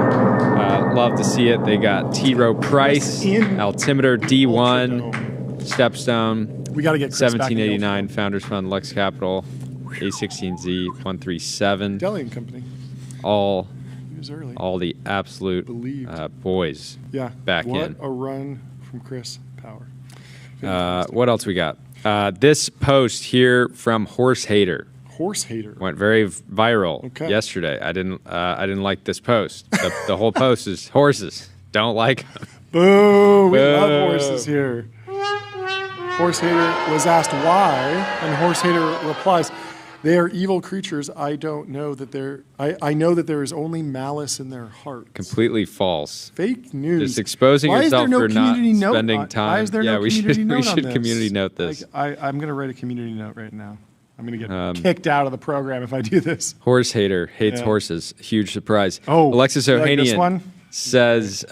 Love to see it. They got T-Row Price, Altimeter D1, Stepstone. We got to get Chris back in the 1789 Founders Fund, Lux Capital, A16Z 137. Delian Company. All He was early. all the absolute boys Yeah. back what in. a run from Chris Power. What else we got? This post here from Horse Hater Horse Hater. went very viral Okay. yesterday. I didn't like this post. The whole post is horses. Don't like them. Boo! We love Boo. horses here. Horse Hater was asked why, and Horse Hater replies, "They are evil creatures. I don't know that I know that there is only malice in their hearts." Completely false. Fake news. Just exposing Why is there yourself no for not community note spending on- time. Why is there yeah, no we community should note we on should this? community note this. I'm going to write a community note right now. I'm going to get kicked out of the program if I do this. Horse Hater hates Yeah. horses. Huge surprise. Oh, Alexis you like this Ohanian one? says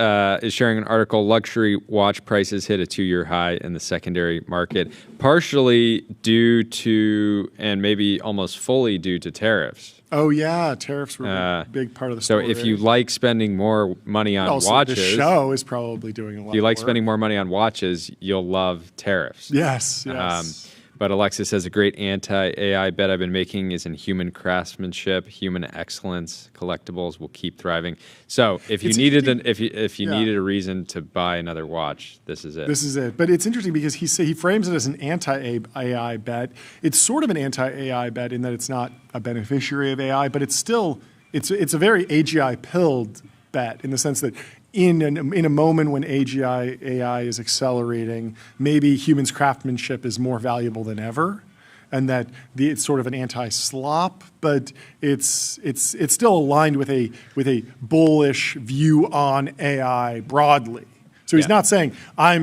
is sharing an article. Luxury watch prices hit a 2-year high in the secondary market, partially due to, and maybe almost fully due to tariffs. Oh yeah, tariffs were a big part of the So story. if you like spending more money on also, watches, the show is probably doing a lot. if you like of work. spending more money on watches, you'll love tariffs. Yes, yes. But Alexis says a great anti-AI bet I've been making is in human craftsmanship, human excellence. Collectibles will keep thriving. So if you It's needed interesting- if you Yeah. needed a reason to buy another watch, this is it. This is it. But it's interesting because he frames it as an anti-AI bet. It's sort of an anti-AI bet in that it's not a beneficiary of AI, but it's still it's a very AGI pilled bet in the sense that in a moment when AI is accelerating, maybe humans' craftsmanship is more valuable than ever, and that it's sort of an anti-slop, but it's still aligned with a bullish view on AI broadly. So he's not saying I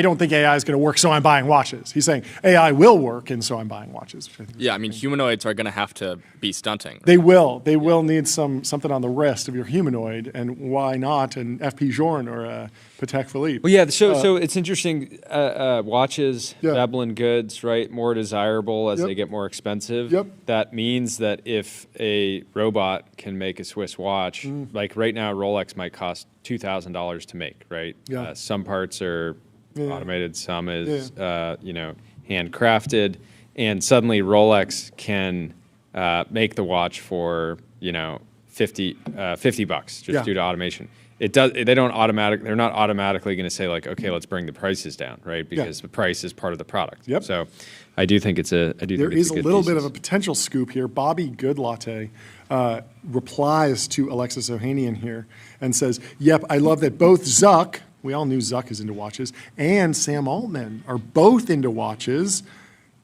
don't think AI is going to work, so I'm buying watches. He's saying AI will work, and so I'm buying watches. Which I think Yeah, I mean, humanoids are going to have to be stunting. they will. They will need something on the wrist of your humanoid, and why not an FP Journe or a Patek Philippe? Well, yeah. So it's interesting. Watches, Yeah. Veblen goods, right? More desirable as Yep. they get more expensive. Yep. That means that if a robot can make a Swiss watch, like right now, Rolex might cost $2,000 to make. Right. Yeah. Some parts are Yeah. automated. Some is handcrafted, and suddenly Rolex can make the watch for $50 just Yeah. due to automation. They're not automatically going to say like, okay, let's bring the prices down, right? Because the price is part of the product. Yep. So I do think There it's is a good little bit thesis. of a potential scoop here. Bobby Goodlatte replies to Alexis Ohanian here and says, "Yep, I love that both Zuck, we all knew Zuck is into watches, and Sam Altman are both into watches.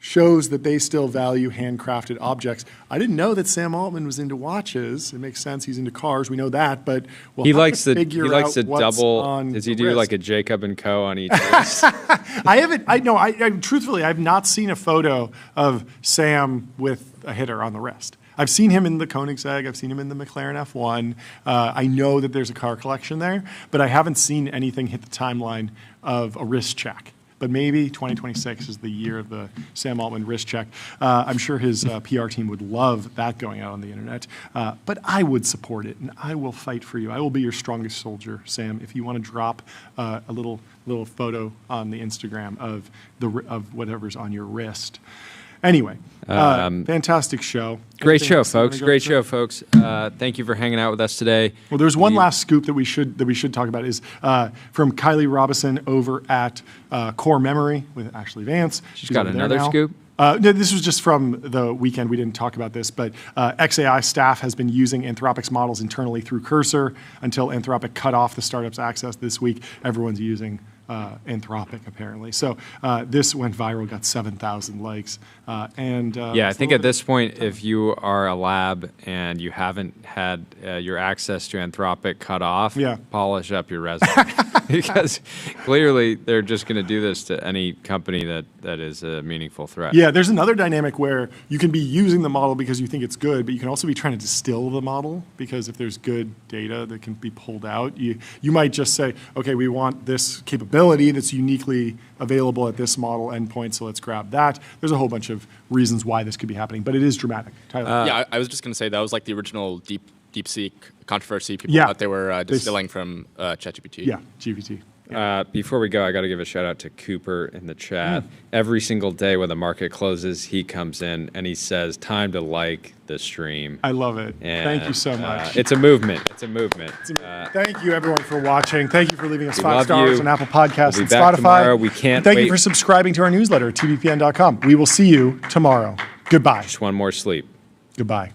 Shows that they still value handcrafted objects." I didn't know that Sam Altman was into watches. It makes sense. He's into cars. We know that, but we'll He have likes to to figure he likes out to what's double. on Does he the do wrist. like a Jacob and Co on each wrist? I haven't. I truthfully, I've not seen a photo of Sam with a hitter on the wrist. I've seen him in the Koenigsegg. I've seen him in the McLaren F1. I know that there's a car collection there, but I haven't seen anything hit the timeline of a wrist check. But maybe 2026 is the year of the Sam Altman wrist check. I'm sure his PR team would love that going out on the internet. But I would support it, and I will fight for you. I will be your strongest soldier, Sam. If you want to drop a little photo on the Instagram of whatever's on your wrist. Anyway, fantastic show. Great Anything show, else you wanna folks. go Great through? show, folks. Thank you for hanging out with us today. Well, there's one last scoop that we should talk about is from Kylie Robinson over at Core Memory with Ashley Vance. She's got over there another now. scoop? No, this was just from the weekend. We didn't talk about this, but XAI staff has been using Anthropic's models internally through Cursor until Anthropic cut off the startup's access this week. Everyone's using Anthropic, apparently. So this went viral, got 7,000 likes. I think at this point, if you are a lab and you haven't had your access to Anthropic cut off, polish up your resume. Because clearly they're just going to do this to any company that is a meaningful threat. Yeah, there's another dynamic where you can be using the model because you think it's good, but you can also be trying to distill the model because if there's good data that can be pulled out, you might just say, okay, we want this capability that's uniquely available at this model endpoint, so let's grab that. There's a whole bunch of reasons why this could be happening, but it is dramatic. Tyler. Yeah, I was just going to say that was like the original DeepSeek controversy. People thought they were distilling from ChatGPT. Yeah, GPT. Before we go, I got to give a shout out to Cooper in the chat. Every single day when the market closes, he comes in and he says, "Time to like the stream." I love it. And, thank you so much. It's a movement. It's a movement. Thank you, everyone, for watching. Thank you for leaving us We 5 love stars you. on Apple Podcasts We'll and be back Spotify. tomorrow. We can't And thank wait. you for subscribing to our newsletter, tbpn.com. We will see you tomorrow. Goodbye. Just one more sleep. Goodbye.